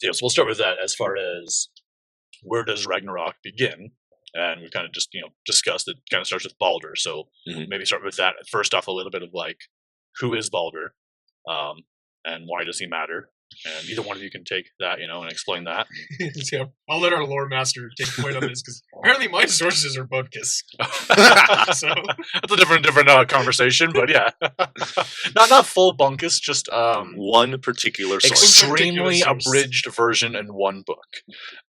Yeah, so we'll start with that as far as where does Ragnarok begin? And we kind of just, discussed it kind of starts with Balder. So maybe start with that. First off, a little bit of like, who is Balder? And why does he matter? And either one of you can take that, and explain that. Yeah, I'll let our lore master take point on this because apparently my sources are bogus. So that's a different conversation, but yeah, not full bunkus, just one particular source, extremely abridged version in one book.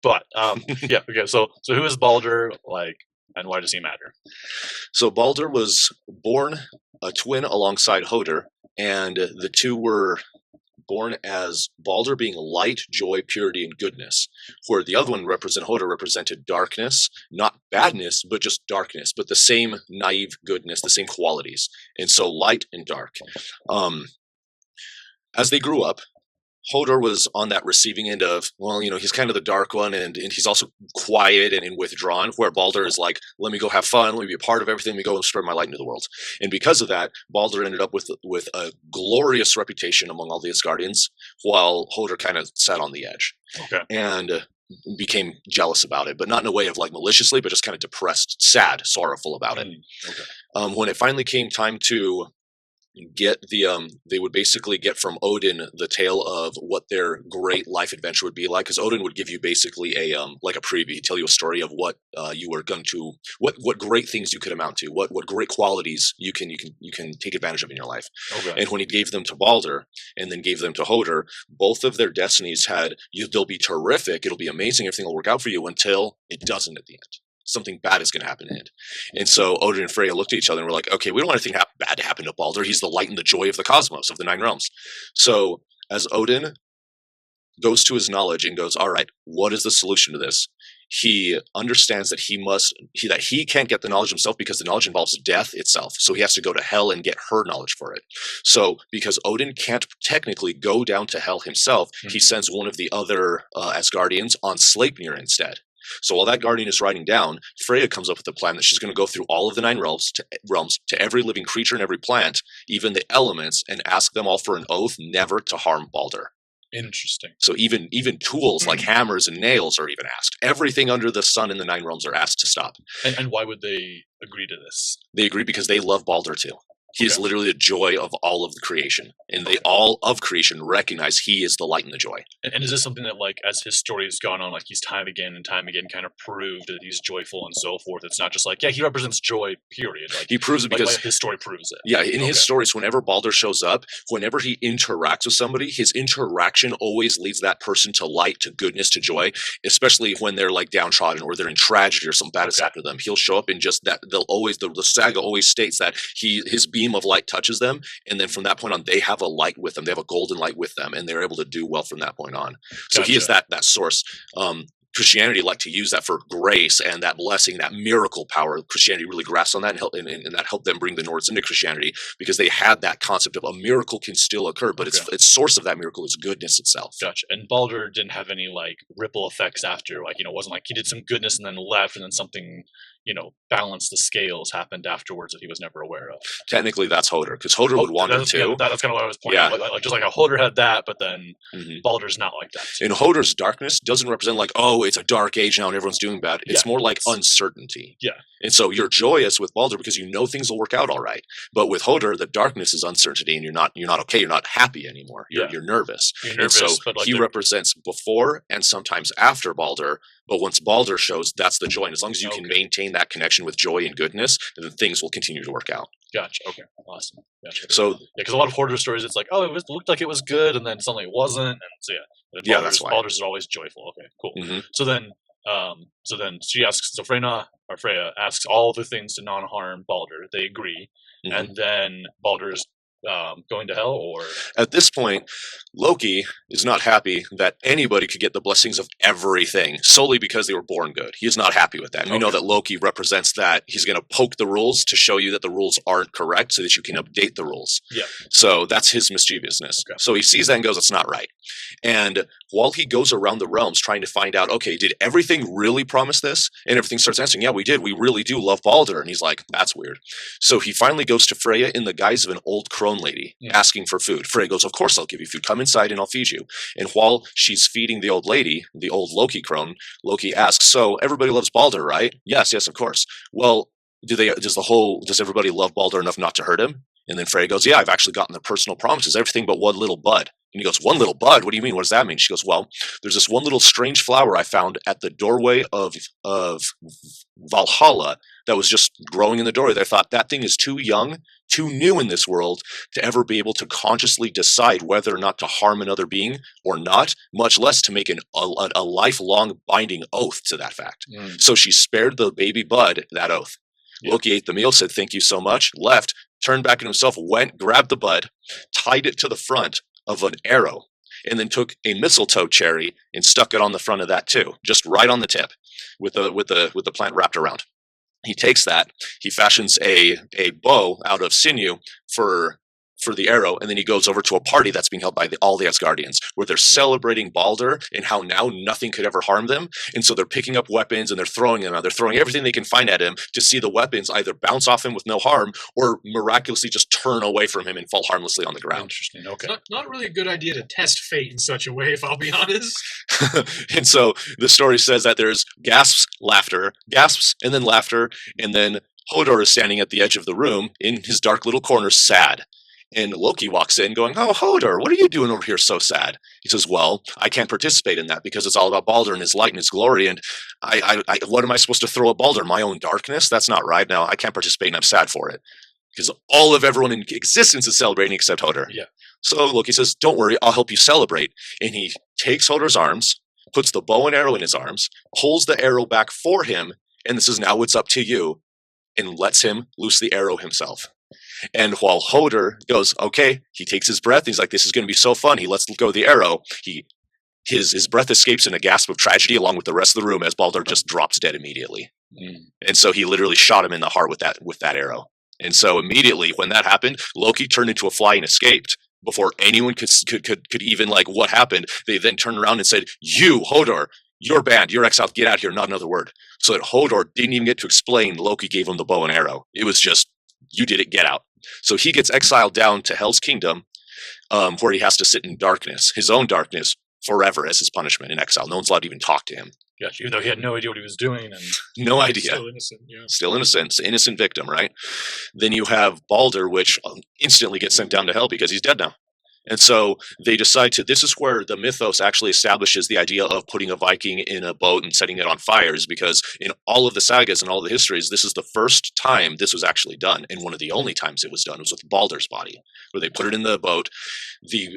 But yeah, okay. So who is Balder? Like, and why does he matter? So Balder was born a twin alongside Hodor, and the two were born as Balder being light, joy, purity, and goodness, where the other one Hodor represented darkness, not badness, but just darkness, but the same naive goodness, the same qualities. And so light and dark. As they grew up, Hodor was on that receiving end of, he's kind of the dark one, and he's also quiet and withdrawn, where Balder is like, let me go have fun, let me be a part of everything, let me go and spread my light into the world. And because of that, Balder ended up with a glorious reputation among all the Asgardians, while Hodor kind of sat on the edge. Okay. And became jealous about it, but not in a way of like maliciously, but just kind of depressed, sad, sorrowful about it. Okay. When it finally came time to get they would basically get from Odin the tale of what their great life adventure would be like, because Odin would give you basically a like a preview, tell you a story of what you were going to, what great things you could amount to, what great qualities you can take advantage of in your life. Okay. And when he gave them to Balder and then gave them to Hodor, both of their destinies had, they'll be terrific, it'll be amazing, everything will work out for you, until it doesn't at the end. Something bad is going to happen in it. And so Odin and Freya looked at each other and were like, okay, we don't want anything bad to happen to Balder. He's the light and the joy of the cosmos, of the nine realms. So as Odin goes to his knowledge and goes, all right, what is the solution to this? He understands that he can't get the knowledge himself, because the knowledge involves death itself. So he has to go to Hel and get her knowledge for it. So because Odin can't technically go down to Hel himself, he sends one of the other Asgardians on Sleipnir instead. So while that guardian is writing down, Freya comes up with a plan that she's going to go through all of the nine realms to every living creature and every plant, even the elements, and ask them all for an oath never to harm Balder. Interesting. So even tools like hammers and nails are even asked. Everything under the sun in the nine realms are asked to stop. And why would they agree to this? They agree because they love Balder too. He is literally the joy of all of the creation, and they all of creation recognize he is the light and the joy. And is this something that, like, as his story has gone on, like, he's time again kind of proved that he's joyful and so forth? It's not just like, yeah, he represents joy, period. Like, he proves it because his story proves it. Yeah, in his stories, whenever Balder shows up, whenever he interacts with somebody, his interaction always leads that person to light, to goodness, to joy, especially when they're like downtrodden or they're in tragedy or something bad has happened to them. He'll show up and just that the saga always states that his beam of light touches them, and then from that point on, they have a light with them. They have a golden light with them, and they're able to do well from that point on. So he is that source. Christianity liked to use that for grace and that blessing, that miracle power. Christianity really grasped on that, and that helped them bring the Nords into Christianity, because they had that concept of a miracle can still occur, but its source of that miracle is goodness itself. Gotcha. And Balder didn't have any like ripple effects after, like, it wasn't like he did some goodness and then left, and then something, balanced the scales happened afterwards that he was never aware of. Technically, that's Hodor, because Hodor would wander too. Yeah, that's kind of what I was pointing out. Like, just like how Hodor had that, but then Balder's not like that. And Hodor's darkness doesn't represent like, oh, it's a dark age now and everyone's doing bad. It's more like uncertainty. Yeah. And so you're joyous with Balder because you know things will work out all right. But with Hodor, the darkness is uncertainty, and you're not okay. You're not happy anymore. You're nervous. You're nervous. And so but like he represents before and sometimes after Balder. But once Balder shows, that's the joy. And as long as you can maintain that connection with joy and goodness, then things will continue to work out. Gotcha. Okay. Awesome. Gotcha. So because a lot of Hodor stories, it's like, oh, it looked like it was good, and then suddenly it wasn't, and so that's why Baldur's is always joyful. Okay, cool. So then she asks. So Freya asks all the things to non-harm Balder. They agree, and then Baldur's going to Hel, or at this point, Loki is not happy that anybody could get the blessings of everything solely because they were born good. He is not happy with that. And we know that Loki represents that. He's going to poke the rules to show you that the rules aren't correct so that you can update the rules. Yeah. So that's his mischievousness. Okay. So he sees that and goes, it's not right. And while he goes around the realms trying to find out, okay, did everything really promise this? And everything starts answering, yeah, we did. We really do love Balder. And he's like, that's weird. So he finally goes to Freya in the guise of an old crone lady asking for food. Freya goes, of course I'll give you food. Come inside and I'll feed you. And while she's feeding the old lady, the old Loki crone, Loki asks, so everybody loves Balder, right? Yes, of course. Well, does everybody love Balder enough not to hurt him? And then Freya goes, yeah, I've actually gotten their personal promises, everything but one little bud. And he goes, one little bud? What do you mean? What does that mean? She goes, well, there's this one little strange flower I found at the doorway of Valhalla that was just growing in the doorway. I thought that thing is too young, too new in this world to ever be able to consciously decide whether or not to harm another being or not, much less to make a lifelong binding oath to that fact. So she spared the baby bud that oath. Loki ate the meal, said, thank you so much, left, turned back in himself, went, grabbed the bud, tied it to the front of an arrow, and then took a mistletoe cherry and stuck it on the front of that too, just right on the tip with the plant wrapped around. He takes that, he fashions a bow out of sinew for the arrow, and then he goes over to a party that's being held by all the Asgardians, where they're celebrating Balder and how now nothing could ever harm them. And so they're picking up weapons and they're throwing them out. They're throwing everything they can find at him to see the weapons either bounce off him with no harm or miraculously just turn away from him and fall harmlessly on the ground. Interesting. Okay. Not really a good idea to test fate in such a way, if I'll be honest. And so the story says that there's gasps, and then laughter, and then Hodor is standing at the edge of the room in his dark little corner, sad. And Loki walks in going, oh, Hodor, what are you doing over here so sad? He says, well, I can't participate in that because it's all about Balder and his light and his glory. And I what am I supposed to throw at Balder? My own darkness? That's not right. Now I can't participate and I'm sad for it because all of everyone in existence is celebrating except Hodor. Yeah. So Loki says, don't worry, I'll help you celebrate. And he takes Hodor's arms, puts the bow and arrow in his arms, pulls the arrow back for him. And this is now it's up to you, and lets him loose the arrow himself. And while Hodor goes, okay, he takes his breath. He's like, this is going to be so fun. He lets go of the arrow. His breath escapes in a gasp of tragedy along with the rest of the room as Balder just drops dead immediately. And so he literally shot him in the heart with that arrow. And so immediately when that happened, Loki turned into a fly and escaped before anyone could even like what happened. They then turned around and said, you, Hodor, you're banned, you're exiled, get out here, not another word. So that Hodor didn't even get to explain Loki gave him the bow and arrow. It was just, you did it, get out. So he gets exiled down to Hell's Kingdom, where he has to sit in darkness, his own darkness, forever as his punishment in exile. No one's allowed to even talk to him. Gotcha. Even though he had no idea what he was doing. And no idea. Still innocent, yeah. Still innocent victim, right? Then you have Balder, which instantly gets sent down to hell because he's dead now. And so they decide this is where the mythos actually establishes the idea of putting a Viking in a boat and setting it on fire, is because in all of the sagas and all the histories, this is the first time this was actually done. And one of the only times it was done was with Balder's body, where they put it in the boat.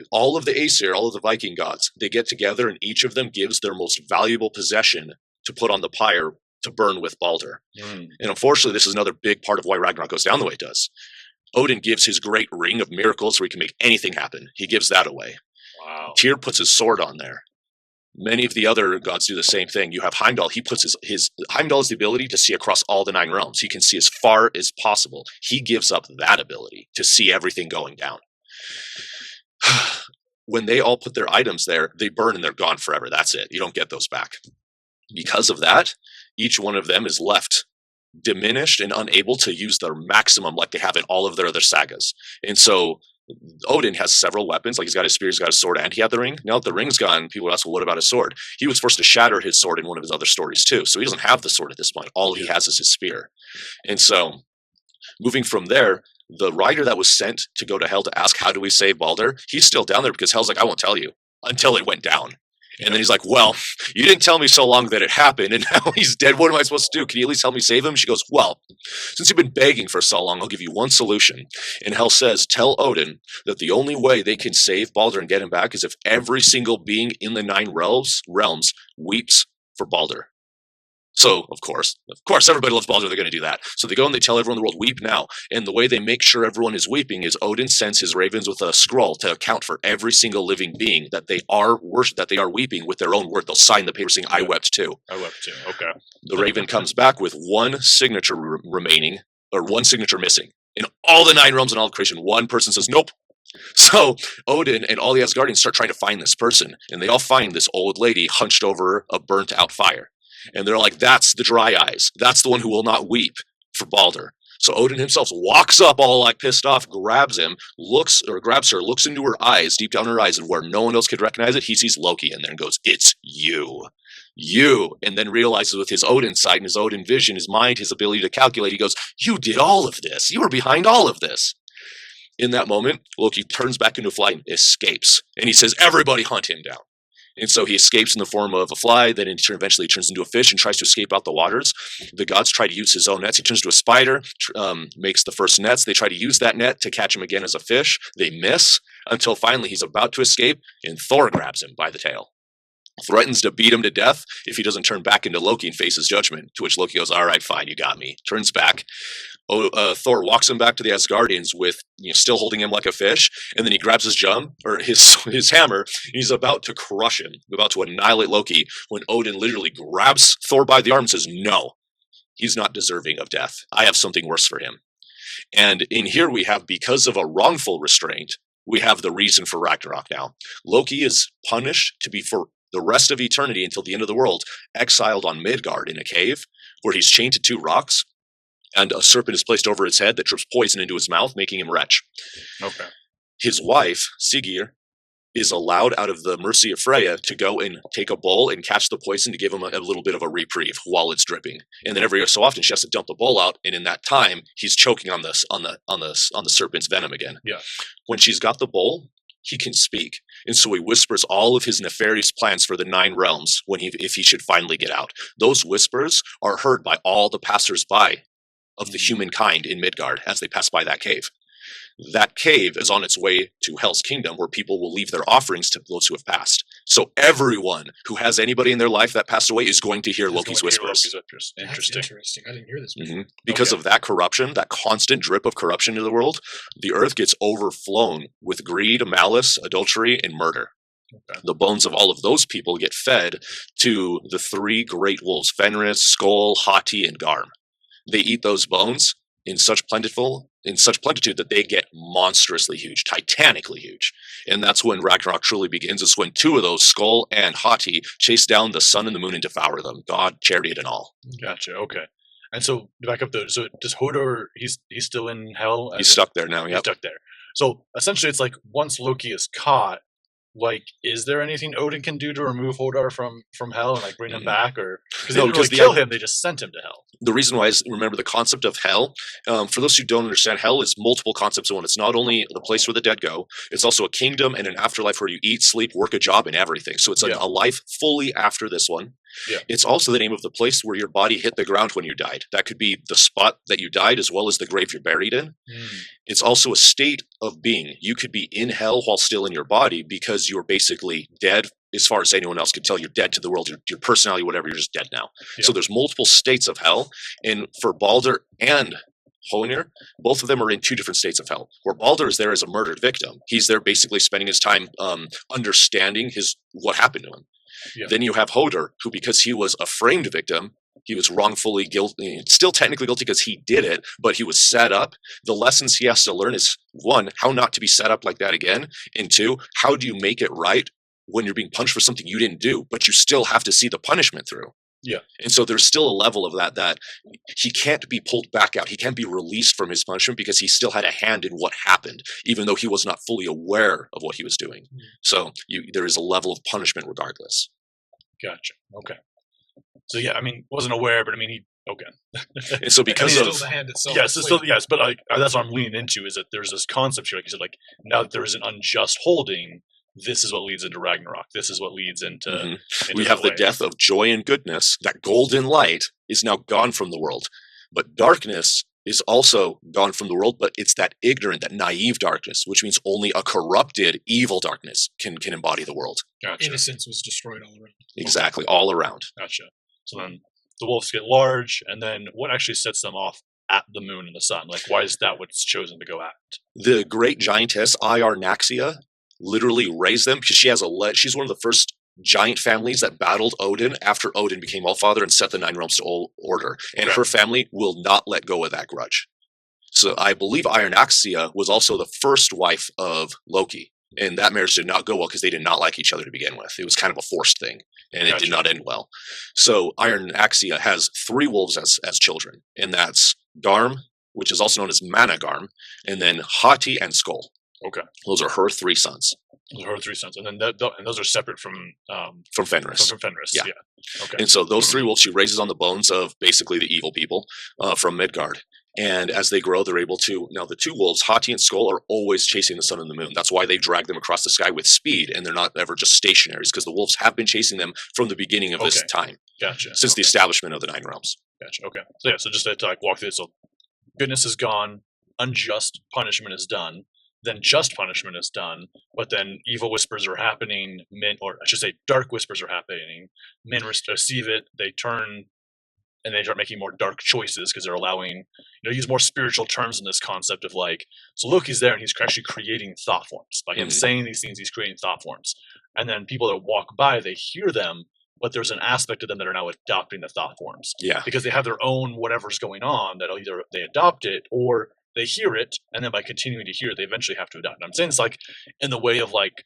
All of the Aesir, all of the Viking gods, they get together and each of them gives their most valuable possession to put on the pyre to burn with Balder. And unfortunately, this is another big part of why Ragnarok goes down the way it does. Odin gives his great ring of miracles where he can make anything happen. He gives that away. Wow. Tyr puts his sword on there. Many of the other gods do the same thing. You have Heimdall. He puts Heimdall has the ability to see across all the 9 realms. He can see as far as possible. He gives up that ability to see everything going down. When they all put their items there, they burn and they're gone forever. That's it. You don't get those back. Because of that, each one of them is left diminished and unable to use their maximum like they have in all of their other sagas. And so Odin has several weapons, like he's got his spear, he's got his sword, and he had the ring. Now that the ring's gone, people ask, well, what about his sword? He was forced to shatter his sword in one of his other stories too, so he doesn't have the sword at this point. All he has is his spear. And so moving from there, the rider that was sent to go to Hell to ask, how do we save Balder? He's still down there because Hell's like, I won't tell you until it went down. And then he's like, well, you didn't tell me so long that it happened, and now he's dead. What am I supposed to do? Can you at least help me save him? She goes, well, since you've been begging for so long, I'll give you one solution. And Hel says, tell Odin that the only way they can save Balder and get him back is if every single being in the 9 realms weeps for Balder. So, of course, everybody loves Balder. They're going to do that. So they go and they tell everyone in the world, weep now. And the way they make sure everyone is weeping is Odin sends his ravens with a scroll to account for every single living being that they are weeping with their own word. They'll sign the paper saying, I wept too. I wept too. Okay. The raven comes back with one signature remaining, or one signature missing. In all the 9 realms and all of creation, one person says, nope, So Odin and all the Asgardians start trying to find this person, and they all find this old lady hunched over a burnt out fire. And they're like, that's the dry eyes. That's the one who will not weep for Balder. So Odin himself walks up all like pissed off, grabs him, grabs her, looks into her eyes, deep down her eyes, and where no one else could recognize it, he sees Loki in there and goes, it's you. You. And then realizes with his Odin sight and his Odin vision, his mind, his ability to calculate, he goes, you did all of this. You were behind all of this. In that moment, Loki turns back into a fly and escapes. And he says, everybody hunt him down. And so he escapes in the form of a fly, then eventually turns into a fish and tries to escape out the waters. The gods try to use his own nets. He turns into a spider, makes the first nets. They try to use that net to catch him again as a fish. They miss until finally he's about to escape, and Thor grabs him by the tail. Threatens to beat him to death if he doesn't turn back into Loki and face his judgment, to which Loki goes, all right, fine, you got me. Turns back. Thor walks him back to the Asgardians with, still holding him like a fish, and then he grabs his hammer, and he's about to crush him, about to annihilate Loki, when Odin literally grabs Thor by the arm and says, no, he's not deserving of death. I have something worse for him. And in here we have, because of a wrongful restraint, we have the reason for Ragnarok now. Loki is punished to be for the rest of eternity until the end of the world, exiled on Midgard in a cave, where he's chained to 2 rocks, and a serpent is placed over his head that drips poison into his mouth, making him retch. Okay. His wife, Siggeir, is allowed out of the mercy of Freya to go and take a bowl and catch the poison to give him a little bit of a reprieve while it's dripping. And then every so often she has to dump the bowl out, and in that time he's choking on the serpent's venom again. Yeah. When she's got the bowl, he can speak. And so he whispers all of his nefarious plans for the 9 realms if he should finally get out. Those whispers are heard by all the passers-by of the humankind in Midgard as they pass by that cave. That cave is on its way to Hell's Kingdom, where people will leave their offerings to those who have passed. So everyone who has anybody in their life that passed away is going to hear Loki's whispers. Interesting. I didn't hear this. Because of that corruption, that constant drip of corruption into the world, the earth gets overflown with greed, malice, adultery, and murder. Okay. The bones of all of those people get fed to the 3 great wolves, Fenrir, Skoll, Hati, and Garm. They eat those bones in such plenitude that they get monstrously huge, titanically huge. And that's when Ragnarok truly begins. It's when 2 of those, Skoll and Hati, chase down the sun and the moon and devour them, God, chariot, and all. Gotcha, okay. And so, back up though, so does Hodor, he's still in hell? He's stuck there now, yeah. He's stuck there. So, essentially, it's like, once Loki is caught, like, is there anything Odin can do to remove Hodor from hell and, like, bring him back? Or because they didn't really kill him, they just sent him to hell. The reason why is, remember, the concept of hell. For those who don't understand, hell is multiple concepts in one. It's not only the place where the dead go, it's also a kingdom and an afterlife where you eat, sleep, work a job, and everything. So it's a life fully after this one. Yeah. It's also the name of the place where your body hit the ground when you died. That could be the spot that you died as well as the grave you're buried in. It's also a state of being. You could be in hell while still in your body because you're basically dead. As far as anyone else could tell, you're dead to the world, your personality, whatever, you're just dead now. Yeah. So there's multiple states of hell. And for Balder and Hoenir, both of them are in 2 different states of hell. Where Balder is there as a murdered victim. He's there basically spending his time understanding what happened to him. Yeah. Then you have Hodor, who, because he was a framed victim, he was wrongfully guilty, still technically guilty because he did it, but he was set up. The lessons he has to learn is, 1, how not to be set up like that again, and 2, how do you make it right when you're being punished for something you didn't do, but you still have to see the punishment through. Yeah. And so there's still a level of that he can't be pulled back out. He can't be released from his punishment because he still had a hand in what happened, even though he was not fully aware of what he was doing. So there is a level of punishment regardless. Gotcha. Okay. So yeah, I mean, wasn't aware, but I mean, okay. And so because of the hand itself, yes, but that's what I'm leaning into is that there's this concept here, like you said, like now that there is an unjust holding. This is what leads into Ragnarok. This is what leads into. We have the death of joy and goodness. That golden light is now gone from the world, but darkness is also gone from the world. But it's that ignorant, that naive darkness, which means only a corrupted, evil darkness can embody the world. Gotcha. Innocence was destroyed all around. Exactly, all around. Gotcha. So then the wolves get large, and then what actually sets them off at the moon and the sun? Like, why is that what's chosen to go at? The great giantess Naxia literally raised them because she's one of the first giant families that battled Odin after Odin became Allfather and set the 9 realms to order. And her family will not let go of that grudge. So I believe Iron Axia was also the first wife of Loki. And that marriage did not go well because they did not like each other to begin with. It was kind of a forced thing, and it did not end well. So Iron Axia has 3 wolves as children, and that's Garm, which is also known as Managarm, and then Hati and Skull. Okay. Those are her 3 sons. Her 3 sons, and then and those are separate from Fenrir. From Fenris. Yeah. Okay. And so those 3 wolves she raises on the bones of basically the evil people from Midgard. And as they grow, they're able to. Now, the 2 wolves, Hati and Skull, are always chasing the sun and the moon. That's why they drag them across the sky with speed, and they're not ever just stationaries, because the wolves have been chasing them from the beginning of this time. Gotcha. Since the establishment of the 9 realms. Gotcha. Okay. So yeah, so just to like walk through this. So goodness is gone, unjust punishment is done, then just punishment is done, but then evil whispers are happening, or I should say dark whispers are happening, men receive it, they turn, and they start making more dark choices because they're allowing, use more spiritual terms in this concept of like, so Loki's there and he's actually creating thought forms. By him saying these things, he's creating thought forms. And then people that walk by, they hear them, but there's an aspect of them that are now adopting the thought forms. Yeah. Because they have their own whatever's going on that either they adopt it or they hear it, and then by continuing to hear it, they eventually have to adopt it. I'm saying it's like in the way of like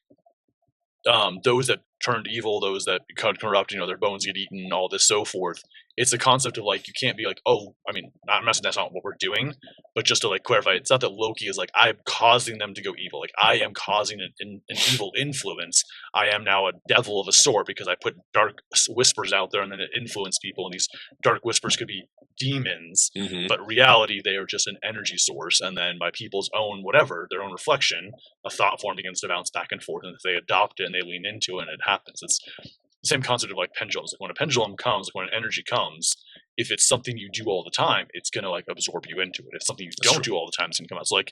those that turned evil, those that become corrupt, their bones get eaten, all this, so forth. It's a concept of like, you can't be like, oh, I mean, I'm not saying that's not what we're doing, but just to like clarify, it's not that Loki is like, I'm causing them to go evil. Like, I am causing an evil influence. I am now a devil of a sort because I put dark whispers out there and then it influenced people. And these dark whispers could be demons, but reality, they are just an energy source. And then by people's own whatever, their own reflection, a thought form begins to bounce back and forth. And if they adopt it and they lean into it and it happens, it's the same concept of like pendulums. Like when a pendulum comes, like when an energy comes, if it's something you do all the time, it's going to like absorb you into it. If it's something you don't do all the time, it's going to come out. So like,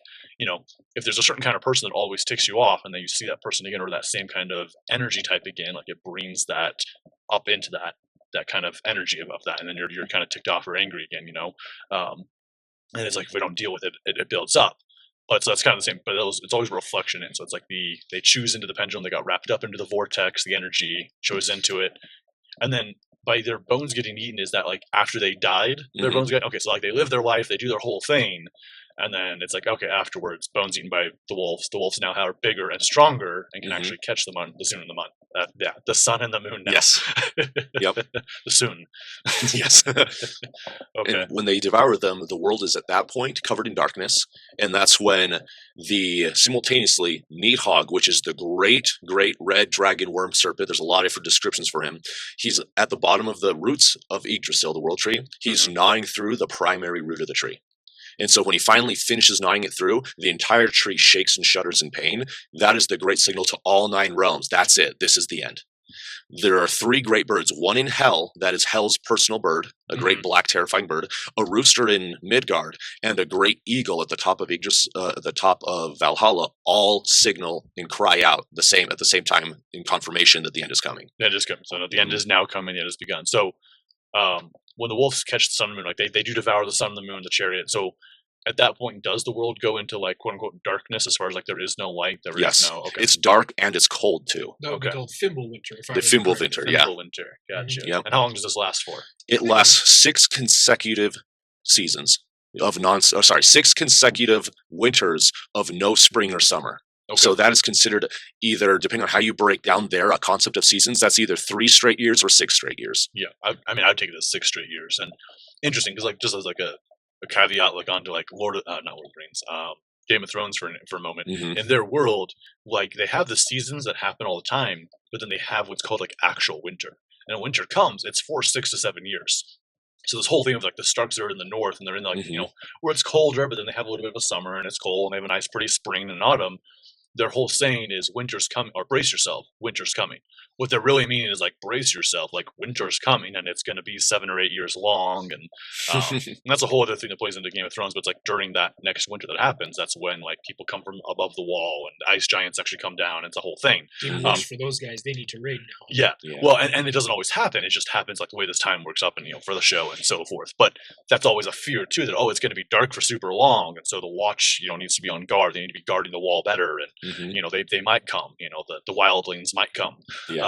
if there's a certain kind of person that always ticks you off and then you see that person again or that same kind of energy type again, like it brings that up into that kind of energy of that. And then you're kind of ticked off or angry again, and it's like, if we don't deal with it, it builds up. But so that's kind of the same, but it's always a reflection in. So it's like they choose into the pendulum, they got wrapped up into the vortex, the energy chose into it. And then by their bones getting eaten, is that like after they died, their bones get, okay, so like they live their life, they do their whole thing. And then it's like, okay, afterwards, bones eaten by the wolves. The wolves now are bigger and stronger and can actually catch the sun and the moon. The sun and the moon now. Yes. Yep. The sun. Yes. Okay. And when they devour them, the world is at that point covered in darkness. And that's when simultaneously Nidhogg, which is the great red dragon worm serpent, there's a lot of different descriptions for him. He's at the bottom of the roots of Yggdrasil, the world tree. He's gnawing through the primary root of the tree. And so when he finally finishes gnawing it through, the entire tree shakes and shudders in pain. That is the great signal to all 9 realms. That's it. This is the end. There are 3 great birds. One in Hell, that is Hell's personal bird, a great black terrifying bird, a rooster in Midgard, and a great eagle at the top of Valhalla, all signal and cry out at the same time in confirmation that the end is coming. The end is coming. So the end is now coming. The end has begun. So when the wolves catch the sun and the moon, like they do devour the sun and the moon, the chariot. So at that point, does the world go into like quote unquote darkness as far as like there is no light? Yes. It's dark and it's cold too. That would be called Fimbulwinter. The Fimbulwinter, yeah. Fimbulwinter, gotcha. Yep. And how long does this last for? It lasts 6 consecutive seasons of 6 consecutive winters of no spring or summer. Okay. So that is considered either, depending on how you break down a concept of seasons, that's either 3 straight years or 6 straight years. Yeah, I mean, I'd take it as 6 straight years. And interesting, because like just as like a caveat, like onto like not Lord of the Rings, Game of Thrones for a moment. In their world, like they have the seasons that happen all the time, but then they have what's called like actual winter. And when winter comes, it's for 6 to 7 years. So this whole thing of like the Starks are in the north and they're in like where it's colder, but then they have a little bit of a summer and it's cold and they have a nice pretty spring and autumn. Their whole saying is winter's coming, or brace yourself, winter's coming. What they're really meaning is like brace yourself, like winter's coming and it's going to be 7 or 8 years long. And, and that's a whole other thing that plays into Game of Thrones. But it's like during that next winter that happens, that's when like people come from above the wall and ice giants actually come down. It's a whole thing. For those guys, they need to raid now. Yeah. Well, and it doesn't always happen. It just happens like the way this time works up and, for the show and so forth. But that's always a fear too, that, it's going to be dark for super long. And so the watch, needs to be on guard. They need to be guarding the wall better. And, they might come, the wildlings might come. Yeah.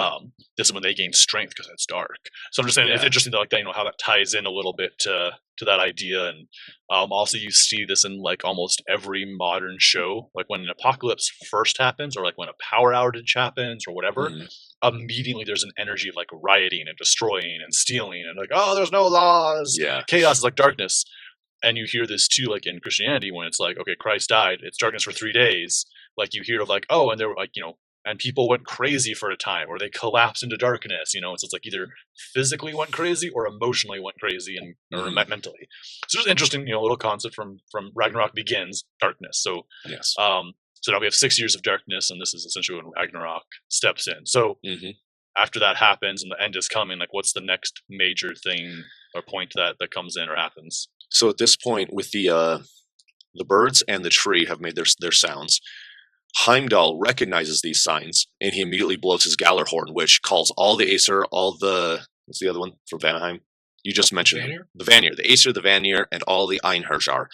this is when they gain strength because it's dark. So I'm just saying it's interesting that, like that, how that ties in a little bit to that idea. And also you see this in like almost every modern show, like when an apocalypse first happens, or like when a power outage happens, or whatever. Immediately there's an energy of like rioting and destroying and stealing and like, oh, there's no laws. Chaos is like darkness. And you hear this too, like in Christianity, when it's like, okay, Christ died, it's darkness for 3 days. Like you hear of like, oh, and there were like, and people went crazy for a time, or they collapsed into darkness, so it's like either physically went crazy or emotionally went crazy and or mentally. So it's interesting, little concept from Ragnarok begins, darkness. So so now we have 6 years of darkness, and this is essentially when Ragnarok steps in. So after that happens and the end is coming, like what's the next major thing or point that comes in or happens? So at this point, with the birds and the tree have made their sounds, Heimdall recognizes these signs, and he immediately blows his Galar horn, which calls all the Aesir, all the what's the other one from Vanaheim? You just mentioned the Vanir, the Aesir, the Vanir, and all the Einherjar,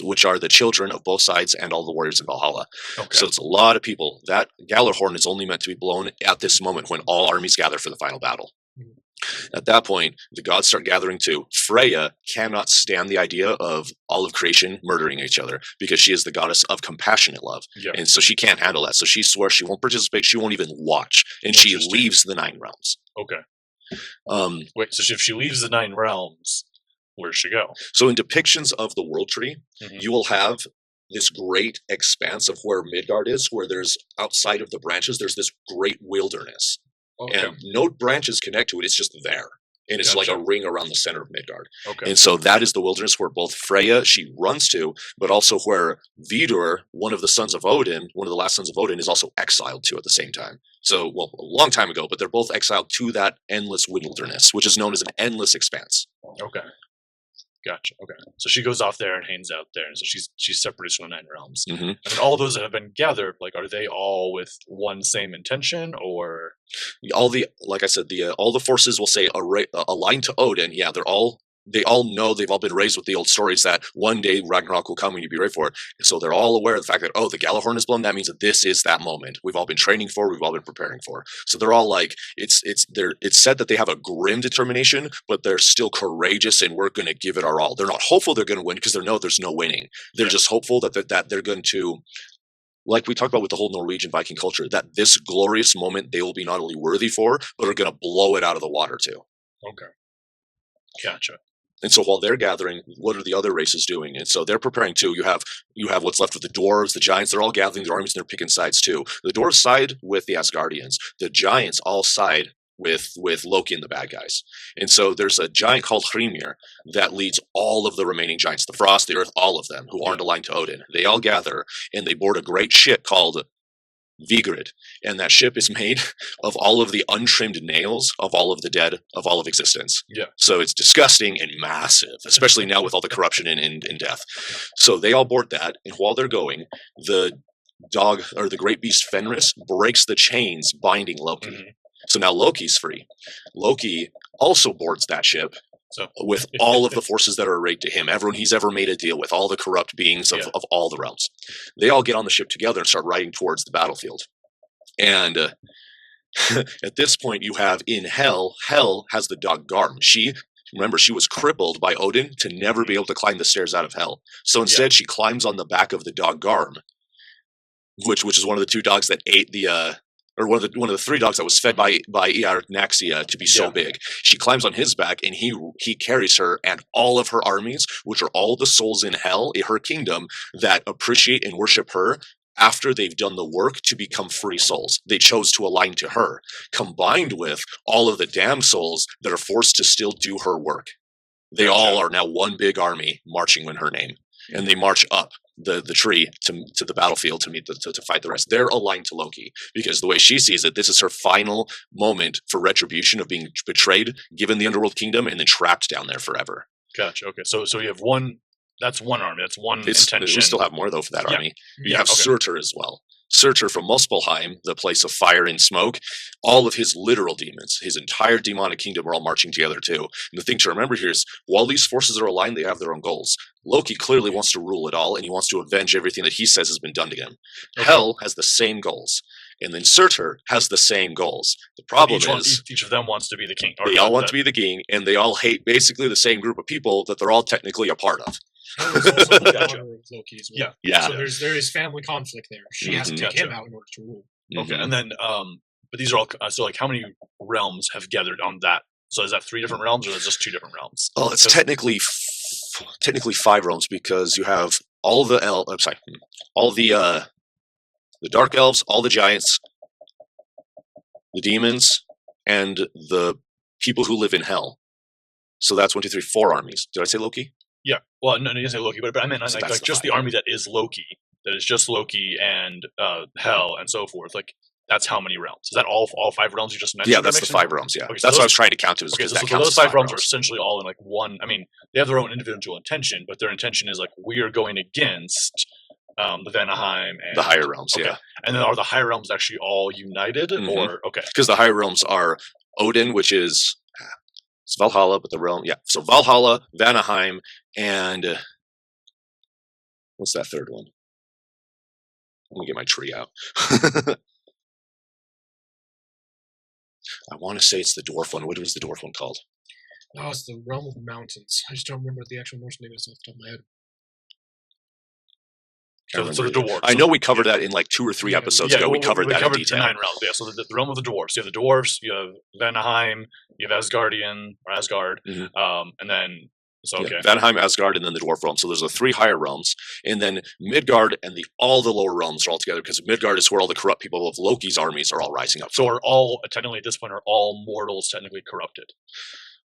which are the children of both sides and all the warriors in Valhalla. So it's a lot of people. That Galar horn is only meant to be blown at this moment when all armies gather for the final battle. At that point, the gods start gathering too. Freya cannot stand the idea of all of creation murdering each other because she is the goddess of compassionate love. And so she can't handle that. So she swears she won't participate. She won't even watch. And she leaves the 9 realms. Wait, so if she leaves the 9 realms, where does she go? So in depictions of the world tree, you will have this great expanse of where Midgard is, where there's outside of the branches, there's this great wilderness. And no branches connect to it. It's just there. And it's like a ring around the center of Midgard. And so that is the wilderness where both Freya, she runs to, but also where Vidar, one of the sons of Odin, one of the last sons of Odin, is also exiled to at the same time. So, well, a long time ago, but they're both exiled to that endless wilderness, which is known as an endless expanse. Gotcha. So she goes off there and hangs out there, and so she's separated from the 9 realms. And all those that have been gathered, like, are they all with one same intention, or all the, like I said, all the forces will say aligned to Odin. Yeah, they all know, they've all been raised with the old stories that one day Ragnarok will come and you'll be ready for it. And so they're all aware of the fact that, oh, the Galar horn is blown. That means that this is that moment we've all been training for, we've all been preparing for. So they're all like, it's said that they have a grim determination, but they're still courageous and we're going to give it our all. They're not hopeful they're going to win because they know there's no winning. They're just hopeful that they're going to, like we talked about with the whole Norwegian Viking culture, that this glorious moment they will be not only worthy for, but are going to blow it out of the water too. Gotcha. And so while they're gathering, what are the other races doing? And so they're preparing too. You have what's left of the dwarves, the giants. They're all gathering their armies and they're picking sides too. The dwarves side with the Asgardians. The giants all side with Loki and the bad guys. And so there's a giant called Hrimir that leads all of the remaining giants, the frost, the earth, all of them who aren't aligned to Odin. They all gather and they board a great ship called Vigrid, and that ship is made of all of the untrimmed nails of all of the dead of all of existence. So it's disgusting and massive, especially now with all the corruption and death. So they all board that, and while they're going, the dog, or the great beast Fenrir, breaks the chains binding Loki. So now Loki's free. Loki also boards that ship with all of the forces that are arrayed to him, everyone he's ever made a deal with, all the corrupt beings of all the realms. They all get on the ship together and start riding towards the battlefield. And at this point, you have in Hel has the dog Garm. Remember, she was crippled by Odin to never be able to climb the stairs out of Hel. So instead, she climbs on the back of the dog Garm, which is one of the 2 dogs that ate or one of the 3 dogs that was fed by Iarnaxia to be so big. She climbs on his back, and he carries her and all of her armies, which are all the souls in Hel, in her kingdom, that appreciate and worship her after they've done the work to become free souls. They chose to align to her, combined with all of the damned souls that are forced to still do her work. They all are now one big army marching in her name, and they march up the tree to the battlefield to fight the rest. They're aligned to Loki because the way she sees it, this is her final moment for retribution of being betrayed, given the underworld kingdom, and then trapped down there forever. Gotcha. Okay, so you have one. That's one army. That's one intention. We still have more though for that army. You have Surtr as well. Surtr from Muspelheim, the place of fire and smoke, all of his literal demons, his entire demonic kingdom are all marching together too. And the thing to remember here is, while these forces are aligned, they have their own goals. Loki clearly wants to rule it all, and he wants to avenge everything that he says has been done to him. Hel has the same goals. And then Surtr has the same goals. The problem is each of them wants to be the king. They all want to be the king, and they all hate basically the same group of people that they're all technically a part of. Hel is also the daughter of Loki as well. Yeah. So there is family conflict there. She has to take him out in order to rule. Okay, and then but these are all so like how many realms have gathered on that? So is that 3 different realms, or is it just 2 different realms? Well, it's technically 5 realms because you have all the all the dark elves, all the giants, the demons, and the people who live in hell. So that's 1, 2, 3, 4 armies. Did I say Loki? Yeah. Well, no, you didn't say Loki, but I meant So like just the army that is Loki. That is just Loki and hell and so forth. Like that's how many realms? Is that all 5 realms you just mentioned? Yeah, that's the 5 realms. Yeah, okay, that's what I was trying to count to. Okay, so those 5 realms are essentially all in like one. I mean, they have their own individual intention, but their intention is like we are going against the Vanaheim and the higher realms. Okay. Yeah, and then are the higher realms actually all united, or okay? Because the higher realms are Odin, which is it's Valhalla, but the realm So Valhalla, Vanaheim, and what's that third one? Let me get my tree out. I want to say it's the dwarf one. What was the dwarf one called? Oh, it's the Realm of Mountains. I just don't remember what the actual Norse name is off the top of my head. So the dwarves. I know we covered that in like 2 or 3 episodes ago. We covered that in detail. The 9 realms. Yeah. So the realm of the dwarves. You have the dwarves. You have Vanaheim. You have Asgardian or Asgard. And then Vanaheim, Asgard, and then the dwarf realm. So there's the 3 higher realms, and then Midgard and all the lower realms are all together because Midgard is where all the corrupt people of Loki's armies are all rising up. So are all technically at this point are all mortals technically corrupted?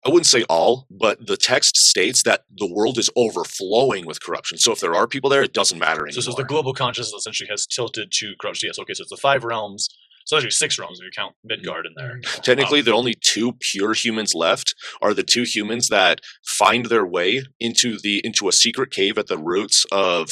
I wouldn't say all, but the text states that the world is overflowing with corruption. So if there are people there, it doesn't matter anymore. So the global consciousness essentially has tilted to corruption. Yes, okay, so it's the 5 realms. So actually 6 realms if you count Midgard in there. Technically, the only 2 pure humans left are the 2 humans that find their way into a secret cave at the roots of...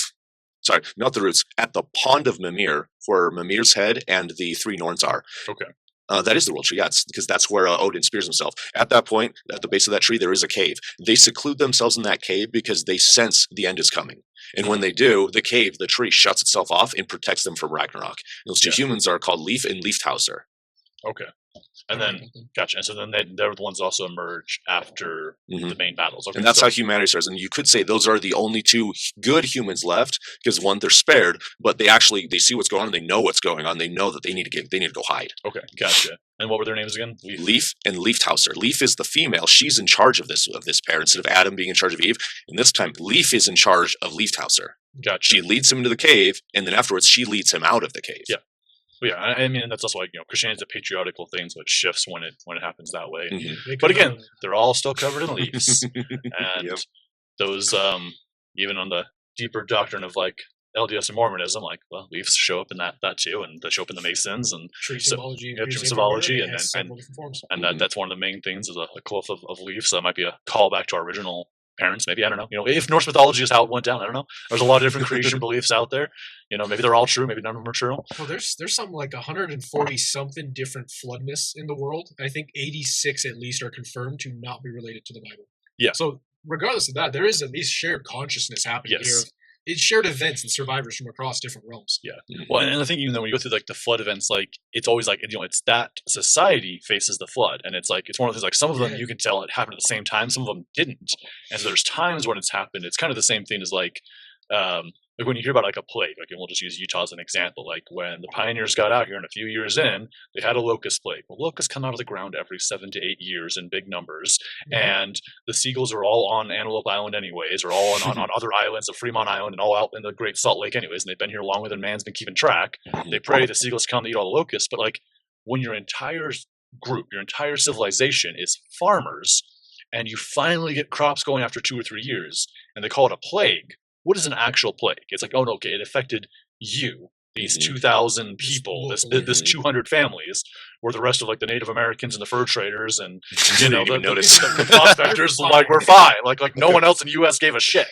Sorry, not the roots. At the pond of Mimir, where Mimir's head and the 3 Norns are. Okay. That is the world tree, yes, because that's where Odin spears himself. At that point, at the base of that tree, there is a cave. They seclude themselves in that cave because they sense the end is coming. And when they do, the tree shuts itself off and protects them from Ragnarok. And those 2 humans are called Leif and Leifthauser. Okay. And then, gotcha. And so then they're the ones that also emerge after the main battles. Okay, and that's how humanity starts. And you could say those are the only 2 good humans left because 1, they're spared, but they see what's going on. And they know what's going on. They know that they need to go hide. Okay, gotcha. And what were their names again? Leif and Leifthauser. Leif is the female. She's in charge of this pair instead of Adam being in charge of Eve. And this time, Leif is in charge of Leifthauser. Gotcha. She leads him into the cave, and then afterwards, she leads him out of the cave. Yeah. Yeah, I mean, that's also like, Christianity's a patriarchal thing, so it shifts when it happens that way. But again, they're all still covered in leaves. And those, even on the deeper doctrine of like LDS and Mormonism, like, well, leaves show up in that too, and they show up in the Masons and tree symbology, and that's one of the main things is a cloth of leaves. So that might be a callback to our original parents, maybe, I don't know. If Norse mythology is how it went down, I don't know. There's a lot of different creation beliefs out there. Maybe they're all true, maybe none of them are true. Well, there's something like 140 something different flood myths in the world. I think 86 at least are confirmed to not be related to the Bible. Yeah. So regardless of that, there is at least shared consciousness happening here. It's shared events and survivors from across different realms. Yeah. Well, and the thing, even though when you go through like the flood events, like it's always like, it's that society faces the flood. And it's like, it's one of those, like some of them you can tell it happened at the same time. Some of them didn't. And so there's times when it's happened. It's kind of the same thing as like when you hear about like a plague, like, and we'll just use Utah as an example, like when the pioneers got out here and a few years in, they had a locust plague. Well, locusts come out of the ground every 7 to 8 years in big numbers. And the seagulls are all on Antelope Island anyways, or all on other islands of Fremont Island and all out in the Great Salt Lake anyways. And they've been here longer than man's been keeping track. They pray the seagulls come to eat all the locusts. But like when your entire group, your entire civilization is farmers, and you finally get crops going after 2 or 3 years, and they call it a plague. What is an actual plague? It's like, oh no, okay, it affected you, these 2,000 people, this 200 families, where the rest of like the Native Americans and the fur traders and the prospectors, like we're fine. Like no one else in the U.S. gave a shit.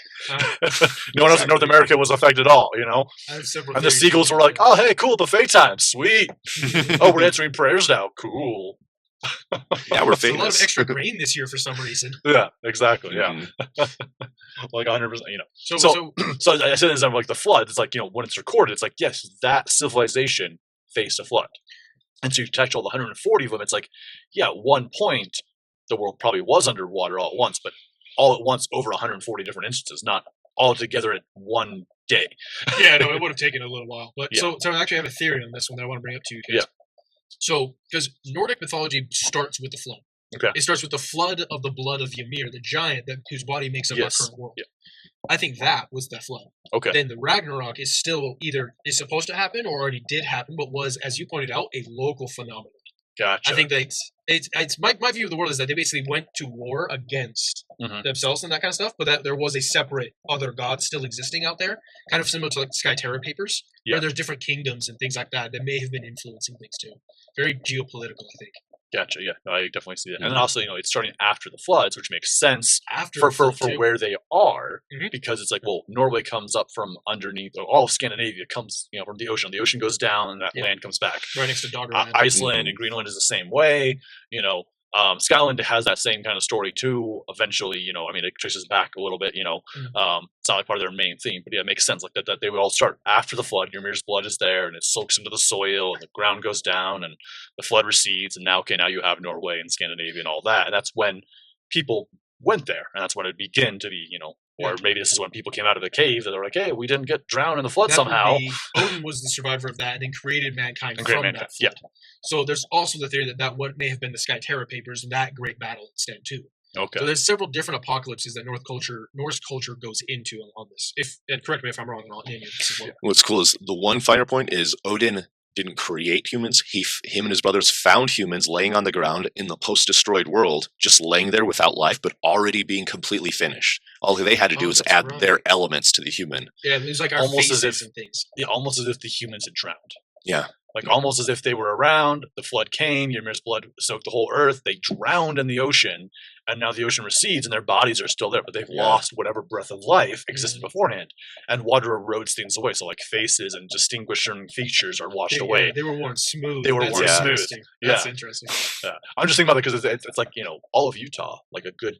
No one else in North America was affected at all. And the seagulls were like, oh hey, cool, buffet time, sweet. Oh, we're answering prayers now, cool. Yeah, we're famous. A lot of extra grain this year for some reason. Yeah, exactly. Yeah, like 100%. So I said this, I'm like the flood. It's like when it's recorded, it's like yes, that civilization face a flood. And so you catch all the 140 of them. It's like, yeah, at one point, the world probably was underwater all at once, but all at once over 140 different instances, not all together in one day. Yeah, no, it would have taken a little while. But Yeah. so I actually have a theory on this one that I want to bring up to you guys. Yeah. So, because Nordic mythology starts with the flood. Okay. It starts with the flood of the blood of Ymir, the giant whose body makes up Yes. our current world. Yeah. I think that was the flood. Okay. Then the Ragnarok is still either is supposed to happen or already did happen, but was, as you pointed out, a local phenomenon. Gotcha. I think that it's my view of the world is that they basically went to war against themselves and that kind of stuff, but that there was a separate other god still existing out there, kind of similar to like Sky Terror papers, where there's different kingdoms and things like that that may have been influencing things too. Very geopolitical, I think. Gotcha. Yeah, no, I definitely see that. And then also, it's starting after the floods, which makes sense After for too. where they are, Mhm. because it's like, well, Norway comes up from underneath, all of Scandinavia comes, from the ocean. The ocean goes down, and that land comes back. right next to Doggerland. Iceland and Greenland is the same way. Scotland has that same kind of story too. Eventually, it traces back a little bit. It's not like part of their main theme, but yeah, it makes sense. Like that they would all start after the flood. Ymir's blood is there, and it soaks into the soil, and the ground goes down, and the flood recedes, and now you have Norway and Scandinavia and all that, and that's when people went there, and that's when it began to be, or maybe this is when people came out of the cave that they're like, hey, we didn't get drowned in the flood That somehow. would be- Odin was the survivor of that and then created mankind And from created that mankind, flood. So there's also the theory that what may have been the Sky Terror papers and that great battle instead too. Okay. So there's several different apocalypses that Norse culture goes into on this. And correct me if I'm wrong, and I'll name you this as well. What's cool is the one finer point is Odin didn't create humans. Him and his brothers found humans laying on the ground in the post-destroyed world, just laying there without life, but already being completely finished. All they had to do was that's add right. their elements to the human. Yeah, there's like our Almost as faces if- and things. Yeah, almost as if the humans had drowned. Yeah. Like almost as if they were around, the flood came, Ymir's blood soaked the whole earth, they drowned in the ocean, and now the ocean recedes and their bodies are still there, but they've lost whatever breath of life existed beforehand. And water erodes things away, so like faces and distinguishing features are washed away. They were worn smooth. They were That's worn smooth. interesting. Yeah. That's interesting. I'm just thinking about it because it's like, all of Utah, like a good,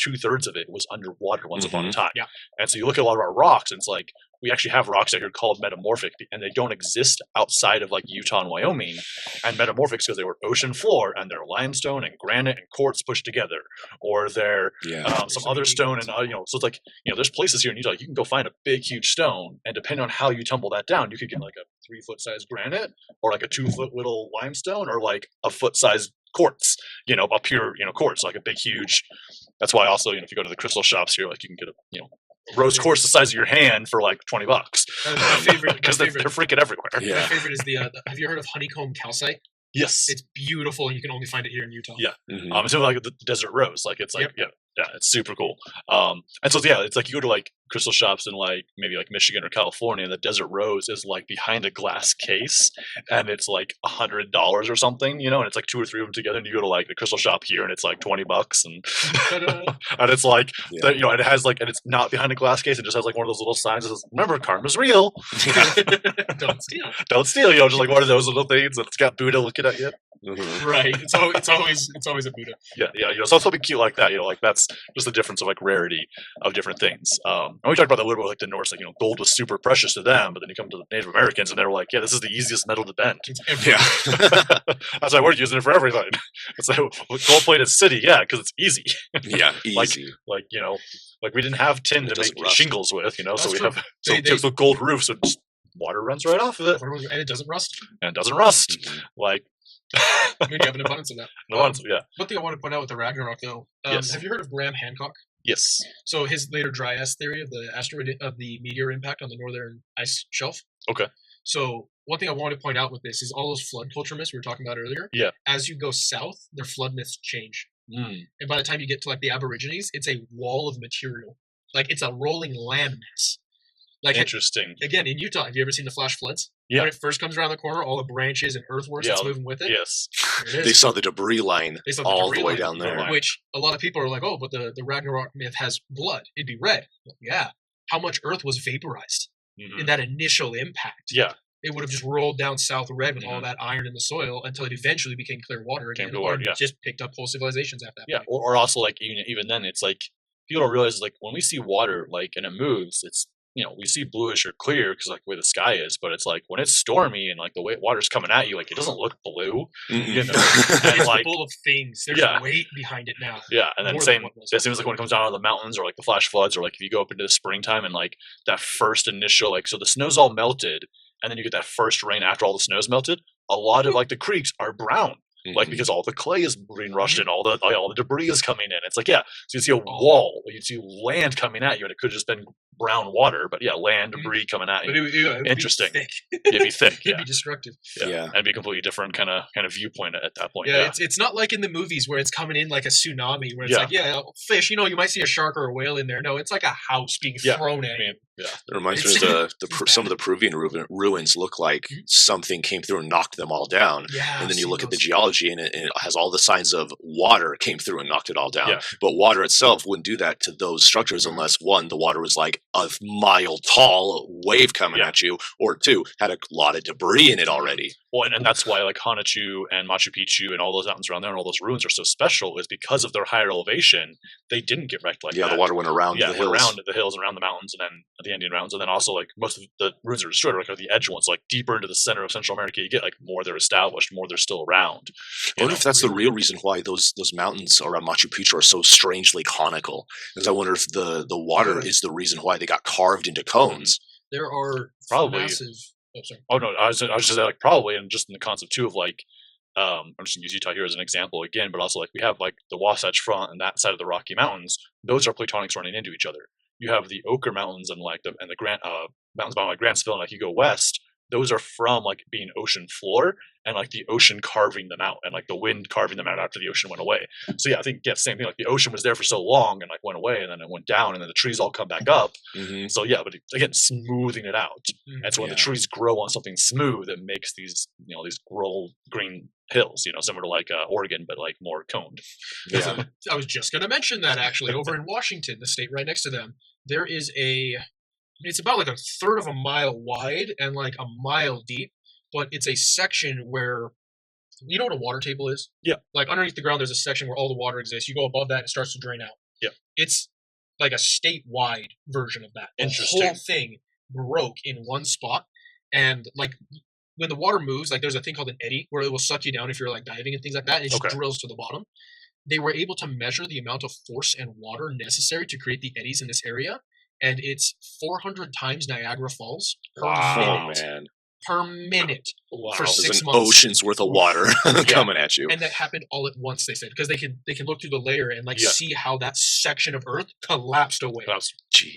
2/3 of it was underwater once upon a time. Yeah. And so you look at a lot of our rocks, and it's like, we actually have rocks out here called metamorphic, and they don't exist outside of like Utah and Wyoming. And metamorphics because they were ocean floor, and they're limestone and granite and quartz pushed together, or they're some other stone. And so it's like, there's places here in Utah you can go find a big, huge stone, and depending on how you tumble that down, you could get like a 3-foot size granite, or like a 2-foot little limestone, or like a foot size quartz, a pure, quartz, like a big, huge. That's why also, if you go to the crystal shops here, like you can get a, rose quartz the size of your hand for like $20 My favorite, because they're freaking everywhere. my Yeah. favorite is the. Have you heard of honeycomb calcite? Yes. It's beautiful, and you can only find it here in Utah. Yeah. Mhm. It's like the desert rose. Like it's like yeah, it's super cool. And so it's like you go to like crystal shops in like maybe like Michigan or California, and the desert rose is like behind a glass case, and it's like $100 or something, and it's like 2 or 3 of them together. And you go to like the crystal shop here, and it's like $20, and and it's like and it has like, and it's not behind a glass case. It just has like one of those little signs that says, "Remember, karma's real. Don't steal. Don't steal." Just like one of those little things, and it's got Buddha looking at you. Mhm. Right. It's always a Buddha. Yeah. So something cute like that, like that's just the difference of like rarity of different things. And we talked about that a little bit, like the Norse, like gold was super precious to them, but then you come to the Native Americans, and they're like, yeah, this is the easiest metal to bend. It's everywhere. Yeah. That's why we're using it for everything. It's like gold plated city, yeah, because it's easy. Yeah. Easy. Like we didn't have tin It to doesn't make rust. shingles with, so That's we true. have They- with gold roofs, so just water runs right off of it, And it doesn't rust. and it doesn't rust. Mhm. Like You have an abundance of that. no one's, yeah. One thing I want to point out with the Ragnarok, though, Yes. have you heard of Graham Hancock? Yes. So his later dry ice theory of the meteor impact on the northern ice shelf. Okay. So one thing I want to point out with this is all those flood culture myths we were talking about earlier. Yeah. As you go south, their flood myths change, Mm. and by the time you get to like the Aborigines, it's a wall of material, like it's a rolling land mass. Like Interesting. again in Utah, have you ever seen the flash floods? Yeah. When it first comes around the corner, all the branches and earthworks Yeah, that's moving with it. Yes. There it They is. saw the debris line They saw the all debris the way line. down there. Which a lot of people are like, oh, but the Ragnarok myth has blood. It'd be red. Yeah. How much earth was vaporized Mhm. in that initial impact? Yeah. It would have just rolled down south red with all that iron in the soil until it eventually became clear water again. Came to water, and yeah. just picked up whole civilizations after that. Yeah, point. or also like even then, it's like people don't realize like when we see water like and it moves, it's we see bluish or clear because like the way the sky is, but it's like when it's stormy and like the way water's coming at you, like it doesn't look blue, and it's like full of things. There's weight behind it now. Yeah, and then same. It seems like when it comes down out of the mountains, or like the flash floods, or like if you go up into the springtime and like that first initial so the snow's all melted, and then you get that first rain after all the snow's melted. A lot of like the creeks are brown. Like because all the clay is being rushed and all the debris is coming in. It's like so you see a wall, you see land coming at you, and it could have just been brown water, but land debris coming at you. But it would interesting. Be thick. It'd be thick. It'd be destructive. Yeah, and be a completely different kind of viewpoint at that point. Yeah, it's not like in the movies where it's coming in like a tsunami, where it's like fish. You might see a shark or a whale in there. No, it's like a house being thrown at you. Yeah, it reminds me of some of the Peruvian ruins look like something came through and knocked them all down. Yeah, and then you look at the geology and it has all the signs of water came through and knocked it all down. Yeah. But water itself wouldn't do that to those structures unless one, the water was like a mile tall wave coming at you, or two, had a lot of debris in it already. Well, and that's why like Hanachu and Machu Picchu and all those mountains around there and all those ruins are so special, is because of their higher elevation, they didn't get wrecked like that. Yeah, the water went around the hills. Around the hills, around the mountains, and then the Andean mountains, and then also like most of the ruins are destroyed, like the edge ones, like deeper into the center of Central America, you get like more they're established, more they're still around. I wonder if that's the real reason why those mountains around Machu Picchu are so strangely conical. Because I wonder if the water is the reason why they got carved into cones. There are probably massive. Oh no, I was just like probably, and just in the concept too of like, I'm just gonna use Utah here as an example again, but also like we have like the Wasatch Front and that side of the Rocky Mountains; those are platonics running into each other. You have the Ochre Mountains and like the Grant mountains by like Grantsville, and like you go west, those are from like being ocean floor and like the ocean carving them out and like the wind carving them out after the ocean went away. So yeah, I think same thing. Like the ocean was there for so long and like went away, and then it went down, and then the trees all come back up. So yeah, but again, smoothing it out. And so when the trees grow on something smooth, it makes these these green hills, similar to like Oregon, but like more coned. Yeah. I was just going to mention that actually over in Washington, the state right next to them, there is it's about like a third of a mile wide and like a mile deep, but it's a section where, you know what a water table is? Yeah. Like underneath the ground, there's a section where all the water exists. You go above that, it starts to drain out. Yeah. It's like a statewide version of that. Interesting. The whole thing broke in one spot, and like when the water moves, like there's a thing called an eddy where it will suck you down if you're like diving and things like that, and it just drills to the bottom. They were able to measure the amount of force and water necessary to create the eddies in this area, and it's 400 times Niagara Falls per minute. Man. Per minute for There's 6 an months. Ocean's worth of water coming at you. And that happened all at once, they said, because they can look through the layer and see how that section of Earth collapsed away.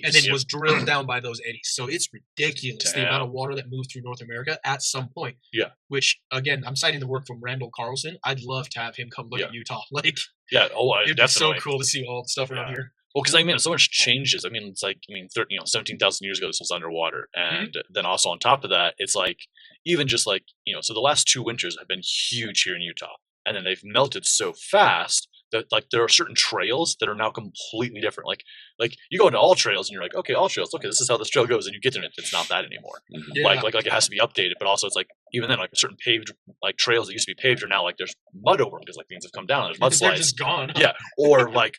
And then was drilled down by those eddies. So it's ridiculous, the amount of water that moved through North America at some point. Yeah. Which, again, I'm citing the work from Randall Carlson. I'd love to have him come look at Utah. Like, it'd be so cool to see all the stuff around here. Well, because so much changes. I mean, it's like 17,000 years ago this was underwater, and then also on top of that, it's like even just like so the last 2 winters have been huge here in Utah, and then they've melted so fast that like there are certain trails that are now completely different. Like you go into all trails and you're like, okay, all trails, okay, this is how this trail goes, and you get in it, it's not that anymore. Like it has to be updated, but also it's like even then like certain paved like trails that used to be paved are now like there's mud over them because like things have come down, there's mudslides. They're just gone. Yeah, or like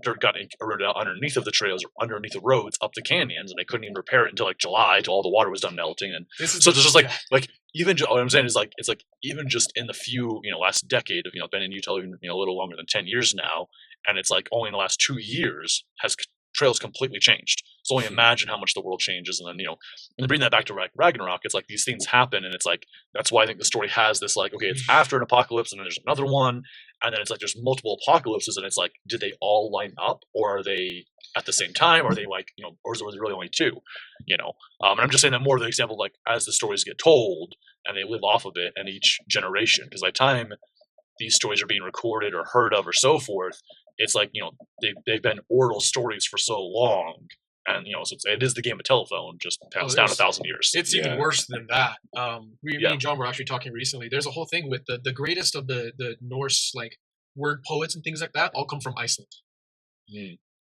dirt got eroded out underneath of the trails or underneath the roads up the canyons, and they couldn't even repair it until like July, till all the water was done melting. And so it's just like even what I'm saying is like it's like even just in the few last decade of been in Utah even a little longer than 10 years now, and it's like only in the last 2 years has trails completely changed. So only imagine how much the world changes. And then and bring that back to Ragnarok, it's like these things happen, and it's like that's why I think the story has this like, okay, it's after an apocalypse and then there's another one, and then it's like there's multiple apocalypses, and it's like, did they all line up, or are they at the same time? Are they like or is there really only 2? And I'm just saying that more of the example of like as the stories get told and they live off of it, and each generation, because by the time these stories are being recorded or heard of or so forth, it's like they've been oral stories for so long, and so it is the game of telephone just passed down 1,000 years. It's even worse than that. Me and John were actually talking recently. There's a whole thing with the greatest of the Norse like word poets and things like that all come from Iceland.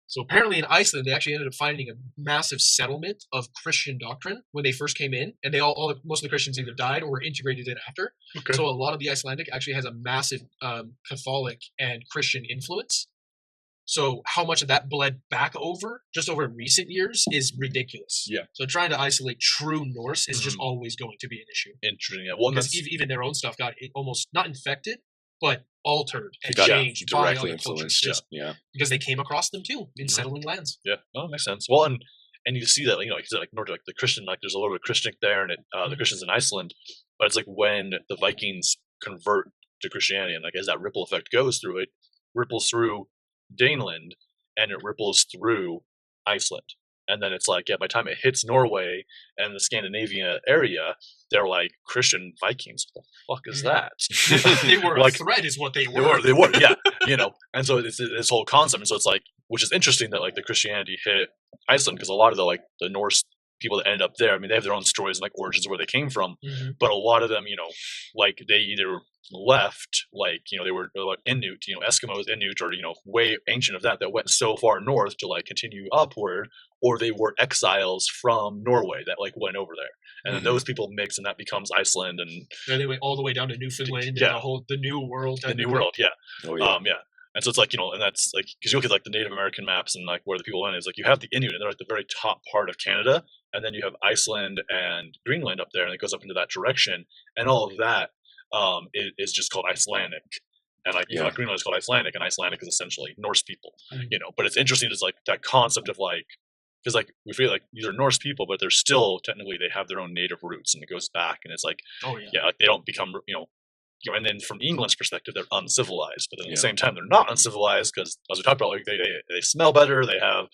So apparently in Iceland, they actually ended up finding a massive settlement of Christian doctrine when they first came in, and most of the Christians either died or were integrated in after. Okay. So a lot of the Icelandic actually has a massive Catholic and Christian influence. So how much of that bled back over, just over recent years, is ridiculous. Yeah. So trying to isolate true Norse is just always going to be an issue. Interesting. Yeah. Well, because even their own stuff got almost not infected, but altered and got changed directly by other cultures, influenced. just because they came across them too in settling lands. Yeah, no, that makes sense. Well, and you see that, you know, like Nordic, like the Christian, like there's a little bit of Christian there, and the Christians in Iceland, but it's like when the Vikings convert to Christianity, and like as that ripple effect goes through, it ripples through Daneland, and it ripples through Iceland, and then it's like, yeah, by the time it hits Norway and the Scandinavia area, they're like, Christian Vikings, what the fuck is that? They were like, a threat, is what they were. They were, yeah, you know. And so it's this whole concept, and so it's like, which is interesting that like the Christianity hit Iceland, because a lot of the Norse people that ended up there, I mean, they have their own stories and like origins of where they came from, but a lot of them, you know, like they either left, like, you know, they were like Inuit, you know, Eskimos, Inuit, or, you know, way ancient of that went so far north to like continue upward, or they were exiles from Norway that like went over there, and then those people mix, and that becomes Iceland, and they went all the way down to Newfoundland, yeah, and the New World, yeah. Oh, yeah. Yeah. And so it's like, you know, and that's like, because you look at like the Native American maps and like where the people went, is like you have the Inuit, and they're at the very top part of Canada, and then you have Iceland and Greenland up there, and it goes up into that direction, and all of that is just called Icelandic, and like, you know, like Greenland is called Icelandic, and Icelandic is essentially Norse people, you know. But it's interesting, it's like that concept of like, because like we feel like these are Norse people, but they're still technically, they have their own native roots, and it goes back, and it's like, yeah, like they don't become, you know, and then from England's perspective, they're uncivilized, but then at the same time, they're not uncivilized, because as we talked about, like they smell better, they have,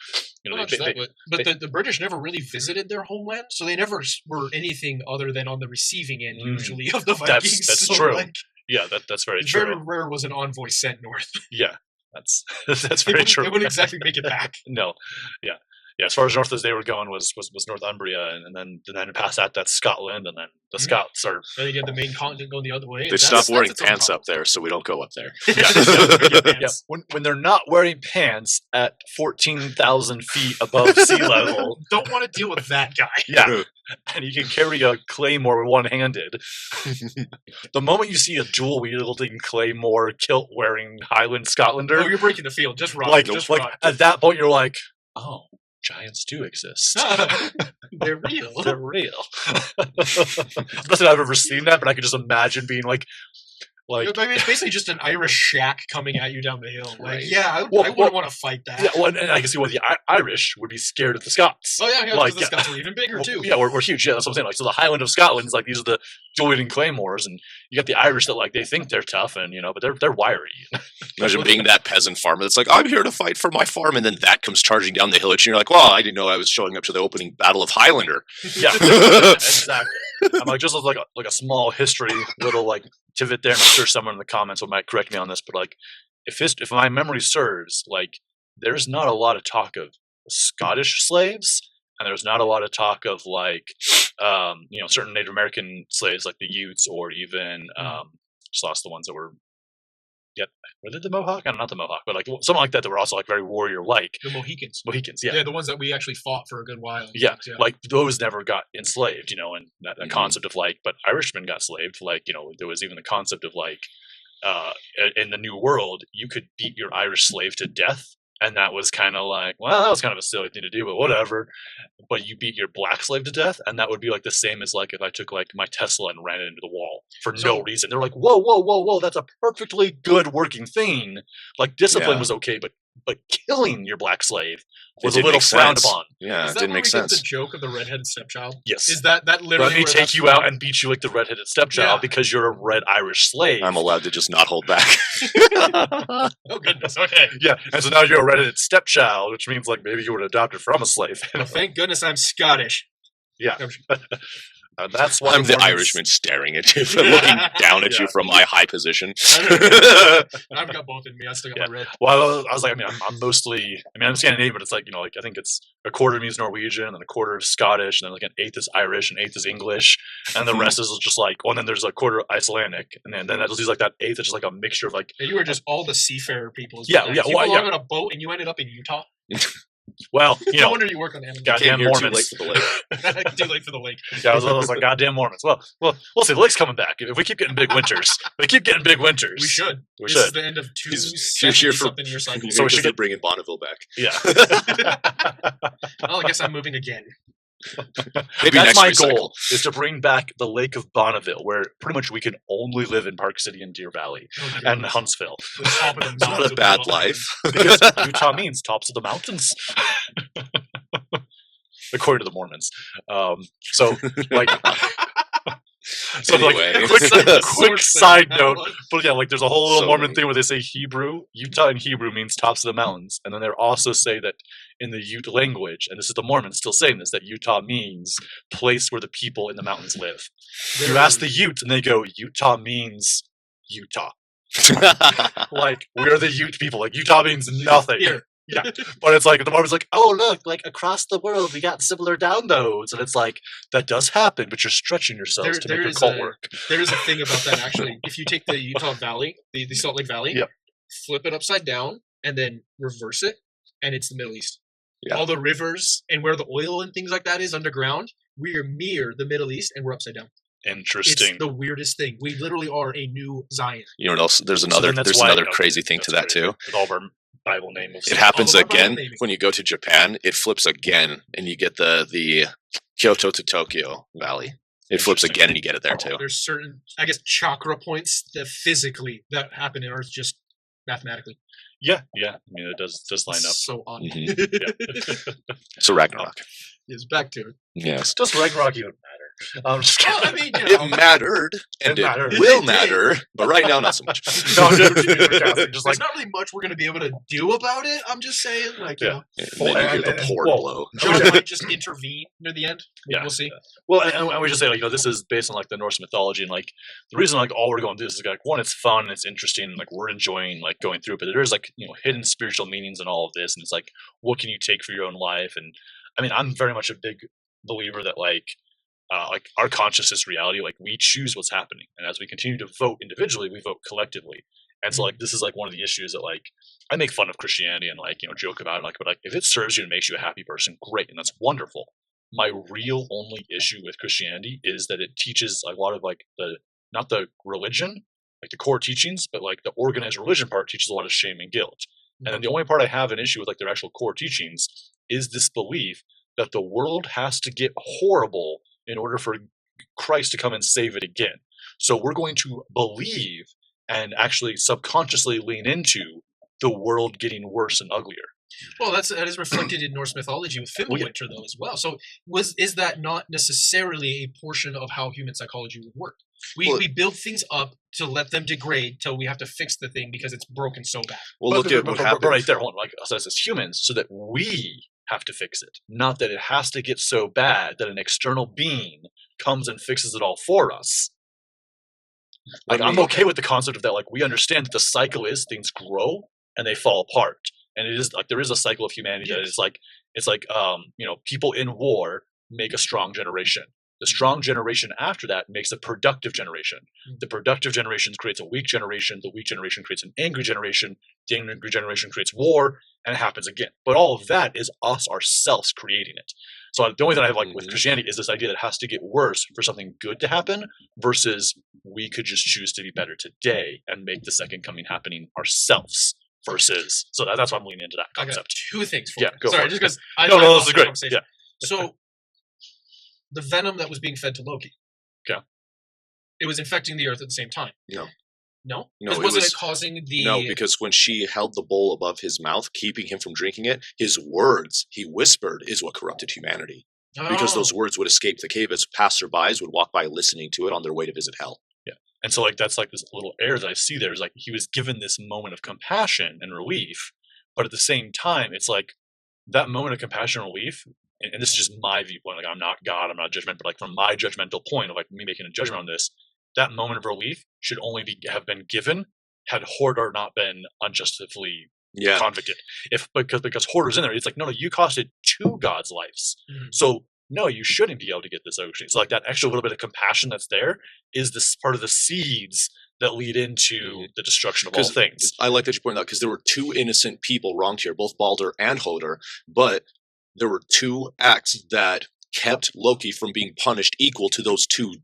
you know, but the British never really visited their homeland, so they never were anything other than on the receiving end usually of the Vikings. That's so true. Like, yeah, that's very true. Very rare was an envoy sent north. Yeah, that's very true. They wouldn't exactly make it back. No, yeah. Yeah, as far as north as they were going was Northumbria, and then past that, that's Scotland, and then the Scots are. Then you have the main continent going the other way. They stopped wearing pants up there, so we don't go up there. Yeah. When they're not wearing pants at 14,000 feet above sea level, don't want to deal with that guy. Yeah, and you can carry a claymore one-handed. The moment you see a dual-wielding claymore kilt-wearing Highland Scotlander, you're breaking the field. Just run. Like at that point, you're like, oh. Giants do exist. They're real. They're real. Nothing I've ever seen that, but I could just imagine being like, I mean, it's basically just an Irish shack coming at you down the hill. Like, I wouldn't want to fight that. Yeah, well, and I can see why the Irish would be scared of the Scots. Oh yeah, like, the Scots were even bigger too. Yeah, we're huge. Yeah, that's what I'm saying. Like, so the Highland of Scotland is like, these are the dual-wielding claymores, and you got the Irish that like they think they're tough, and you know, but they're wiry. Imagine being that peasant farmer that's like, I'm here to fight for my farm, and then that comes charging down the hill at you, and you're like, well, I didn't know I was showing up to the opening battle of Highlander. Yeah, exactly. I'm like, just like a small history little like pivot there, and I'm sure someone in the comments might correct me on this, but like if my memory serves, like there's not a lot of talk of Scottish slaves, and there's not a lot of talk of like you know, certain Native American slaves like the Utes, or even just lost the ones that were were they the Mohawk? Not the Mohawk, but like something like that were also like very warrior-like. The Mohicans. Yeah. Yeah, the ones that we actually fought for a good while. Yeah, like those never got enslaved, you know, and that concept of like, but Irishmen got enslaved. Like, you know, there was even the concept of like, in the New World, you could beat your Irish slave to death. And that was kind of like, well, that was kind of a silly thing to do, but whatever. But you beat your black slave to death, and that would be like the same as like if I took like my Tesla and ran it into the wall for no reason. They're like, whoa, that's a perfectly good working thing. Like discipline was okay, but killing your black slave was a little frowned upon. Yeah, it didn't make sense. The joke of the redheaded stepchild. Yes, is that literally? Let me take you out and beat you like the redheaded stepchild because you're a red Irish slave. I'm allowed to just not hold back. Oh goodness. Okay. Yeah, and so now you're a redheaded stepchild, which means like maybe you were adopted from a slave. Well, thank goodness I'm Scottish. Yeah. That's why I'm the Irishman staring at you, looking down at you from my high position. I've got both in me. I still got my red. Well, I was like, I mean, I'm Scandinavian, but it's like, you know, like I think it's a quarter of me is Norwegian, and a quarter is Scottish, and then like an eighth is Irish, and eighth is English, and the rest is just like, well, and then there's a quarter Icelandic, and then that just like that eighth is just like a mixture of like. And you were just all the seafarer people. Yeah. You belong on a boat, and you ended up in Utah. Well, you No know, wonder you work on anime. goddamn Came here too Mormons. late for the lake. Too late for the lake. Yeah, I was like, goddamn Mormons. Well, we'll see. The lake's coming back. If we keep getting big winters, We should. We This should. is the end of two He's here for something year cycle. So we should get bringing Bonneville back. Yeah. Well, I guess I'm moving again. Maybe That's next my recycle. goal, is to bring back the Lake of Bonneville, where pretty much we can only live in Park City and Deer Valley and Huntsville. The top of the It's not mountains a of bad Bonneville. life. Because Utah means tops of the mountains. According to the Mormons. So, like... So, Anyway. like, quick Source side there. note, but yeah, like, there's a whole little So Mormon many. thing where they say Hebrew. Utah in Hebrew means tops of the mountains, and then they also say that in the Ute language, and this is the Mormons still saying this, that Utah means place where the people in the mountains live. You ask the Ute, and they go, Utah means Utah. Like, we're the Ute people. Like, Utah means nothing. Here. Yeah, but it's like the Mormon's like, oh look, like across the world we got similar downloads, and it's like that does happen, but you're stretching yourselves to There make your is cult a- work. There is a thing about that actually. If you take the Utah Valley, the Salt Lake Valley, Yep. flip it upside down and then reverse it, and it's the Middle East. Yeah. All the rivers and where the oil and things like that is underground, we are near the Middle East and we're upside down. Interesting. It's the weirdest thing. We literally are a new Zion. You know what else? There's So another. then that's There's why- another okay, crazy thing to that's that crazy. too. With all of our Bible name of It happens All about again naming. when you go to Japan. It flips again, and you get the Kyoto to Tokyo Valley. It flips Interesting. again, and you get it there too. There's certain, I guess, chakra points that physically that happen in Earth just mathematically. Yeah. I mean, it does line up. So odd. Mhm. So Ragnarok. Is back to it. Yes. Does Ragnarok even matter? Just Well, I kidding. mean, you know, It mattered, and It mattered. it will It did. matter, but right now not so much. No, I'm just sarcastic, just there's like not really much we're going to be able to do about it. I'm just saying, like, you Yeah. know, And then you hear the porn Whoa. blow. John might just intervene near the end. Yeah. We'll see. well, and we just say like, you know, this is based on like the Norse mythology, and like the reason like all we're going to do this is like, one, it's fun, it's interesting, like we're enjoying like going through it, but there's like, you know, hidden spiritual meanings in all of this, and it's like, what can you take for your own life? And I mean, I'm very much a big believer that like our consciousness reality, like we choose what's happening, and as we continue to vote individually, we vote collectively. And so like this is like one of the issues that like I make fun of Christianity and like, you know, joke about it, like, but like if it serves you and makes you a happy person, great, and that's wonderful. My real only issue with Christianity is that it teaches a lot of like the not the religion, like the core teachings, but like the organized religion part teaches a lot of shame and guilt. And then the only part I have an issue with like their actual core teachings is this belief that the world has to get horrible in order for Christ to come and save it again. So we're going to believe and actually subconsciously lean into the world getting worse and uglier. Well, that is reflected in Norse mythology with Fimbulwinter, though, as well. So, is that not necessarily a portion of how human psychology would work? We build things up to let them degrade till we have to fix the thing because it's broken so bad. Well, look at what happened. Right there, hold on. Like us as humans, so that we have to fix it, not that it has to get so bad that an external being comes and fixes it all for us. Like I'm okay with the concept of that. Like we understand that the cycle is things grow and they fall apart, and it is like there is a cycle of humanity that is like it's like you know, people in war make a strong generation. The strong generation after that makes a productive generation. The productive generation creates a weak generation. The weak generation creates an angry generation. The angry generation creates war, and it happens again. But all of that is us ourselves creating it. So the only thing I have like with Christianity is this idea that it has to get worse for something good to happen, versus we could just choose to be better today and make the second coming happening ourselves. Versus, so that's why I'm leaning into that I got concept. two things for Yeah, you. go Sorry, for it. just because I No, lost this is the great. conversation. Yeah. So, the venom that was being fed to Loki. Okay. It was infecting the Earth at the same time. No. No? No, Because it wasn't was- it causing the... No, because when she held the bowl above his mouth, keeping him from drinking it, his words he whispered is what corrupted humanity. Because those words would escape the cave as passerbys would walk by listening to it on their way to visit hell. And so like that's like this little error that I see there is like he was given this moment of compassion and relief, but at the same time it's like that moment of compassion and relief, and this is just my viewpoint, like I'm not God, I'm not judgment, but like from my judgmental point of like me making a judgment on this, that moment of relief should only have been given had Hodor not been unjustly Yeah. convicted. If because Hodor's in there, it's like no, you costed 2 gods' lives. Mhm. So no, you shouldn't be able to get this ocean. So like that extra little bit of compassion that's there is this part of the seeds that lead into the destruction of all things. I like that you pointed out, because there were two innocent people wronged here, both Balder and Hodor, but there were two acts that kept Loki from being punished equal to those two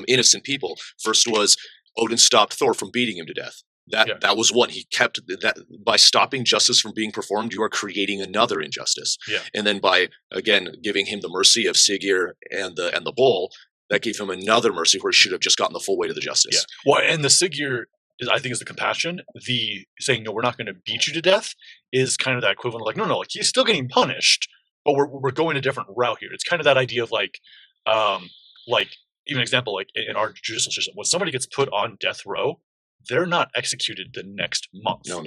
innocent people. First was Odin stopped Thor from beating him to death. That was one. He kept that by stopping justice from being performed, you are creating another injustice. Yeah. And then by again giving him the mercy of Siggeir and the bull, that gave him another mercy where he should have just gotten the full weight of the justice. Yeah. Well, and the Siggeir I think is the compassion. The saying no, we're not going to beat you to death is kind of that equivalent of like no, like he's still getting punished, but we're going a different route here. It's kind of that idea of like even an example like in our judicial system, when somebody gets put on death row, they're not executed the next month. No.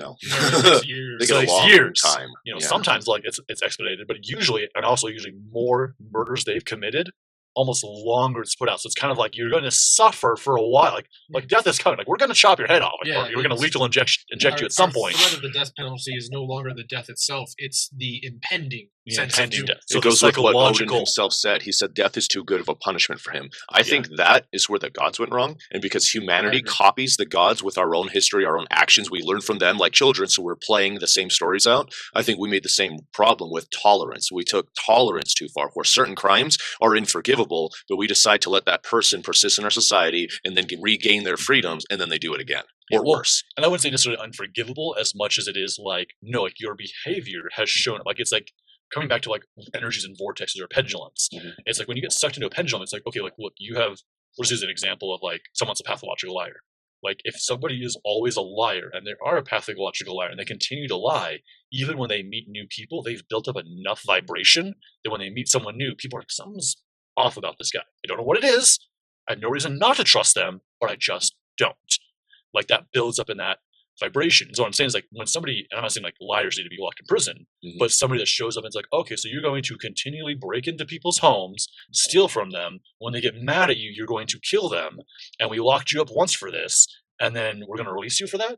Years. They get a long time. Sometimes like it's expedited, but usually more murders they've committed, almost longer it's put out. So it's kind of like you're going to suffer for a while. Like death is coming. Like we're going to chop your head off. Or you're going to lethal inject you at some point. The threat of the death penalty is no longer the death itself. It's the impending sense of doom. Death. So it goes with what Odin himself said. He said death is too good of a punishment for him. I think that is where the gods went wrong. And because humanity copies the gods with our own history, our own actions, we learn from them like children. So we're playing the same stories out. I think we made the same problem with tolerance. We took tolerance too far, where certain crimes are unforgivable, but we decide to let that person persist in our society and then regain their freedoms, and then they do it again. Or worse. And I wouldn't say necessarily unforgivable as much as it is like, no, like your behavior has shown, like it's like coming back to like energies and vortexes or pendulums. It's like when you get sucked into a pendulum, it's like, okay, like look, you have, this is an example of like someone's a pathological liar. Like if somebody is always a liar and they are a pathological liar and they continue to lie, even when they meet new people, they've built up enough vibration that when they meet someone new, people are like, something's off about this guy. I don't know what it is. I have no reason not to trust them, or I just don't. Like that builds up in that vibration. So what I'm saying is like when somebody, and I'm not saying like liars need to be locked in prison, but somebody that shows up and is like, okay, so you're going to continually break into people's homes, steal from them. When they get mad at you, you're going to kill them. And we locked you up once for this, and then we're going to release you for that.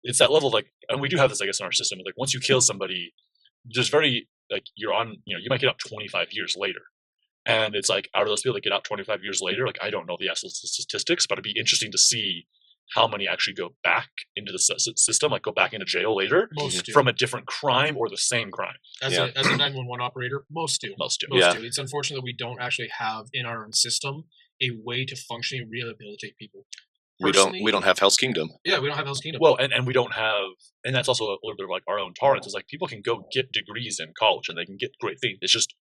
It's that level of like, and we do have this, I guess, in our system. Like once you kill somebody, there's very like you're on, you might get out 25 years later. And it's like out of those people that get out 25 years later, like I don't know the actual statistics, but it'd be interesting to see how many actually go back into the system, like go back into jail later from a different crime or the same crime. As a 911 operator, most do. Most do. It's unfortunate that we don't actually have in our own system a way to functionally rehabilitate people. We don't have Hell's Kingdom. Yeah, we don't have Hell's Kingdom. Well, and we don't have, and that's also a little bit of like our own tolerance. Is like people can go get degrees in college and they can get great things. It's just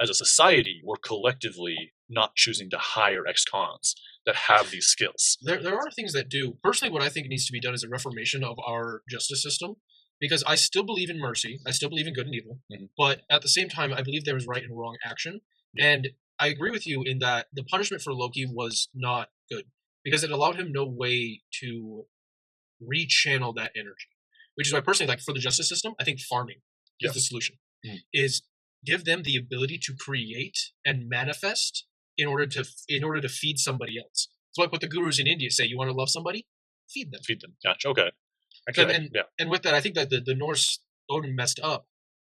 as a society, we're collectively not choosing to hire ex-cons that have these skills. There are things that do. Personally, what I think needs to be done is a reformation of our justice system, because I still believe in mercy. I still believe in good and evil. But at the same time, I believe there is right and wrong action. And I agree with you in that the punishment for Loki was not good, because it allowed him no way to rechannel that energy. Which is why personally, like for the justice system, I think farming is the solution. Is give them the ability to create and manifest in order to feed somebody else. It's like what the gurus in India say: you want to love somebody, feed them. Feed them. Gotcha. Okay. And with that, I think that the Norse Odin messed up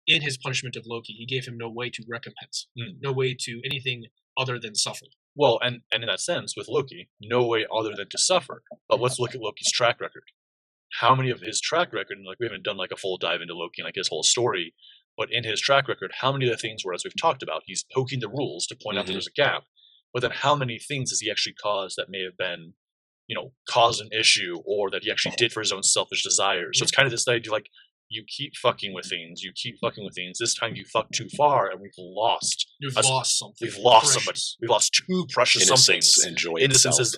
in his punishment of Loki. He gave him no way to recompense, no way to anything other than suffer. Well, and in that sense, with Loki, no way other than to suffer. But let's look at Loki's track record. How many of his track record, and like we haven't done like a full dive into Loki and like his whole story, but in his track record, how many of the things where, as we've talked about, he's poking the rules to point out there's a gap, but then how many things has he actually caused that may have been, caused an issue, or that he actually did for his own selfish desires? So it's kind of this idea like, you keep fucking with things, this time you fuck too far, and we've lost something. We've lost somebody. We've lost two precious somethings. Innocence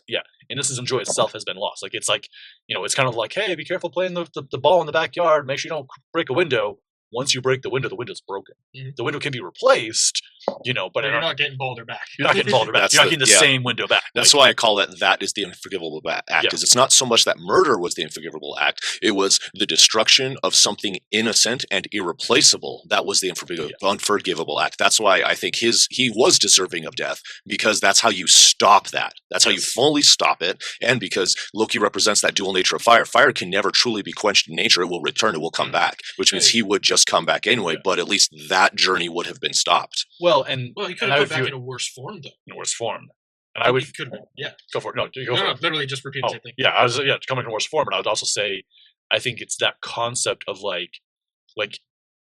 and joy itself has been lost. Like, it's like, it's kind of like, hey, be careful playing the ball in the backyard, make sure you don't break a window. Once you break the window's broken. The window can be replaced, but you're not getting Balder back. You're not getting Balder back. You're not getting the same window back. That's why I call that is the unforgivable act. Because it's not so much that murder was the unforgivable act. It was the destruction of something innocent and irreplaceable. That was the unforgivable act. That's why I think he was deserving of death, because that's how you stop that. That's how you fully stop it. And because Loki represents that dual nature of fire. Fire can never truly be quenched in nature. It will return. It will come back, which means he would just come back anyway, but at least that journey would have been stopped. Well, he could have come back in a worse form, though. In a worse form. And I would could have been. Yeah. go for it. No, go for No, it. literally just repeating the same thing. Yeah, I was coming to worse form, but I would also say I think it's that concept of like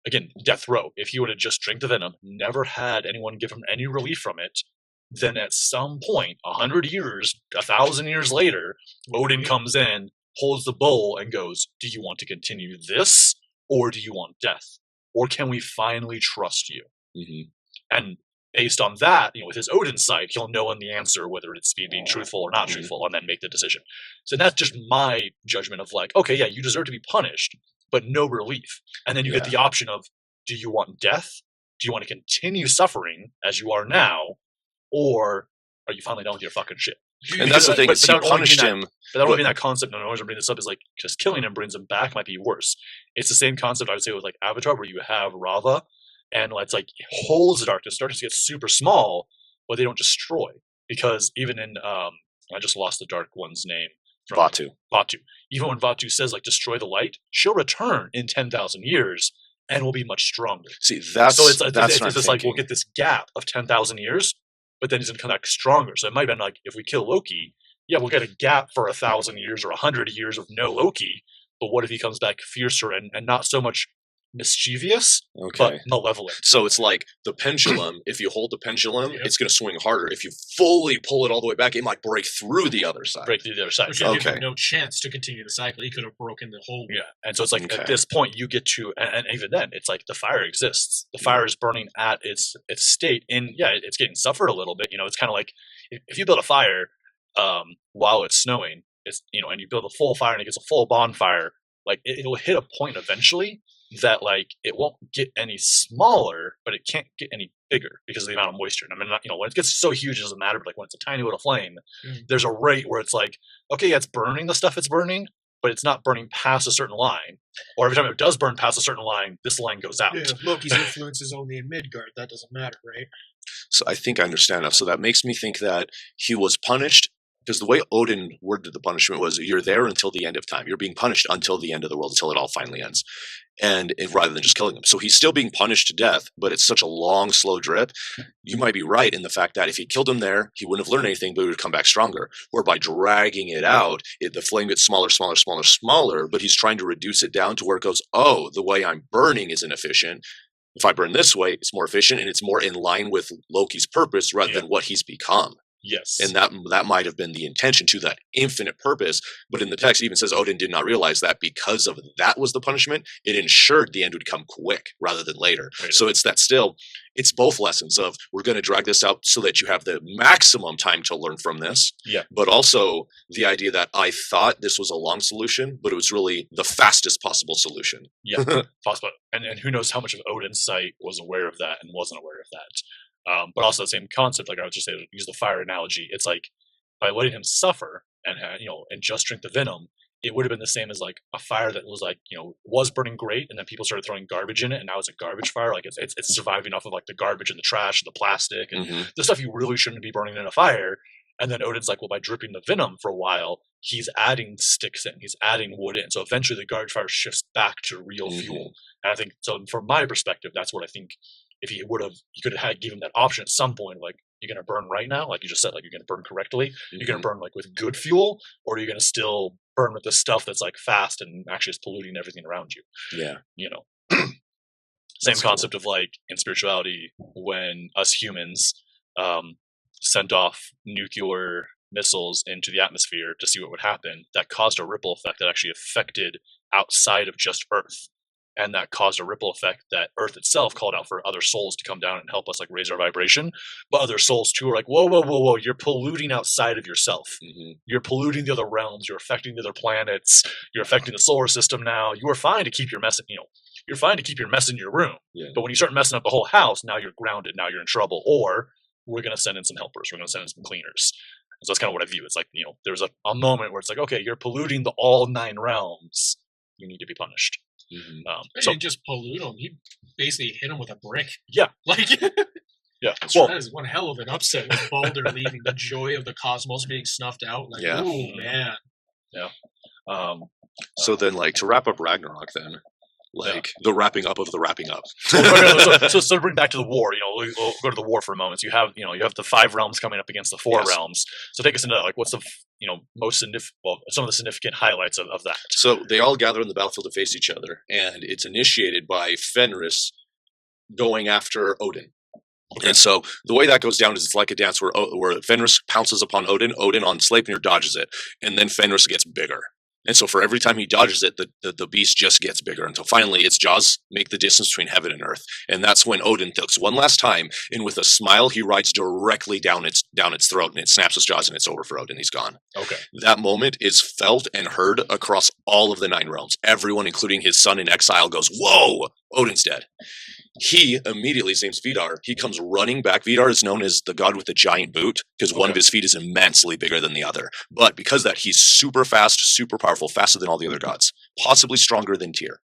again, death row. If he would have just drank the venom, never had anyone give him any relief from it, then at some point, 100 years, 1,000 years later, Odin comes in, holds the bowl, and goes, "Do you want to continue this, or do you want death? Or can we finally trust you?" Mm-hmm. And based on that, with his Odin sight, he'll know in the answer whether it's being truthful or not truthful, and then make the decision. So that's just my judgment of like, okay, yeah, you deserve to be punished, but no relief. And then you get the option of, do you want death? Do you want to continue suffering as you are now? Or are you finally done with your fucking shit? And that's the thing, he punished him. But that would be that concept, and I always bring this up, is like, just killing him brings him back might be worse. It's the same concept I would say with like Avatar, where you have Rava, and it's like holes of darkness. Darkness gets super small, but they don't destroy. Because even in, I just lost the Dark One's name. Vatu. Even when Vatu says like destroy the light, she'll return in 10,000 years and will be much stronger. See, that's just like we'll get this gap of 10,000 years, but then he's gonna come back stronger. So it might have been like if we kill Loki, yeah, we'll get a gap for 1,000 years or 100 years of no Loki. But what if he comes back fiercer and not so much mischievous, but malevolent? So it's like the pendulum. If you hold the pendulum, it's going to swing harder. If you fully pull it all the way back, it might break through the other side. Which give him no chance to continue the cycle. He could have broken the whole. Yeah, and so it's like at this point you get to, and even then, it's like the fire exists. The fire is burning at its state, and it's getting suffered a little bit. It's kind of like if you build a fire while it's snowing, and you build a full fire and it gets a full bonfire, like it'll hit a point eventually that like it won't get any smaller, but it can't get any bigger because of the amount of moisture. And I mean, when it gets so huge, it doesn't matter. But like when it's a tiny little flame, there's a rate where it's like, okay, yeah, it's burning the stuff it's burning, but it's not burning past a certain line. Or every time it does burn past a certain line, this line goes out. Yeah, Loki's influence is only in Midgard. That doesn't matter, right? So I think I understand now. So that makes me think that he was punished. Because the way Odin worded the punishment was, you're there until the end of time. You're being punished until the end of the world, until it all finally ends. And rather than just killing him. So he's still being punished to death, but it's such a long, slow drip. You might be right in the fact that if he killed him there, he wouldn't have learned anything, but he would come back stronger. Or by dragging it out, the flame gets smaller, but he's trying to reduce it down to where it goes, oh, the way I'm burning is inefficient. If I burn this way, it's more efficient, and it's more in line with Loki's purpose rather than what he's become. Yes. And that might have been the intention to that infinite purpose. But in the text, it even says Odin did not realize that because of that was the punishment, it ensured the end would come quick rather than later. Right. So it's both lessons of we're going to drag this out so that you have the maximum time to learn from this. Yeah. But also the idea that I thought this was a long solution, but it was really the fastest possible solution. Yeah, possible. And who knows how much of Odin's sight was aware of that and wasn't aware of that. But also the same concept, like I would just say, use the fire analogy. It's like by letting him suffer and just drink the venom, it would have been the same as like a fire that was like was burning great, and then people started throwing garbage in it, and now it's a garbage fire. Like it's surviving off of like the garbage and the trash, and the plastic, and the stuff you really shouldn't be burning in a fire. And then Odin's like, well, by dripping the venom for a while, he's adding sticks in, he's adding wood in. So eventually the garbage fire shifts back to real fuel. And I think so. From my perspective, that's what I think. If he could have given that option at some point, like, you're going to burn right now, like you just said, like you're going to burn correctly, you're going to burn like with good fuel, or you're going to still burn with the stuff that's like fast and actually is polluting everything around you. Yeah. Same concept of like in spirituality, when us humans sent off nuclear missiles into the atmosphere to see what would happen, that caused a ripple effect that actually affected outside of just Earth. And that caused a ripple effect that Earth itself called out for other souls to come down and help us like raise our vibration. But other souls too are like, whoa, you're polluting outside of yourself. You're polluting the other realms. You're affecting the other planets. You're affecting the solar system now. You are fine to keep your mess, you're fine to keep your mess in your room. Yeah. But when you start messing up the whole house, now you're grounded. Now you're in trouble. Or we're going to send in some helpers. We're going to send in some cleaners. And so that's kind of what I view. It's like, there's a moment where it's like, okay, you're polluting the all 9 realms. You need to be punished. He didn't just pollute him. He basically hit him with a brick. Yeah. Like, yeah. That is one hell of an upset with Baldur leaving, the joy of the cosmos being snuffed out. Like, oh, man. Yeah. So then, like, to wrap up Ragnarok then, the wrapping up of the wrapping up. So to bring back to the war, we'll go to the war for a moment. So you have the 5 realms coming up against the 4 realms. So take us into like what's the most significant, some of the significant highlights of that. So they all gather in the battlefield to face each other, and it's initiated by Fenrir going after Odin. Okay. And so the way that goes down is it's like a dance where Fenrir pounces upon Odin. Odin on Sleipnir dodges it, and then Fenrir gets bigger. And so for every time he dodges it, the beast just gets bigger until finally its jaws make the distance between heaven and earth. And that's when Odin looks one last time, and with a smile, he rides directly down its throat, and it snaps its jaws, and it's over for Odin. He's gone. Okay. That moment is felt and heard across all of the 9 realms. Everyone, including his son in exile, goes, "Whoa, Odin's dead." He immediately, his name's Vidar, he comes running back. Vidar is known as the god with the giant boot because one of his feet is immensely bigger than the other. But because of that, he's super fast, super powerful, faster than all the other gods, possibly stronger than Tyr.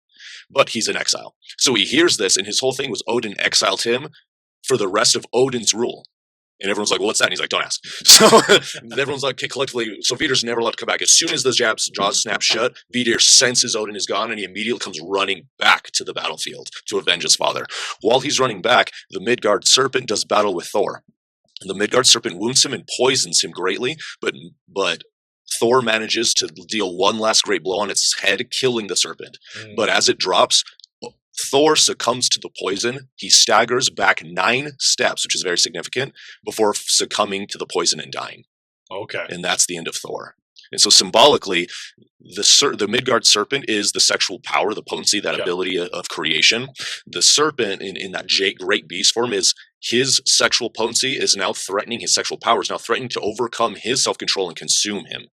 But he's in exile. So he hears this, and his whole thing was Odin exiled him for the rest of Odin's rule. And everyone's like, "Well, what's that?" And he's like, "Don't ask." So everyone's like, okay, collectively, so Vidar's never allowed to come back. As soon as the jaws snap shut, Vidar senses Odin is gone, and he immediately comes running back to the battlefield to avenge his father. While he's running back, the Midgard Serpent does battle with Thor. The Midgard Serpent wounds him and poisons him greatly, but Thor manages to deal one last great blow on its head, killing the serpent. But as it drops, Thor succumbs to the poison. He staggers back 9 steps, which is very significant, before succumbing to the poison and dying. Okay. And that's the end of Thor. And so symbolically, the Midgard Serpent is the sexual power, the potency, that ability of creation. The serpent in that great beast form is his sexual potency is now threatening, his sexual power is now threatening to overcome his self-control and consume him.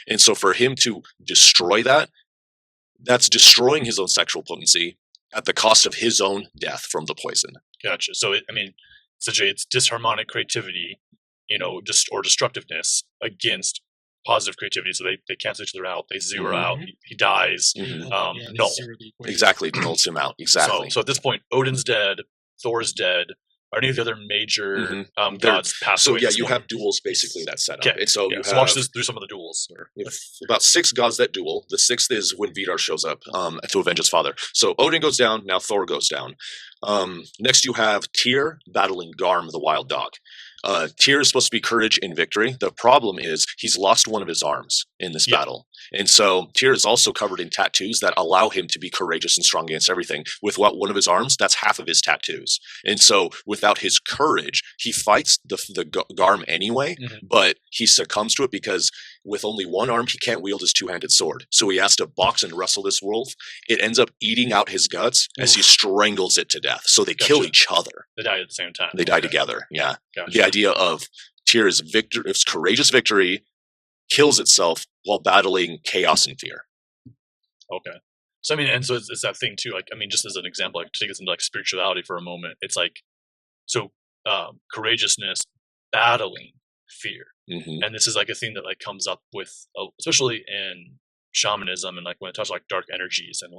And so for him to destroy that's destroying his own sexual potency at the cost of his own death from the poison. Gotcha. So, essentially it's disharmonic creativity, or destructiveness against positive creativity. So they cancel each other out. They zero out. He dies. Null. Exactly. Nulls him out. Exactly. So at this point, Odin's dead. Thor's dead. Are any of the other major gods passed away? So yeah, you have duels basically that set up. Okay. And so so watch this through some of the duels. You have about 6 gods that duel. The 6th is when Vidar shows up to avenge his father. So Odin goes down. Now Thor goes down. Next you have Tyr battling Garm, the wild dog. Tyr is supposed to be courage and victory. The problem is he's lost one of his arms in this battle. And so Tyr is also covered in tattoos that allow him to be courageous and strong against everything. With one of his arms, that's half of his tattoos. And so without his courage, he fights the Garm anyway, but he succumbs to it because with only one arm, he can't wield his 2-handed sword. So he has to box and wrestle this wolf. It ends up eating out his guts as he strangles it to death. So they kill each other. They die at the same time. They die together. Yeah. The idea of Tyr's its courageous victory kills itself while battling chaos and fear. Okay. So so it's that thing too. Just as an example, to take us into spirituality for a moment, it's courageousness battling fear, and this is a thing that comes up with, especially in shamanism and when it talks dark energies and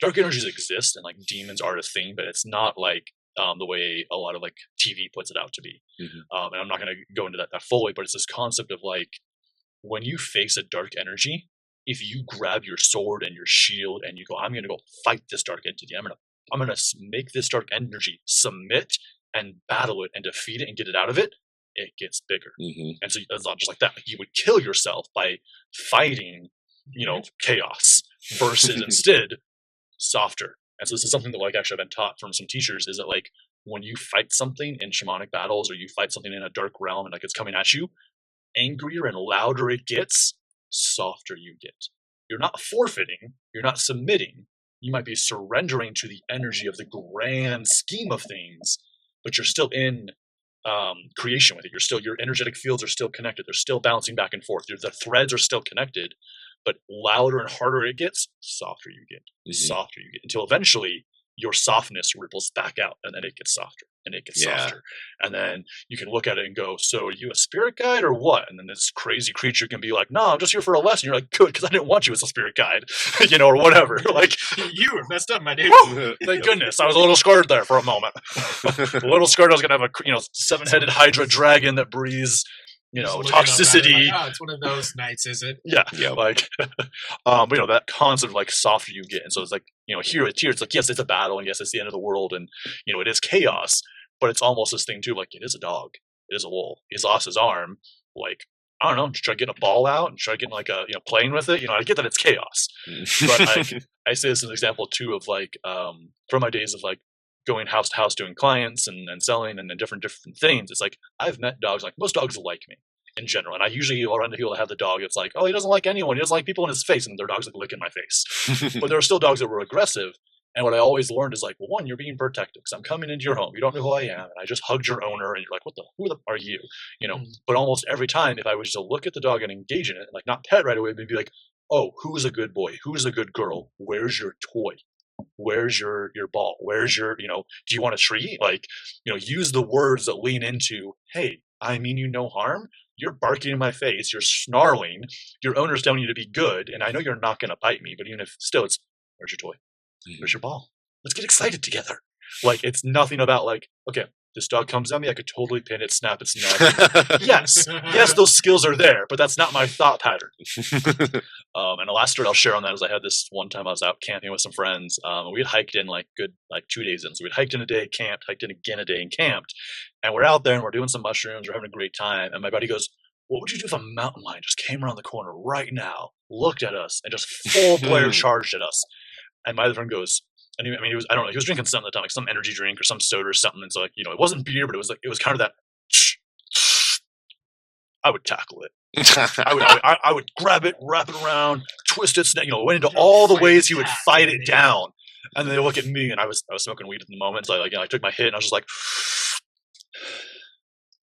dark energies exist and demons are a thing, but it's not the way a lot of TV puts it out to be. And I'm not going to go into that fully, but it's this concept of when you face a dark energy, if you grab your sword and your shield and you go, "I'm going to go fight this dark entity. I'm going to make this dark energy submit and battle it and defeat it and get it out of it," it gets bigger. And so it's not just like that. You would kill yourself by fighting, chaos versus instead softer. And so this is something that actually I've been taught from some teachers, is that when you fight something in shamanic battles or you fight something in a dark realm and it's coming at you, angrier and louder it gets, softer you get. You're not forfeiting, you're not submitting. You might be surrendering to the energy of the grand scheme of things, but you're still in creation with it. Your energetic fields are still connected. They're still bouncing back and forth. The threads are still connected, but louder and harder it gets, softer you get, softer you get, until eventually your softness ripples back out, and then it gets softer, and it gets softer. And then you can look at it and go, "So are you a spirit guide or what?" And then this crazy creature can be like, "No, I'm just here for a lesson." You're like, "Good, because I didn't want you as a spirit guide," or whatever. You were messed up, my dude. Thank goodness. I was a little scared there for a moment. A little scared I was going to have a 7-headed Hydra dragon that breathes toxicity. It's one of those nights, is it? Yeah. Like, that concept of like softer you get. And so it's like, here it's like, yes, it's a battle, and yes, it's the end of the world, and it is chaos, but it's almost this thing too, like it is a dog, it is a wolf, he's lost his arm, like, I don't know, just try getting a ball out and try getting like playing with it. I get that it's chaos, but I say this as an example too of like, from my days of like going house to house doing clients and selling and different things. It's like, I've met dogs, like most dogs like me in general. And I usually run into people that have the dog. It's like, oh, he doesn't like anyone. He doesn't like people in his face. And their dog's like licking my face. But there are still dogs that were aggressive. And what I always learned is like, well, one, you're being protective because I'm coming into your home. You don't know who I am. And I just hugged your owner. And you're like, who are you? But almost every time, if I was to look at the dog and engage in it, like not pet right away, but be like, oh, who's a good boy? Who's a good girl? Where's your toy? Where's your ball? Where's your, do you want a treat? Like, use the words that lean into, hey, I mean you no harm. You're barking in my face. You're snarling. Your owner's telling you to be good. And I know you're not going to bite me, but even if still it's, where's your toy? Where's your ball? Let's get excited together. Like, it's nothing about like, okay, this dog comes at me, I could totally pin it, snap its neck. Yes, those skills are there, but that's not my thought pattern. And the last story I'll share on that is I had this one time I was out camping with some friends. We had hiked in like 2 days in. So we'd hiked in a day, camped, hiked in again a day and camped. And we're out there and we're doing some mushrooms, we're having a great time. And my buddy goes, what would you do if a mountain lion just came around the corner right now, looked at us, and just full blare charged at us? And my other friend goes, and he was, I don't know, he was drinking something at the time, like some energy drink or some soda or something. And so like, it wasn't beer, but it was kind of that. I would tackle it. I would grab it, wrap it around, twist its neck, went into all the ways he would fight it down. And then they look at me, and I was smoking weed at the moment. So I took my hit and I was just like,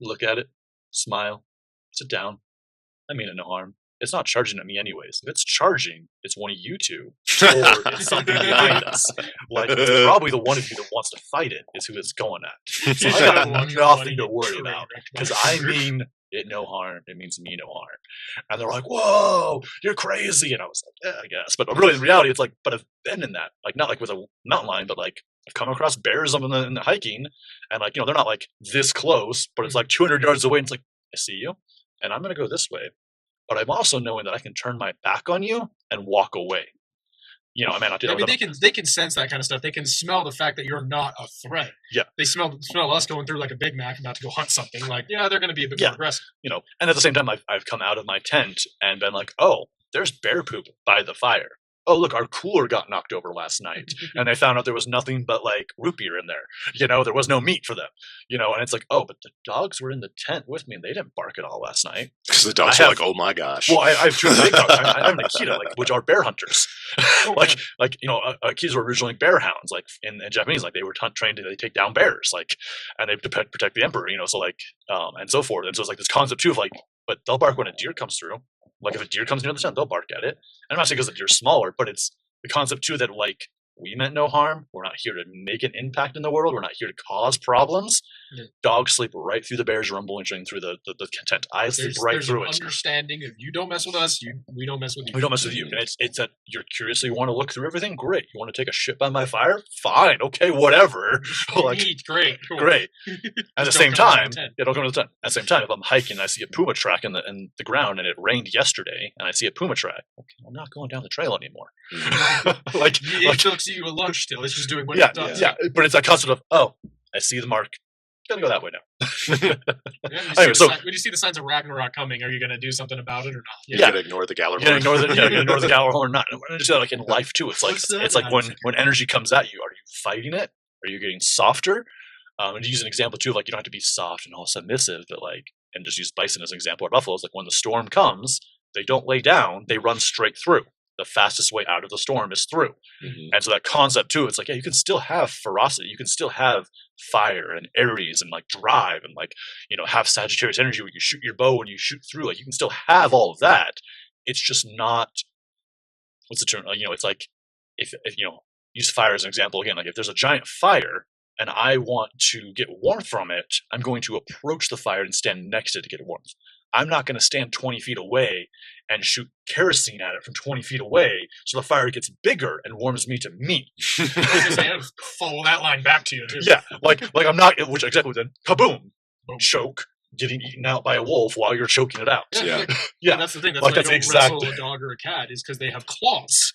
look at it, smile, sit down. I mean it no harm. It's not charging at me anyways. If it's charging, it's one of you two, or it's something behind us. Like, it's probably the one of you that wants to fight it is who it's going at. So I got nothing to worry about, because I mean it no harm. It means me no harm. And they're like, whoa, you're crazy. And I was like, yeah, I guess. But really, in reality, it's like, but I've been in that. Like, not like with a mountain lion, but like, I've come across bears in the hiking, and like, they're not like this close, but it's like 200 yards away, and it's like, I see you, and I'm going to go this way. But I'm also knowing that I can turn my back on you and walk away. I may not do that. I mean, they can sense that kind of stuff. They can smell the fact that you're not a threat. Yeah. They smell us going through like a Big Mac about to go hunt something. Like, yeah, they're going to be a bit more aggressive. And at the same time, I've come out of my tent and been like, oh, there's bear poop by the fire. Oh, look, our cooler got knocked over last night. And they found out there was nothing but like root beer in there. There was no meat for them. And it's like, oh, but the dogs were in the tent with me and they didn't bark at all last night. Because the dogs are like, oh my gosh. Well, I have two big dogs. I have an Akita, which are bear hunters. Akitas were originally bear hounds. Like in Japanese, like they were trained to take down bears, like, and they protect the emperor, so like, and so forth. And so it's like this concept too of like, but they'll bark when a deer comes through. Like if a deer comes near the tent, they'll bark at it. And I'm not saying because the deer's smaller, but it's the concept too that like we meant no harm. We're not here to make an impact in the world. We're not here to cause problems. Yeah. Dogs sleep right through the bear's rumble and through the tent. I sleep right through it. Understanding if you don't mess with us, we don't mess with you. We don't mess with you. And it's that you're curious, so you want to look through everything. Great. You want to take a shit by my fire? Fine. Okay. Whatever. Like, great. Cool. Great. At the same time, don't come to the tent. At the same time, if I'm hiking, and I see a puma track in the ground, and it rained yesterday, and I see a puma track. Okay, I'm not going down the trail anymore. It took you a lunch still. It's just doing what it does. Yeah. But it's that concept of, oh, I see the mark. Gotta go that way now. When you see the signs of Ragnarok coming, are you going to do something about it or not? You're going to ignore the Gjallarhorn. You're going to ignore the Gjallarhorn or not. Just like in life too, it's like when energy comes at you, are you fighting it? Are you getting softer? And to use an example too, of like you don't have to be soft and all submissive, but like, and just use bison as an example, or buffaloes. Like when the storm comes, they don't lay down; they run straight through. The fastest way out of the storm is through. Mm-hmm. And so that concept too, it's like, yeah, you can still have ferocity. You can still have fire and Aries and like drive and like, have Sagittarius energy where you shoot your bow and you shoot through. Like you can still have all of that. It's just not, what's the term? It's like, if use fire as an example again, like if there's a giant fire and I want to get warmth from it, I'm going to approach the fire and stand next to it to get warmth. I'm not going to stand 20 feet away and shoot kerosene at it from 20 feet away so the fire gets bigger and warms me to meat. Follow that line back to you, too. Yeah, like I'm not, which exactly then, kaboom, choke, getting eaten out by a wolf while you're choking it out. Yeah. Yeah. And that's the thing. That's Like, why that's you don't exactly- wrestle a dog or a cat, is because they have claws.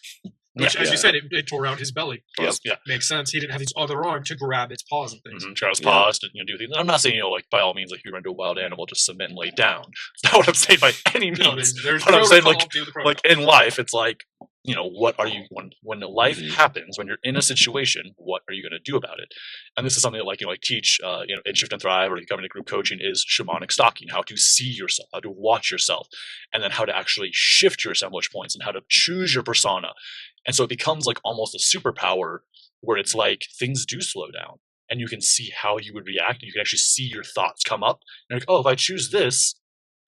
Which, as you said, it tore out his belly. Yep. Yeah. Makes sense. He didn't have his other arm to grab its paws and things. Grab his paws to do things. I'm not saying, like, by all means, like, you run into a wild animal, just submit and lay down. That's not what I'm saying by any means. No, there's But I'm saying, protocol, like in life, it's like, what are you, when life happens, when you're in a situation, what are you going to do about it? And this is something that, like, teach, in Shift and Thrive, or you come into group coaching, is shamanic stalking, how to see yourself, how to watch yourself, and then how to actually shift your assemblage points and how to choose your persona. And so it becomes like almost a superpower where it's like things do slow down and you can see how you would react. And you can actually see your thoughts come up. And you're like, oh, if I choose this,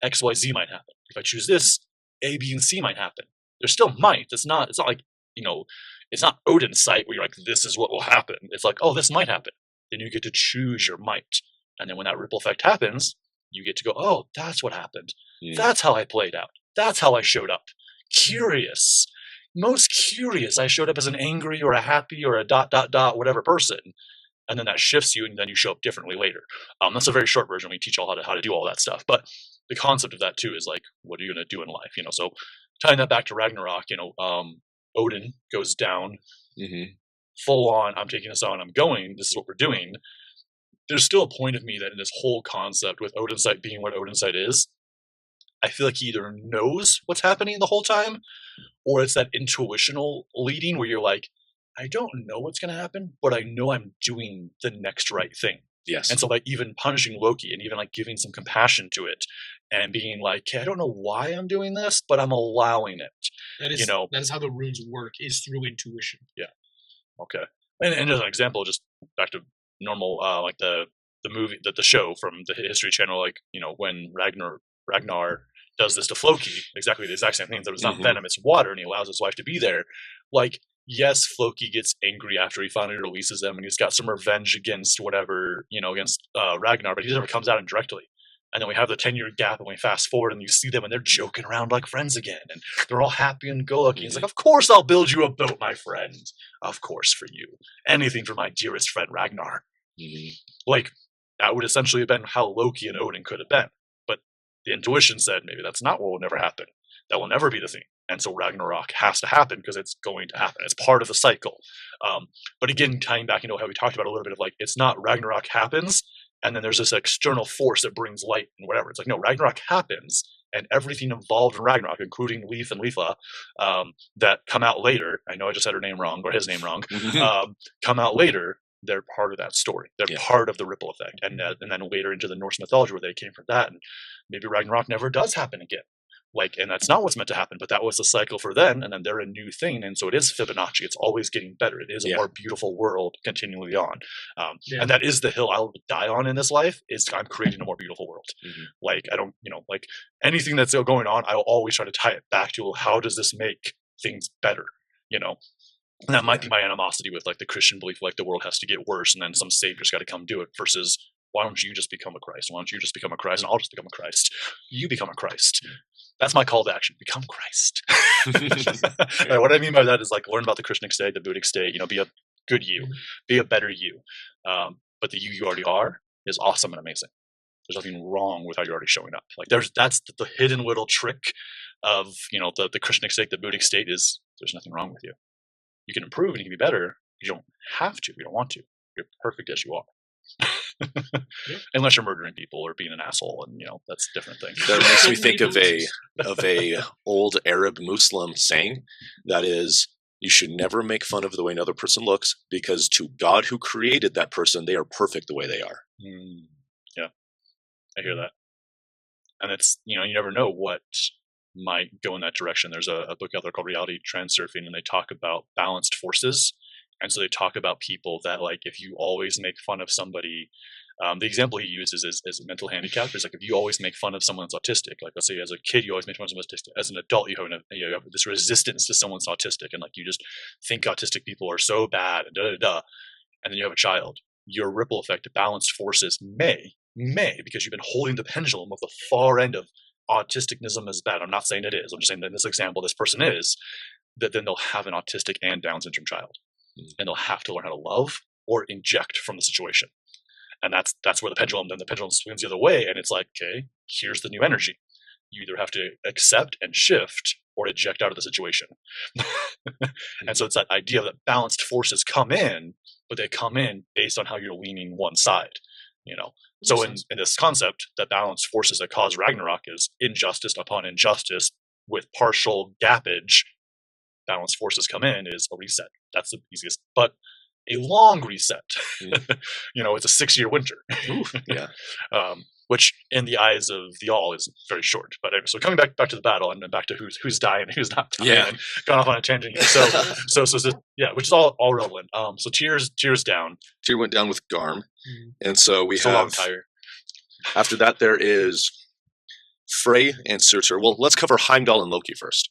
X, Y, Z might happen. If I choose this, A, B, and C might happen. There still might. It's not like, it's not Odin's sight where you're like, this is what will happen. It's like, oh, this might happen. Then you get to choose your might. And then when that ripple effect happens, you get to go, oh, that's what happened. That's how I played out. That's how I showed up. Curious. Most curious. I showed up as an angry or a happy or a ... whatever person. And then that shifts you, and then you show up differently later. That's a very short version. We teach all how to do all that stuff. But the concept of that too is like, what are you going to do in life? So tying that back to Ragnarok, Odin goes down full on. I'm taking this on. I'm going. This is what we're doing. There's still a point of me that in this whole concept with Odin's sight being what Odin's sight is, I feel like he either knows what's happening the whole time, or it's that intuitional leading where you're like, I don't know what's going to happen, but I know I'm doing the next right thing. Yes. And so, like, even punishing Loki and even like giving some compassion to it and being like, hey, I don't know why I'm doing this, but I'm allowing it. That is how the runes work, is through intuition. Yeah. Okay. And as an example, just back to normal, like the movie, the show from the History Channel, like, when Ragnar does this to Floki, exactly the exact same thing. There was not venom, it's water, and he allows his wife to be there. Like, yes, Floki gets angry after he finally releases them, and he's got some revenge against whatever, against Ragnar, but he never comes at him directly. And then we have the 10-year gap, and we fast forward, and you see them, and they're joking around like friends again, and they're all happy and go-lucky. He's like, of course I'll build you a boat, my friend. Of course, for you. Anything for my dearest friend Ragnar. Like, that would essentially have been how Loki and Odin could have been. The intuition said maybe that's not what will never happen. That will never be the thing. And so Ragnarok has to happen because it's going to happen. It's part of the cycle. But again, tying back into how we talked about a little bit of like, it's not Ragnarok happens and then there's this external force that brings light and whatever. It's like, no, Ragnarok happens and everything involved in Ragnarok, including Leif and Leifa, that come out later. I know I just said her name wrong or his name wrong. Come out later. They're part of that story. They're part of the ripple effect. And then later into the Norse mythology where they came from that. And maybe Ragnarok never does happen again. Like, and that's not what's meant to happen, but that was the cycle for them. And then they're a new thing. And so it is Fibonacci. It's always getting better. It is a more beautiful world continually on. And that is the hill I'll die on in this life, is I'm creating a more beautiful world. Like, I don't, like anything that's going on, I'll always try to tie it back to, well, how does this make things better? And that might be my animosity with like the Christian belief, like the world has to get worse and then some savior's got to come do it, versus why don't you just become a Christ? Why don't you just become a Christ and I'll just become a Christ? You become a Christ. That's my call to action. Become Christ. What I mean by that is like learn about the Krishnic state, the Buddhic state, be a good you, be a better you. But the you already are is awesome and amazing. There's nothing wrong with how you're already showing up. Like that's the hidden little trick of, the Krishnic state, the Buddhic state is there's nothing wrong with you. You can improve and you can be better. You don't have to. You don't want to. You're perfect as you are. Unless you're murdering people or being an asshole, and that's a different thing. That makes me think of a old Arab Muslim saying that is, you should never make fun of the way another person looks, because to God who created that person, they are perfect the way they are. Yeah, I hear that. And it's you never know what might go in that direction. There's a book out there called Reality Transurfing, and they talk about balanced forces. And so they talk about people that, like, if you always make fun of somebody, the example he uses is a mental handicap. It's like if you always make fun of someone that's autistic, like let's say as a kid you always make fun of someone autistic, as an adult you have this resistance to someone's autistic, and like you just think autistic people are so bad, and and then you have a child. Your ripple effect of balanced forces may, because you've been holding the pendulum of the far end of autisticnism is bad. I'm not saying it is. I'm just saying that in this example, this person is, that then they'll have an autistic and Down syndrome child. And they'll have to learn how to love or inject from the situation. And that's where the pendulum swings the other way, and it's like, okay, here's the new energy. You either have to accept and shift or eject out of the situation. And so it's that idea that balanced forces come in, but they come in based on how you're leaning one side, you know. So in this concept, that balanced forces that cause Ragnarok is injustice upon injustice with partial gappage. Balanced forces come in is a reset. That's the easiest, but a long reset. You know, it's a 6-year winter. Ooh, yeah. Which in the eyes of the all is very short. But anyway, so coming back to the battle and then back to who's dying and who's not dying, and gone off on a tangent here. So which is all relevant. So Tyr's down. Tyr went down with Garm, and so we so have. Long, Tyr. After that, there is Frey and Surtr. Well, let's cover Heimdall and Loki first.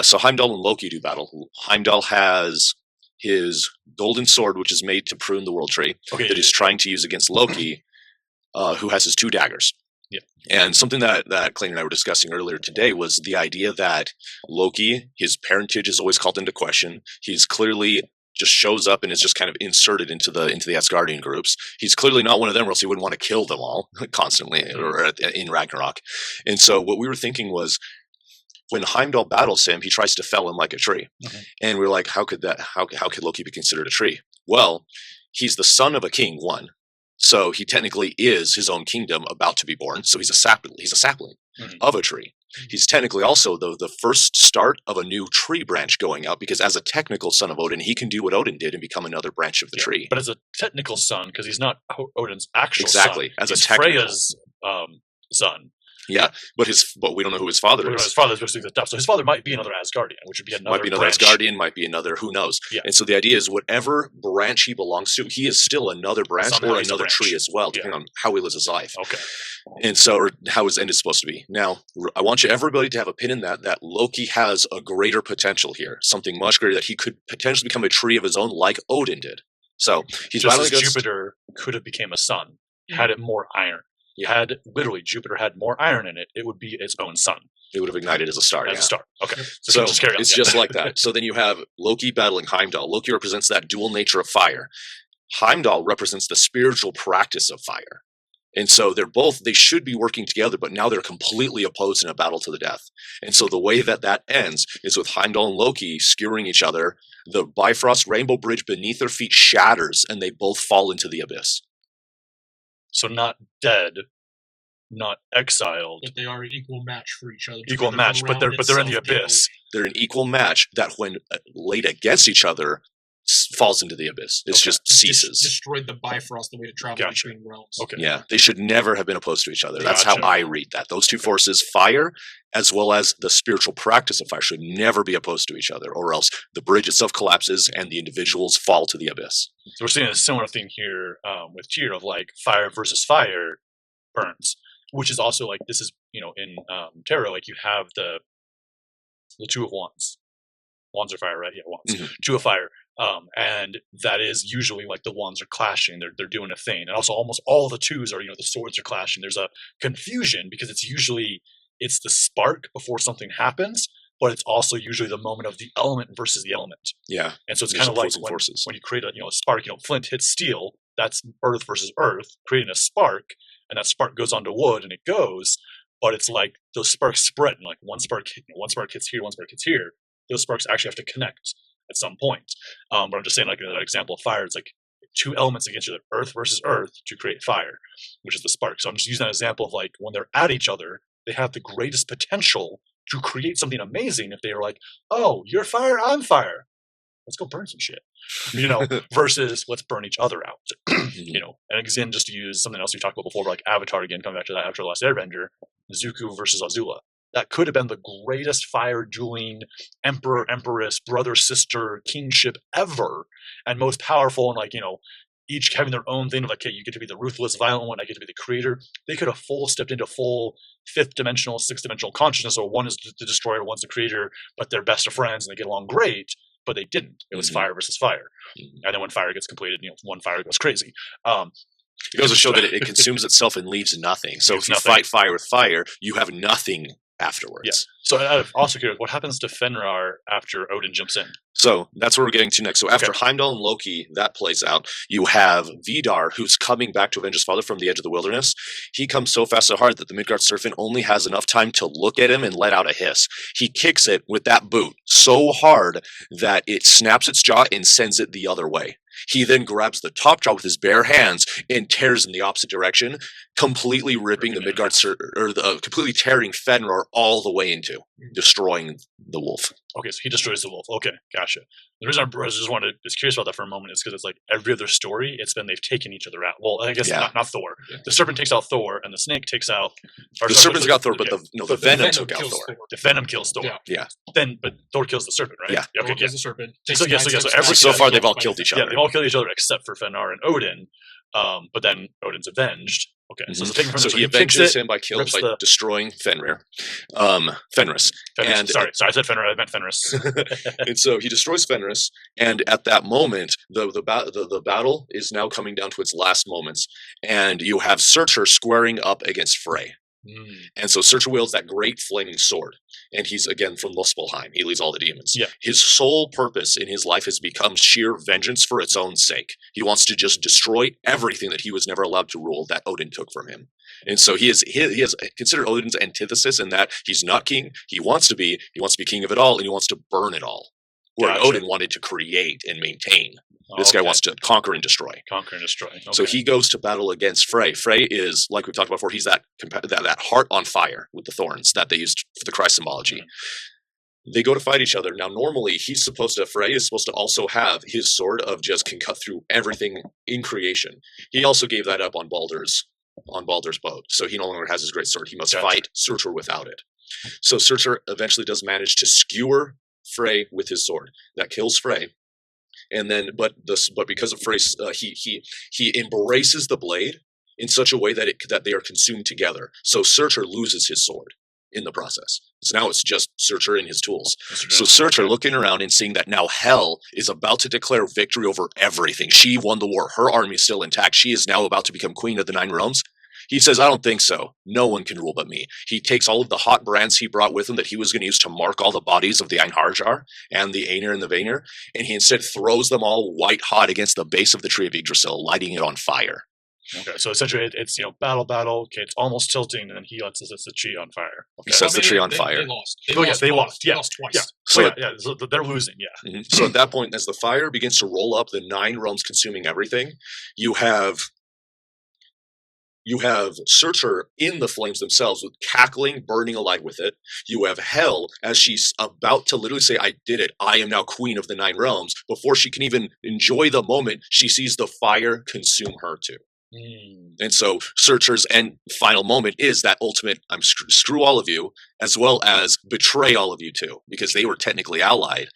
So Heimdall and Loki do battle. Heimdall has his golden sword, which is made to prune the world tree, that he's trying to use against Loki, who has his 2 daggers. Yeah. And something that Clayton and I were discussing earlier today was the idea that Loki, his parentage is always called into question. He's clearly just shows up and is just kind of inserted into the Asgardian groups. He's clearly not one of them, or else he wouldn't want to kill them all constantly or in Ragnarok. And so what we were thinking was, when Heimdall battles him, he tries to fell him like a tree. And we're like, how could Loki be considered a tree? Well, he's the son of a king, one. So he technically is his own kingdom about to be born. So he's a sapling of a tree. He's technically also the first start of a new tree branch going out, because as a technical son of Odin, he can do what Odin did and become another branch of the tree. But as a technical son, because he's not Odin's actual son. As he's a technical Freya's son. Yeah, but we don't know who his father is. His father is supposed to be the stuff. So his father might be another Asgardian, which would be another. Might be another branch. Asgardian, might be another. Who knows? Yeah. And so the idea is, whatever branch he belongs to, he is still another branch or another tree as well, depending on how he lives his life. Okay. And so, or how his end is supposed to be. Now, I want everybody to have a pin in that Loki has a greater potential here, something much greater, that he could potentially become a tree of his own, like Odin did. So he's just battling as Jupiter could have became a sun had it more iron. Had literally Jupiter had more iron in it, it would be its own sun. It would have ignited as a star. As a star. Okay. So just carry on. It's just like that. So then you have Loki battling Heimdall. Loki represents that dual nature of fire. Heimdall represents the spiritual practice of fire. And so they should be working together, but now they're completely opposed in a battle to the death. And so the way that ends is with Heimdall and Loki skewering each other. The Bifrost Rainbow Bridge beneath their feet shatters, and they both fall into the abyss. So not dead, not exiled. But they are an equal match for each other. Equal match, but they're in the abyss. They're an equal match that, when laid against each other, falls into the abyss. It just ceases. Destroyed the Bifrost, the way to travel between realms. Okay. Yeah, they should never have been opposed to each other. That's how I read that. Those two forces, fire as well as the spiritual practice of fire, should never be opposed to each other, or else the bridge itself collapses and the individuals fall to the abyss. So we're seeing a similar thing here with Tyr of like fire versus fire burns, which is also like, this is, in tarot, like you have the Two of Wands. Wands are fire, right? Yeah, Wands. Mm-hmm. Two of Fire. And that is usually like the wands are clashing. They're doing a thing. And also almost all the twos are, the swords are clashing. There's a confusion because it's the spark before something happens, but it's also usually the moment of the element versus the element. Yeah. And so it's kind of like when you create a spark, flint hits steel, that's earth versus earth, creating a spark, and that spark goes onto wood and it goes, but it's like those sparks spread, and like one spark hits here, one spark hits here. Those sparks actually have to connect at some point. But I'm just saying, like in that example of fire, it's like two elements against each other, earth versus earth, to create fire, which is the spark. So I'm just using that example of like when they're at each other, they have the greatest potential to create something amazing if they are like, oh, you're fire, I'm fire. Let's go burn some shit. Versus let's burn each other out. And again, just to use something else we talked about before, like Avatar again, coming back to that after the Last Airbender, Zuko versus Azula. That could have been the greatest fire dueling emperor, empress, brother, sister, kingship ever, and most powerful, and each having their own thing of like, okay, you get to be the ruthless, violent one, I get to be the creator. They could have stepped into full fifth dimensional, sixth dimensional consciousness, or one is the destroyer, one's the creator, but they're best of friends and they get along great, but they didn't. It was fire versus fire. And then when fire gets completed, one fire goes crazy. It goes to show that it consumes itself and leaves nothing. So if you fight fire with fire, you have nothing afterwards. Yeah. So I'm also curious, what happens to Fenrir after Odin jumps in? So that's what we're getting to next. So after Heimdall and Loki, that plays out. You have Vidar, who's coming back to avenge his father from the edge of the wilderness. He comes so fast and hard that the Midgard Serpent only has enough time to look at him and let out a hiss. He kicks it with that boot so hard that it snaps its jaw and sends it the other way. He then grabs the top jaw with his bare hands and tears in the opposite direction, completely ripping the Midgard completely tearing Fenrir all the way into, destroying the wolf. Okay, so he destroys the wolf. Okay, gotcha. The reason I was curious about that for a moment is because it's like every other story, it's been they've taken each other out. Well, I guess not Thor. Yeah. The serpent takes out Thor, and the snake takes out. The serpent's got Thor, but the venom took out Thor. The venom kills Thor. Yeah. but Thor kills the serpent, right? Yeah. Okay, kills the serpent. So far, they've all killed each other. Yeah, they've all killed each other except for Fenrir and Odin. But then Odin's avenged. Okay, so he avenges him by destroying Fenrir, Fenris. And sorry, I said Fenrir. I meant Fenris. And so he destroys Fenris, and at that moment, the battle is now coming down to its last moments, and you have Surtr squaring up against Frey. And so Surtr wields that great flaming sword, and he's again from Muspelheim. He leads all the demons. Yeah. His sole purpose in his life has become sheer vengeance for its own sake. He wants to just destroy everything that he was never allowed to rule that Odin took from him. And so he is considered Odin's antithesis in that he's not king. He wants to be king of it all, and he wants to burn it all. Where Odin wanted to create and maintain. This guy wants to conquer and destroy. Okay. So he goes to battle against Frey. Frey is, like we've talked about before, he's that heart on fire with the thorns that they used for the Christ symbology. They go to fight each other. Now, normally, Frey is supposed to also have his sword of just can cut through everything in creation. He also gave that up on Baldur's boat. So he no longer has his great sword. He must fight Surtr without it. So Surtr eventually does manage to skewer Frey with his sword. That kills Frey. And then, but because of Frey, he embraces the blade in such a way that they are consumed together. So Surtr loses his sword in the process. So now it's just Surtr and his tools. So Surtr looking around and seeing that now Hel is about to declare victory over everything. She won the war. Her army is still intact. She is now about to become queen of the Nine Realms. He says, I don't think so. No one can rule but me. He takes all of the hot brands he brought with him that he was going to use to mark all the bodies of the Einharjar and the Aenir and the Vanir, and he instead throws them all white hot against the base of the tree of Yggdrasil, lighting it on fire. Okay, so essentially it's battle. Okay, it's almost tilting, and then he lets the tree on fire. Okay. He sets the tree on fire. They lost. They lost. They lost twice. Yeah. So they're losing. Yeah. Mm-hmm. So at that point, as the fire begins to roll up, the Nine Realms consuming everything, you have Surtr in the flames themselves, with cackling, burning alive with it. You have Hel as she's about to literally say, I did it. I am now queen of the Nine Realms. Before she can even enjoy the moment, she sees the fire consume her too. And so Surtr's final moment is that ultimate, I'm screw all of you, as well as betray all of you too, because they were technically allied.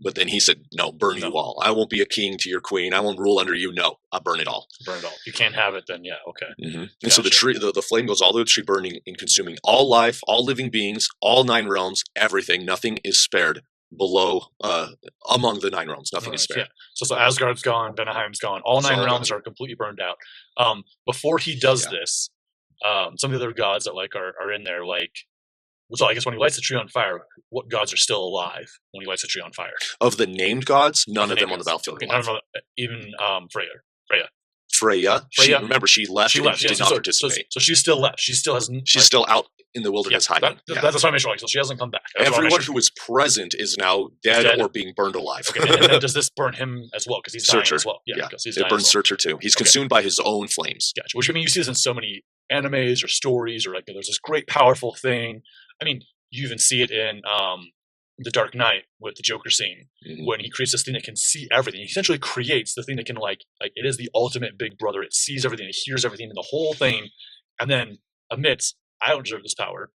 But then he said, no, burn you all. I won't be a king to your queen. I won't rule under you. No, I'll burn it all. Burn it all. You can't have it then, yeah, okay. Mm-hmm. And so the tree, the flame goes all the way to the tree, burning and consuming all life, all living beings, all Nine Realms, everything. Nothing is spared below, among the Nine Realms. Nothing is spared. Yeah. So Asgard's gone, Vanaheim's gone. All Nine Realms are completely burned out. Before he does this, some of the other gods that are in there, so I guess when he lights the tree on fire, what gods are still alive when he lights the tree on fire? Of the named gods, none of them on the battlefield. Okay, none of them, even Freya. Remember, she left. She did not participate. So she's still left. She still hasn't. She's still out in the wilderness hiding. That's what I made sure. So she hasn't come back. Everyone who was present is now dead or being burned alive. Okay, and then does this burn him as well? Because he's dying as well. Yeah, it burns Surtr too. He's consumed by his own flames. Gotcha. Which, you see this in so many animes or stories, or there's this great powerful thing. You even see it in The Dark Knight with the Joker scene, when he creates this thing that can see everything. He essentially creates the thing that can it is the ultimate big brother. It sees everything, it hears everything, and the whole thing, and then admits, I don't deserve this power.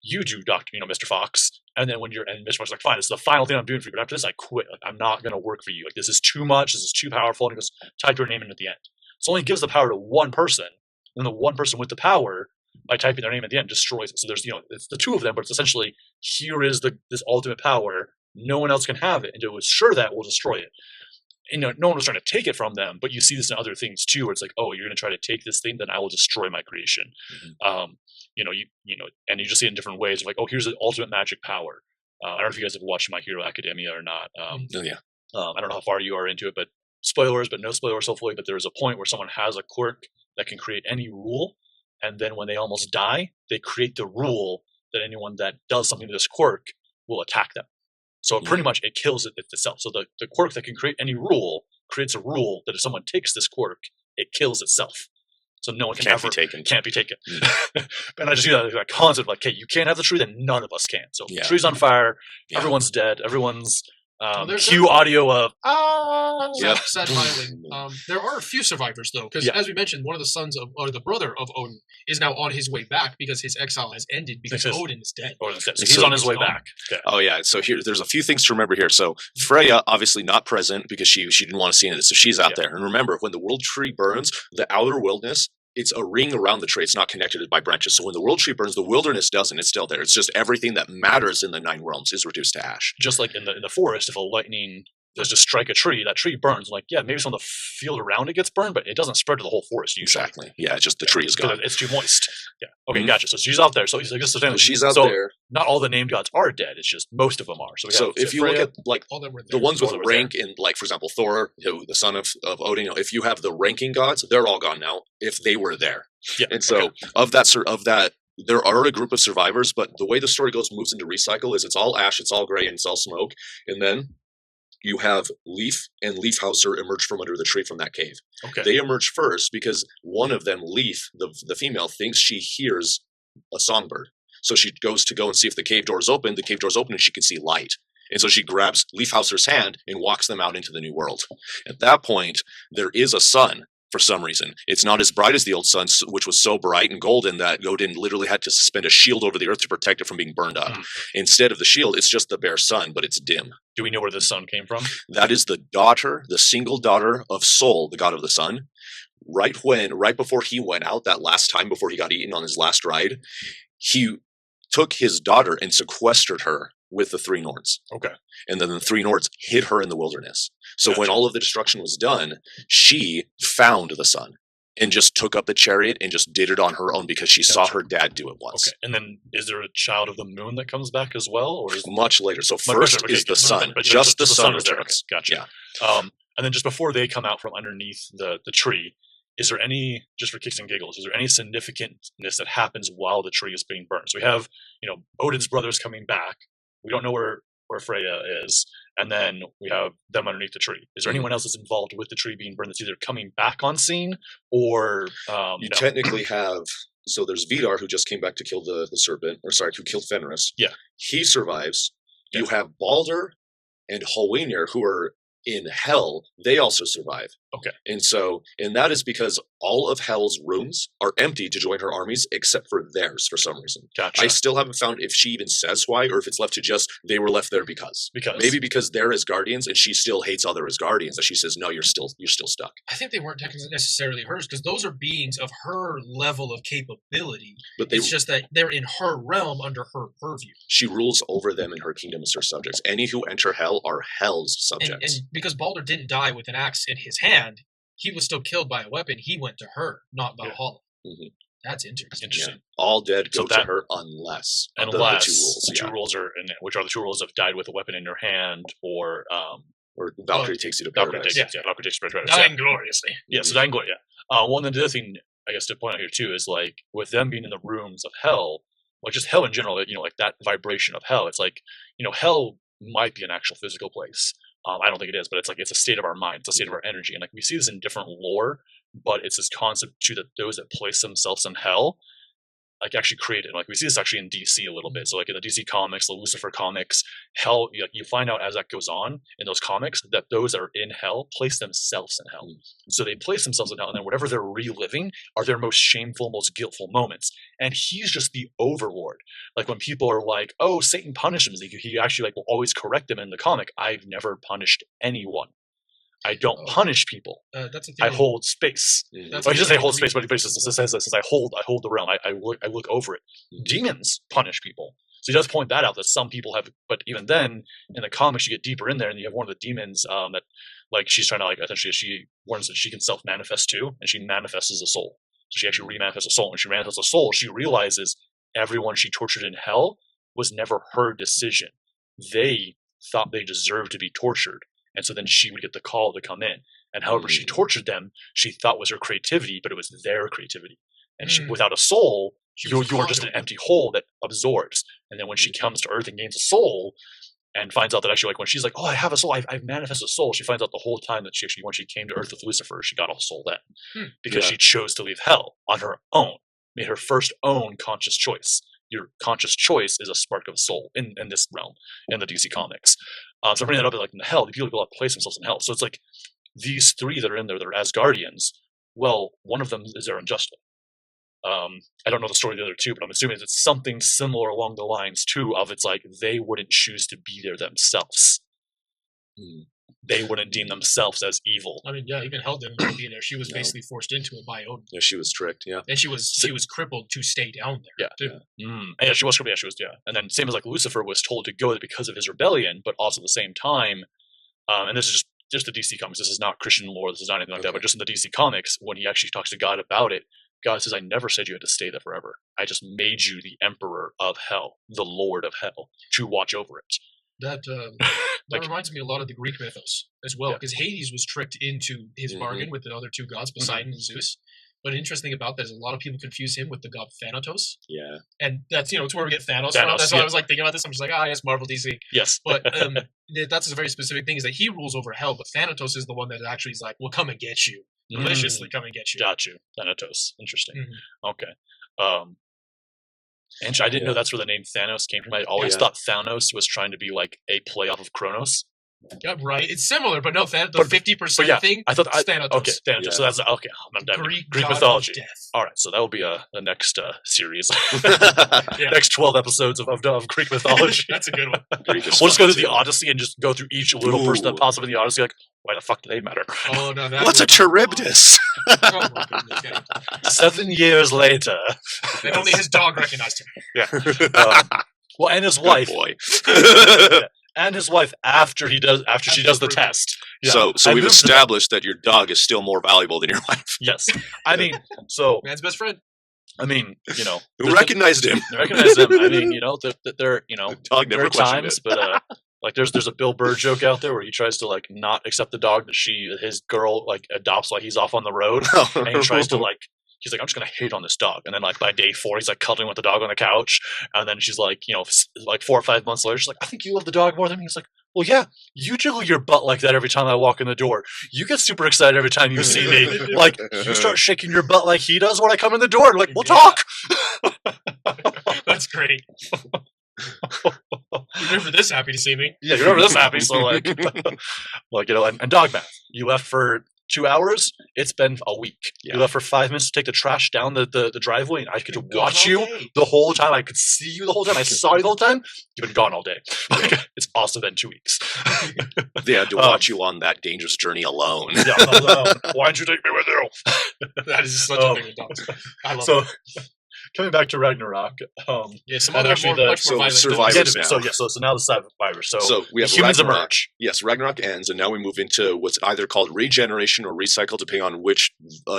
You do, Mr. Fox. And then and Mr. Fox is like, fine, this is the final thing I'm doing for you, but after this I quit. I'm not going to work for you. This is too much. This is too powerful. And he goes, type your name in at the end. So only gives the power to one person, and the one person with the power, by typing their name at the end, destroys it. So there's, it's the two of them, but it's essentially, here is this ultimate power. No one else can have it. And to assure that, we'll destroy it. no one was trying to take it from them, but you see this in other things too, where it's like, oh, you're going to try to take this thing, then I will destroy my creation. And you just see it in different ways. Like, oh, here's the ultimate magic power. I don't know if you guys have watched My Hero Academia or not. I don't know how far you are into it, but spoilers, but no spoilers hopefully. But there's a point where someone has a quirk that can create any rule, and then when they almost die, they create the rule that anyone that does something to this quirk will attack them. So pretty much it kills it itself. So the quirk that can create any rule creates a rule that if someone takes this quirk, it kills itself. So no one can't be taken. And I just see that concept like, okay, you can't have the tree, then none of us can. So the tree's on fire, everyone's dead, everyone's cue audio of sad filing. There are a few survivors though, because as we mentioned, one of the sons of, or the brother of Odin, is now on his way back because his exile has ended because Odin is dead. So he's on his way back. Okay. Oh yeah. So there's a few things to remember here. So Freya obviously not present because she didn't want to see any of this, so she's out there. And remember, when the world tree burns, the outer wilderness, it's a ring around the tree. It's not connected by branches. So when the world tree burns, the wilderness doesn't. It's still there. It's just everything that matters in the 9 realms is reduced to ash. Just like in the forest, if a lightning does just strike a tree, that tree burns. Like, maybe some of the field around it gets burned, but it doesn't spread to the whole forest usually. Exactly. Yeah, it's just the tree is gone. It's too moist. Yeah. Okay, gotcha. So she's out there. So he's like, she's out there. Not all the named gods are dead. It's just most of them are. So if you look at like the ones with rank in, like for example, Thor, the son of Odin, if you have the ranking gods, they're all gone now. If they were there, and so of that. There are a group of survivors, but the way the story moves into recycle is it's all ash, it's all gray, and it's all smoke. And then you have Leaf and Leafhauser emerge from under the tree from that cave. Okay. They emerge first because one of them, Leaf, the female, thinks she hears a songbird. So she goes to go and see if the cave door is open. The cave door is open and she can see light. And so she grabs Leafhauser's hand and walks them out into the new world. At that point, there is a sun. For some reason, it's not as bright as the old sun, which was so bright and golden that Odin literally had to suspend a shield over the earth to protect it from being burned up. Instead of the shield, it's just the bare sun, but it's dim. Do we know where the sun came from? That is the single daughter of Sol, the god of the sun. Right before he went out that last time, before he got eaten on his last ride, he took his daughter and sequestered her with the 3 Nords. Okay. And then the 3 Nords hid her in the wilderness. So when all of the destruction was done, she found the sun and just took up the chariot and just did it on her own because she saw her dad do it once. Okay. And then is there a child of the moon that comes back as well? Or is much later. So first is the sun. But just the sun returns. Okay. Gotcha. Yeah. And then just before they come out from underneath the tree, is there any, just for kicks and giggles, is there any significantness that happens while the tree is being burned? So we have, Odin's brothers coming back. We don't know where Freya is. And then we have them underneath the tree. Is there anyone else that's involved with the tree being burned that's either coming back on scene or... you technically have... So there's Vidar, who just came back to kill the serpent, who killed Fenrir. Yeah. He survives. You have Balder and Hoenir, who are in Hell. They also survive. Okay. And that is because all of Hell's rooms are empty to join her armies except for theirs for some reason. Gotcha. I still haven't found if she even says why or if it's left to just they were left there because. Maybe because they're Asgardians and she still hates other Asgardians and she says, no, you're still stuck. I think they weren't necessarily hers because those are beings of her level of capability. But it's just that they're in her realm under her purview. She rules over them in her kingdom as her subjects. Any who enter Hell are Hell's subjects. And because Balder didn't die with an axe in his hand, he was still killed by a weapon. He went to her, not Valhalla. Mm-hmm. That's interesting. Yeah. All dead go to her unless the 2 rules. The 2 rules are, which are the 2 rules of died with a weapon in your hand or Valkyrie takes you to paradise. Valkyrie takes you to paradise. Dying gloriously. Yeah, so dying gloriously. One and the other thing I guess to point out here too is like with them being in the rooms of Hell, well, just Hell in general, like that vibration of Hell. It's like Hell might be an actual physical place. I don't think it is, but it's a state of our mind. It's a state of our energy. And we see this in different lore, but it's this concept too that those that place themselves in Hell, actually create it. We see this actually in DC a little bit. So in the DC comics, the Lucifer comics, Hell, you find out as that goes on in those comics that those that are in Hell place themselves in Hell. So they place themselves in Hell, and then whatever they're reliving are their most shameful, most guiltful moments. And he's just the overlord. When people are like, oh, Satan punishes him, he actually will always correct them in the comic. I've never punished anyone. I don't punish people. That's a thing. I hold space. He doesn't say hold space, but he says I hold the realm. I look over it. Demons punish people. So he does point that out that some people have, but even then in the comics you get deeper in there and you have one of the demons that like she's trying to like essentially she warns that she can self-manifest too, and she manifests as a soul. So she actually remanifests a soul. When she manifests a soul, she realizes everyone she tortured in hell was never her decision. They thought they deserved to be tortured, and so then she would get the call to come in. And however she tortured them, she thought was her creativity, but it was their creativity. And she, without a soul, you are just an empty hole that absorbs. And then when she comes to Earth and gains a soul, and finds out that actually, like when she's like, "Oh, I have a soul. I've manifested a soul," she finds out the whole time that she actually, when she came to Earth with Lucifer, she got a soul then, because she chose to leave hell on her own, made her first own conscious choice. Your conscious choice is a spark of a soul in this realm, in the DC comics. So bringing that up, like in the hell, the people have place themselves in hell. So it's like these three that are in there, that are Asgardians. Well, one of them is Aaron Justa. I don't know the story of the other two, but I'm assuming it's something similar along the lines too of it's like they wouldn't choose to be there themselves. They wouldn't deem themselves as evil. I mean, yeah, even Hell didn't want to be there. She was basically forced into it by Odin. Yeah, she was tricked. Yeah, and she was crippled to stay down there. Yeah, too. Yeah, she was crippled. Yeah, she was. Yeah, and then same as like Lucifer was told to go there because of his rebellion, but also at the same time, and this is just the DC comics. This is not Christian lore. This is not anything like that. But just in the DC comics, when he actually talks to God about it, God says, "I never said you had to stay there forever. I just made you the emperor of hell, the lord of hell, to watch over it." That reminds me a lot of the Greek mythos as well, because Hades was tricked into his bargain with the other two gods, Poseidon and Zeus. But interesting about that is a lot of people confuse him with the god Thanatos. Yeah. And that's, it's where we get Thanos from. That's why I was like thinking about this. I'm just like, yes, Marvel, DC. Yes. But that's a very specific thing, is that he rules over hell, but Thanatos is the one that actually is like, we'll come and get you. Maliciously come and get you. Got you. Thanatos. Interesting. Okay. And I didn't know that's where the name Thanos came from. I always thought Thanos was trying to be like a play off of Kronos. Yeah, right. It's similar, but no, the 50% thing. I thought Thanatos. Okay, Thanatos. Yeah. So that's okay. I'm done. Greek mythology. All right, so that will be the next series. Next 12 episodes of Greek mythology. That's a good one. We'll just go through the Odyssey and just go through each little person that pops up in the Odyssey. Like, why the fuck do they matter? Oh no! What's a Charybdis? 7 years later, and only his dog recognized him. Yeah. Well, and his wife. Boy. And his wife after she does the test. Yeah. So we've established that your dog is still more valuable than your wife. Yes. I mean, so man's best friend. I mean, who recognized him? Recognized him. I mean, they're the dog never questioned times, it. But like there's a Bill Burr joke out there where he tries to like not accept the dog that his girl like adopts while he's off on the road, and he tries to like. He's like, I'm just going to hate on this dog. And then, like, by day 4, he's, like, cuddling with the dog on the couch. And then she's like, like 4 or 5 months later, she's like, I think you love the dog more than me. He's like, well, yeah, you jiggle your butt like that every time I walk in the door. You get super excited every time you see me. Like, you start shaking your butt like he does when I come in the door. Like, we'll talk. That's great. You're never this happy to see me. Yeah, you're never this happy. So, like, and dog bath. You left for 2 hours, it's been a week. Yeah. You left for 5 minutes to take the trash down the driveway, and I could watch you the whole time. I could see you the whole time. I saw you the whole time. You've been gone all day. It's also been 2 weeks. They had to watch you on that dangerous journey alone. Yeah, alone. Why'd you take me with you? That is such a thing with dogs. I love it. Coming back to Ragnarok, some other much more violent survivors now. So now the survivors. So we have humans Ragnarok. Emerge. Yes, Ragnarok ends, and now we move into what's either called regeneration or recycle, depending on which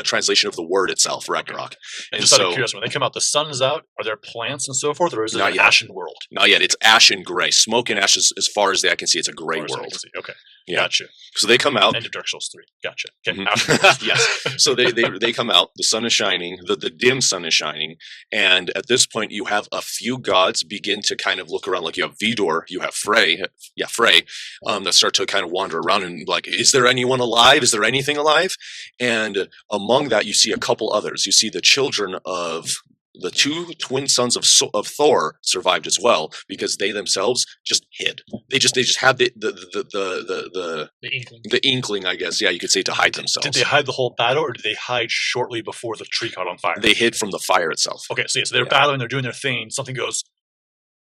translation of the word itself, Ragnarok. And just out of curiosity, when they come out, the sun is out. Are there plants and so forth, or is it an ashen world? Not yet. It's ash and gray. Smoke and ashes, as far as I can see, it's a gray world. Okay. Yeah. Gotcha. So they come out. End of Dark Souls 3. Gotcha. Okay. Yes. So they come out. The sun is shining. The dim sun is shining. And at this point, you have a few gods begin to kind of look around. Like you have Vidor, you have Frey. Yeah, Frey. That start to kind of wander around and like, is there anyone alive? Is there anything alive? And among that, you see a couple others. You see the children of the two twin sons of Thor survived as well, because they themselves just hid. They just had the inkling, I guess. Yeah, you could say, to hide themselves. Did they hide the whole battle, or did they hide shortly before the tree caught on fire? They hid from the fire itself. Okay, so they're battling, they're doing their thing. Something goes,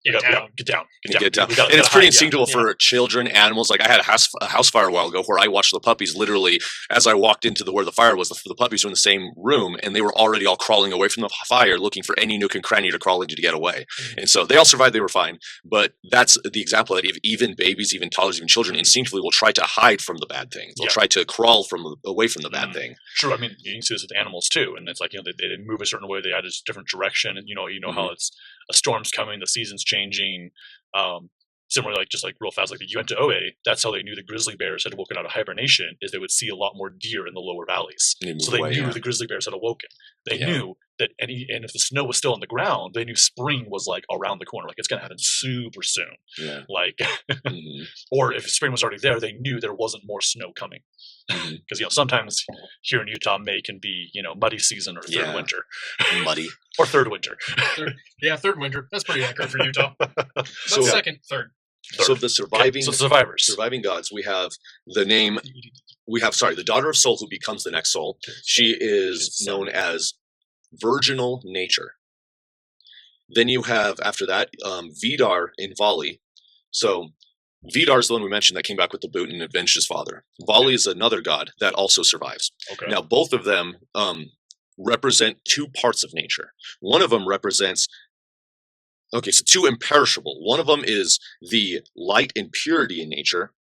Get down. Get down. And it's pretty instinctual for children, animals. Like I had a house fire a while ago where I watched the puppies literally as I walked into where the fire was. The puppies were in the same room, and they were already all crawling away from the fire, looking for any nook and cranny to crawl into to get away. And so they all survived. They were fine. But that's the example that even babies, even toddlers, even children instinctively will try to hide from the bad thing. They'll try to crawl away from the bad thing. Sure. I mean, you can see this with animals too. And it's like, they move a certain way. They add a different direction. And, how it's a storm's coming, the season's changing. Similarly, like just like real fast, like the Uinta-Oe, that's how they knew the grizzly bears had woken out of hibernation, is they would see a lot more deer in the lower valleys. So they knew the grizzly bears had awoken. They knew that and if the snow was still on the ground, they knew spring was like around the corner. Like it's going to happen super soon. Yeah. Like, or if spring was already there, they knew there wasn't more snow coming. Because, sometimes here in Utah, May can be, muddy season or third winter. Muddy. Or third winter. Third winter. That's pretty accurate for Utah. So, third. So the surviving gods, we have the daughter of Sol who becomes the next Sol. She is known as virginal nature. Then you have, after that, Vidar in Vali. So Vidar is the one we mentioned that came back with the boot and avenged his father. Vali is another god that also survives. Okay. Now, both of them represent two parts of nature. One of them represents two imperishable. One of them is the light and purity in nature,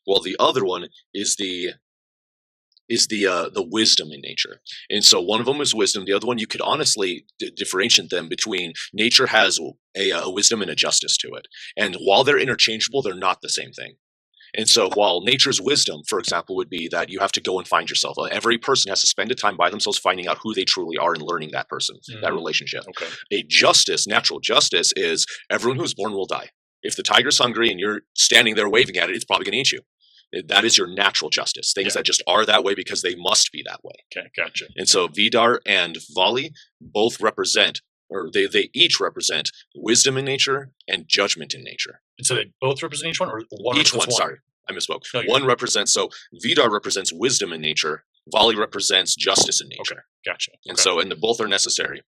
while the other one is the wisdom in nature. And so one of them is wisdom. The other one, you could honestly differentiate them between nature has a wisdom and a justice to it. And while they're interchangeable, they're not the same thing. And so while nature's wisdom, for example, would be that you have to go and find yourself. Every person has to spend a time by themselves finding out who they truly are and learning that person, that relationship. Okay. A justice, natural justice, is everyone who's born will die. If the tiger's hungry and you're standing there waving at it, it's probably going to eat you. That is your natural justice. Things that just are that way because they must be that way. Okay, gotcha. And so Vidar and Vali both represent, or they each represent wisdom in nature and judgment in nature. And so they both represent each one, or one? Each one. Sorry, I misspoke. No, one represents. So Vidar represents wisdom in nature. Vali represents justice in nature. Okay, gotcha. And both are necessary.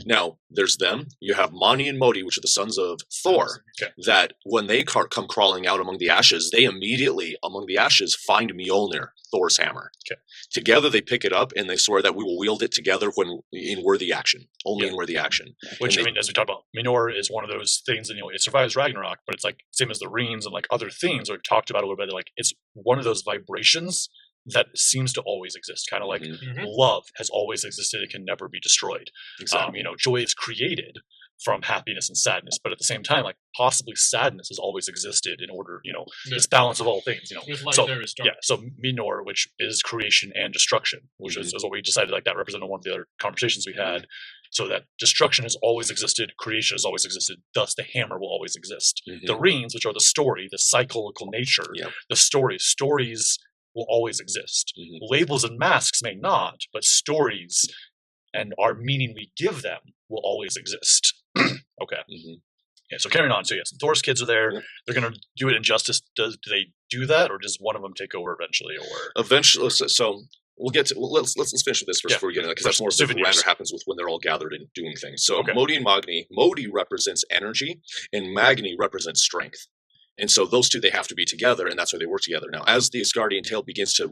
Now, there's them. You have Mani and Modi, which are the sons of Thor, that when they come crawling out among the ashes, they immediately, among the ashes, find Mjolnir, Thor's hammer. Okay. Together, they pick it up, and they swear that we will wield it together when in worthy action, only in worthy action. Which, as we talked about, Mjolnir is one of those things, and it survives Ragnarok, but it's like same as the Rings and like other things are talked about a little bit. Like it's one of those vibrations that seems to always exist, kind of like love has always existed. It can never be destroyed. Exactly. Joy is created from happiness and sadness, but at the same time, like possibly sadness has always existed in order, this balance of all things, With light, there is dark. Yeah. So Minor, which is creation and destruction, which is what we decided, like that represented one of the other conversations we had. So that destruction has always existed, creation has always existed, thus the hammer will always exist. The Rings, which are the story, the cyclical nature, the stories will always exist. Labels and masks may not, but stories and our meaning we give them will always exist. Okay. Yeah, so carrying on. So yes, Thor's kids are there. They're going to do it in justice. Do they do that, or does one of them take over eventually? Or eventually, so we'll get to let's finish with this first before we get into that, because that's more of what happens with when they're all gathered and doing things. So Modi and Magni. Modi represents energy, and Magni represents strength. And so those two, they have to be together, and that's why they work together. Now, as the Asgardian tale begins to,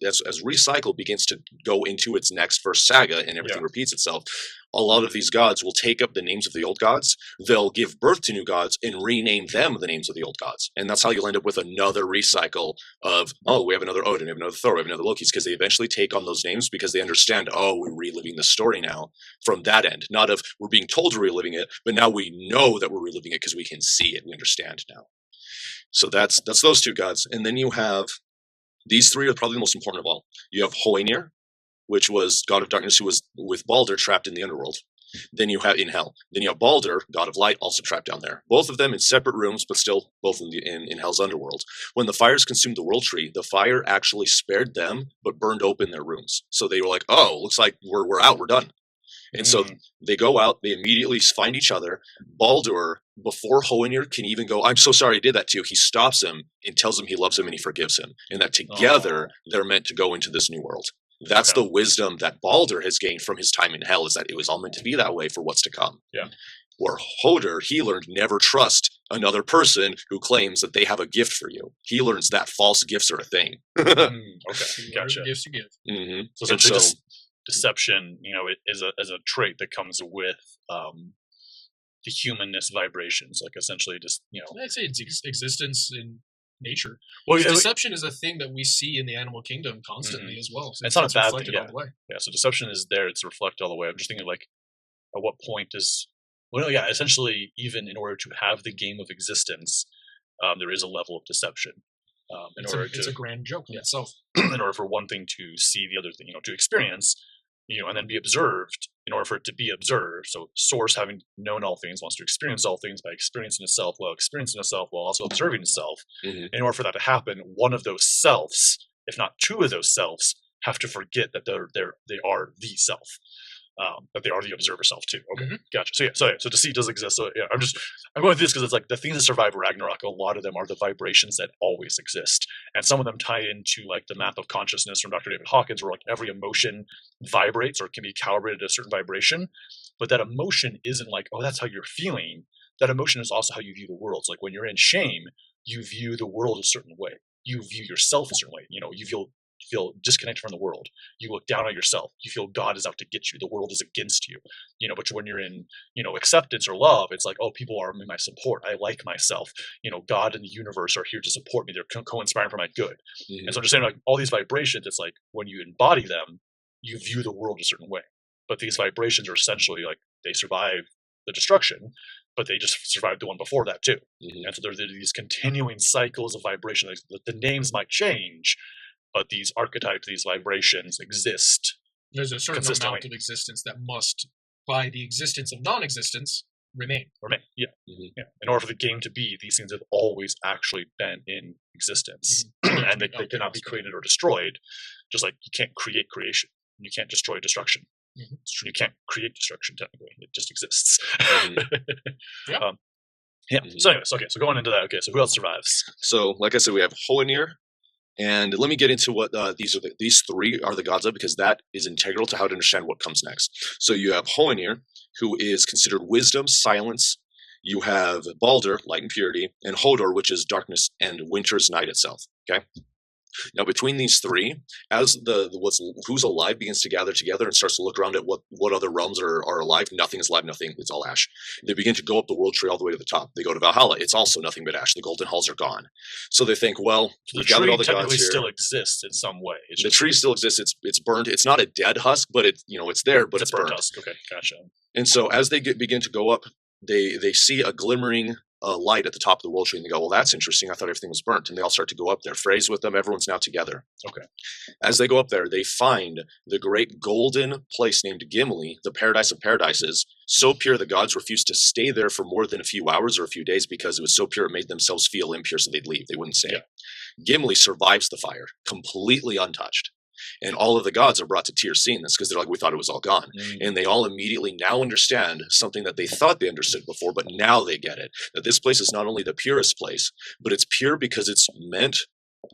as Recycle begins to go into its next first saga and everything repeats itself, a lot of these gods will take up the names of the old gods, they'll give birth to new gods, and rename them the names of the old gods. And that's how you'll end up with another recycle of, we have another Odin, we have another Thor, we have another Loki's, because they eventually take on those names because they understand, we're reliving the story now from that end. Not of we're being told we're reliving it, but now we know that we're reliving it because we can see it, we understand now. So that's those two gods. And then you have, these three are probably the most important of all. You have Hoenir, which was god of darkness, who was with Balder trapped in the underworld. Then you have in hell. Then you have Balder, god of light, also trapped down there. Both of them in separate rooms, but still both in hell's underworld. When the fires consumed the world tree, the fire actually spared them, but burned open their rooms. So they were like, looks like we're out, we're done. And so they go out, they immediately find each other. Baldur, before Hoenir can even go, I'm so sorry I did that to you, he stops him and tells him he loves him and he forgives him. And that together, they're meant to go into this new world. That's the wisdom that Baldur has gained from his time in hell, is that it was all meant to be that way for what's to come. Yeah. Where Hodor, he learned never trust another person who claims that they have a gift for you. He learns that false gifts are a thing. Okay, gotcha. Gifts you give. Mm-hmm. So essentially, just deception, it is a trait that comes with the humanness vibrations, like essentially just I'd say it's existence in nature. Well, deception is a thing that we see in the animal kingdom constantly as well. So it's not a bad thing. All the way. Yeah, so deception is there; it's reflected all the way. I'm just thinking, like, at what point does essentially, even in order to have the game of existence, there is a level of deception. It's a grand joke in itself. In order for one thing to see the other thing, to experience, and then be observed. In order for it to be observed, so Source, having known all things, wants to experience all things by experiencing itself while also observing itself. Mm-hmm. In order for that to happen, one of those selves, if not two of those selves, have to forget that they are the self. That they are the observer self too. Okay, gotcha. So deceit does exist. So yeah, I'm going through this because it's like the things that survive Ragnarok. A lot of them are the vibrations that always exist, and some of them tie into like the map of consciousness from Dr. David Hawkins, where like every emotion vibrates or can be calibrated at a certain vibration. But that emotion isn't like, oh, that's how you're feeling. That emotion is also how you view the world. So like when you're in shame, you view the world a certain way. You view yourself a certain way. You feel disconnected from the world. You look down on yourself. You feel God is out to get you. The world is against you. But when you're in, acceptance or love, it's like, oh, people are in my support. I like myself. God and the universe are here to support me. They're co-inspiring for my good. Mm-hmm. And so I'm just saying, like, all these vibrations, it's like when you embody them, you view the world a certain way. But these vibrations are essentially like they survive the destruction, but they just survived the one before that too. Mm-hmm. And so there are these continuing cycles of vibration. Like, the names might change, but these archetypes, these vibrations exist. There's a certain amount of existence that must, by the existence of non-existence, remain. Yeah. Mm-hmm. Yeah. In order for the game to be, these things have always actually been in existence. Mm-hmm. And they cannot be created or destroyed, just like you can't create creation. You can't destroy destruction. Mm-hmm. You can't create destruction, technically. It just exists. Mm-hmm. Yeah. Mm-hmm. So anyways, okay, so going into that, so who else survives? So, like I said, we have Hoenir. And let me get into what these three are the gods of, because that is integral to how to understand what comes next. So you have Hoenir, who is considered wisdom, silence. You have Baldur, light and purity, and Hodor, which is darkness and winter's night itself. Okay. Now, between these three, as who's alive begins to gather together and starts to look around at what other realms are alive, nothing is alive, nothing, it's all ash. They begin to go up the world tree all the way to the top. They go to Valhalla, it's also nothing but ash. The golden halls are gone. So they think, well, the tree technically still exists in some way. The tree still exists. It's burnt. It's not a dead husk, but it's there, but it's burnt. Husk. Okay, gotcha. And so as they begin to go up, they see a glimmering light at the top of the world tree, and they go, well, that's interesting. I thought everything was burnt. And they all start to go up there. Frey's with them. Everyone's now together. Okay. As they go up there, they find the great golden place named Gimli, the paradise of paradises, so pure the gods refused to stay there for more than a few hours or a few days because it was so pure it made themselves feel impure, so they'd leave. They wouldn't stay. Yeah. Gimli survives the fire, completely untouched. And all of the gods are brought to tears seeing this because they're like, we thought it was all gone. Mm-hmm. And they all immediately now understand something that they thought they understood before, but now they get it. That this place is not only the purest place, but it's pure because it's meant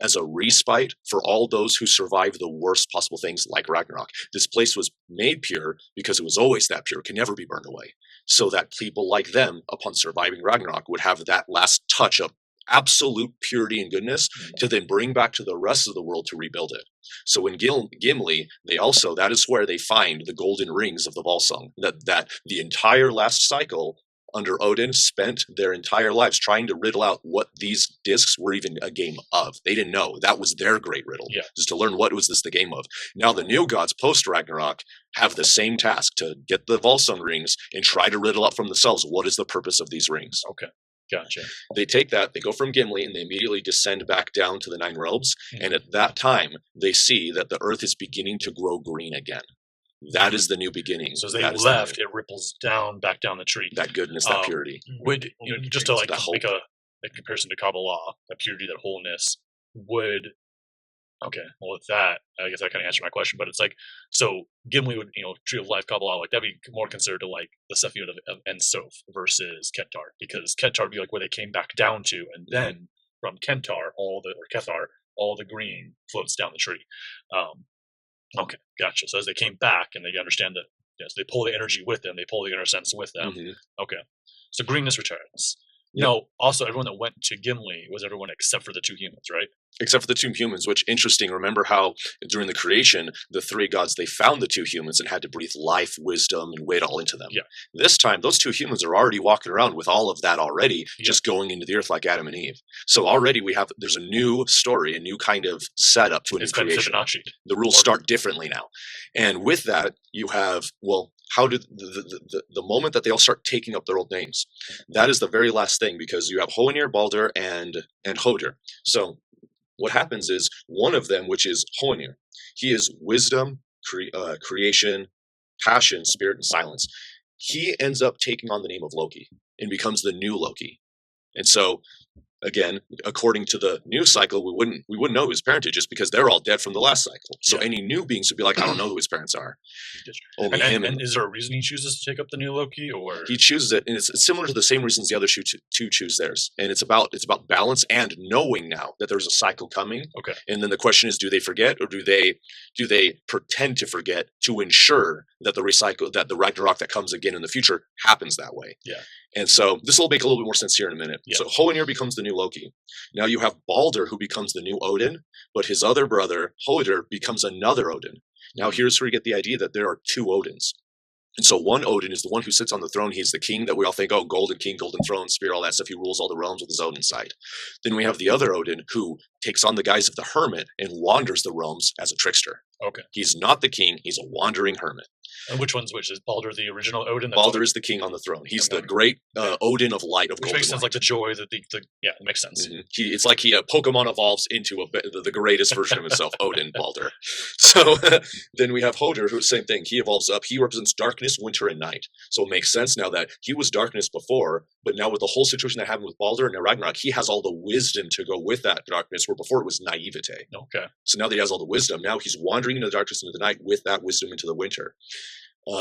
as a respite for all those who survive the worst possible things like Ragnarok. This place was made pure because it was always that pure, can never be burned away. So that people like them, upon surviving Ragnarok, would have that last touch of absolute purity and goodness to then bring back to the rest of the world to rebuild it. So in Gimli, that is where they find the golden rings of the Volsung, that the entire last cycle under Odin spent their entire lives trying to riddle out what these discs were even a game of. They didn't know. That was their great riddle, just to learn what was this the game of. Now the new gods post-Ragnarok have the same task, to get the Volsung rings and try to riddle out from themselves what is the purpose of these rings. Okay. Gotcha. They take that, they go from Gimli, and they immediately descend back down to the Nine Realms. Mm-hmm. And at that time, they see that the earth is beginning to grow green again. That is the new beginning. So as they left, it ripples back down the tree. That goodness, that purity. Would, just to like make a comparison to Kabbalah, that purity, that wholeness, would... Okay, well, with that, I guess I kind of answered my question, but it's like, so Gimli would, Tree of Life, Kabbalah, like that'd be more considered to like the Sephirot of Ensof versus Kentar, because Kentar would be like where they came back down to, and then from Kentar, all the green floats down the tree. Okay, gotcha. So as they came back and they understand that Yes, they pull the energy with them. They pull the inner sense with them. Okay, so greenness returns. Yep. No, also everyone that went to Gimli was everyone except for the 2 humans, right? Except for the 2 humans, which interesting. Remember how during the creation, the 3 gods, they found the 2 humans and had to breathe life, wisdom, and wit all into them. Yeah. This time, those 2 humans are already walking around with all of that already, just going into the earth like Adam and Eve. So already there's a new story, a new kind of setup to a new creation. Fibonacci. The rules start differently now. And with that, you have, well, how did the moment that they all start taking up their old names? That is the very last thing, because you have Hoenir, Baldur, and Hoder. So what happens is one of them, which is Hoenir, he is wisdom, creation, passion, spirit, and silence. He ends up taking on the name of Loki and becomes the new Loki. And so, again, according to the new cycle, we wouldn't know his parentage just because they're all dead from the last cycle. So any new beings would be like, I don't know who his parents are. Only him. And is there a reason he chooses to take up the new Loki, or he chooses it, and it's similar to the same reasons the other two choose theirs. And it's about balance and knowing now that there's a cycle coming. Okay. And then the question is, do they forget, or do they pretend to forget to ensure that the Ragnarok that comes again in the future happens that way? Yeah. And so this will make a little bit more sense here in a minute. Yeah. So Hoenir becomes the new Loki. Now you have Baldur, who becomes the new Odin, but his other brother, Hoder, becomes another Odin. Now here's where you get the idea that there are 2 Odins. And so one Odin is the one who sits on the throne. He's the king that we all think, oh, golden king, golden throne, spirit, all that stuff. He rules all the realms with his Odin side. Then we have the other Odin who takes on the guise of the hermit and wanders the realms as a trickster. Okay. He's not the king. He's a wandering hermit. And which one's which? Is Baldur the original Odin? Baldur is the king on the throne. He's the great Odin of light, of which golden makes sense, light. like the joy that yeah, it makes sense. It's like Pokemon evolves into the greatest version of himself, Odin, Baldur. So then we have Hoder, who same thing. He evolves up. He represents darkness, winter, and night. So it makes sense now that he was darkness before, but now with the whole situation that happened with Baldur and Ragnarok, he has all the wisdom to go with that darkness, where before it was naivete. Okay. So now that he has all the wisdom, now he's wandering into the darkness into the night with that wisdom into the winter.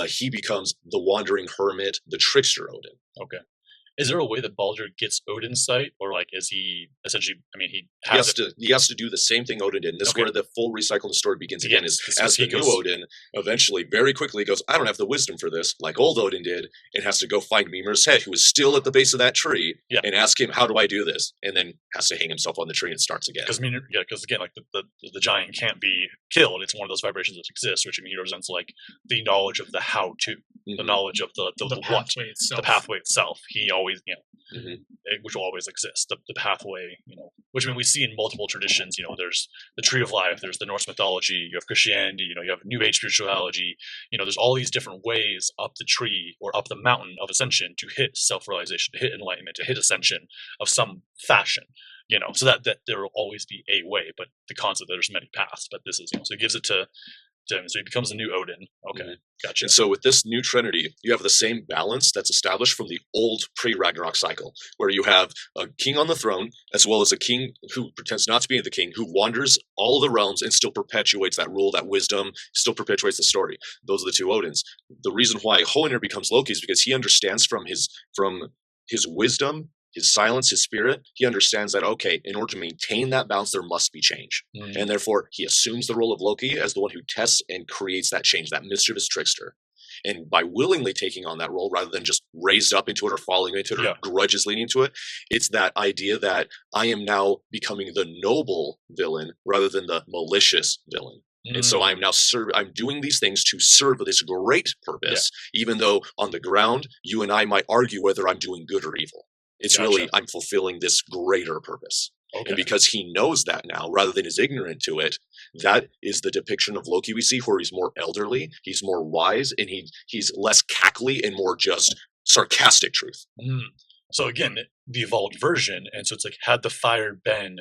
He becomes the wandering hermit, the trickster Odin. Okay. Is there a way that Baldur gets Odin's sight, or like is he essentially? I mean, he has to do the same thing Odin did. And this is where the full recycling story begins again. Is as the new Odin eventually, very quickly goes, I don't have the wisdom for this, like old Odin did, and has to go find Mimir's head, who is still at the base of that tree, and ask him, how do I do this? And then has to hang himself on the tree and starts again. Because again, like the giant can't be killed. It's one of those vibrations that exists, which I mean, he represents like the knowledge of the how to, the knowledge of the pathway itself. The pathway itself. He always, which will always exist. The pathway, which I mean, we see in multiple traditions. There's the Tree of Life. There's the Norse mythology. You have Christianity. You have New Age spirituality. There's all these different ways up the tree or up the mountain of ascension to hit self-realization, to hit enlightenment, to hit ascension of some fashion. So that there will always be a way, but the concept that there's many paths. But this is, so it gives it to him. So he becomes a new Odin. Okay, gotcha. And so with this new trinity, you have the same balance that's established from the old pre-Ragnarok cycle, where you have a king on the throne, as well as a king who pretends not to be the king, who wanders all the realms and still perpetuates that rule, that wisdom, still perpetuates the story. Those are the 2 Odins. The reason why Hoenir becomes Loki is because he understands from his wisdom, his silence, his spirit, he understands that, okay, in order to maintain that balance, there must be change. And therefore, he assumes the role of Loki as the one who tests and creates that change, that mischievous trickster. And by willingly taking on that role, rather than just raised up into it or falling into it or grudges leading into it, it's that idea that I am now becoming the noble villain rather than the malicious villain. And so I'm now I'm doing these things to serve this great purpose, even though on the ground, you and I might argue whether I'm doing good or evil. It's really, I'm fulfilling this greater purpose. Okay. And because he knows that now, rather than is ignorant to it, that is the depiction of Loki we see, where he's more elderly, he's more wise, and he's less cackly and more just sarcastic truth. So again, the evolved version, and so it's like, had the fire been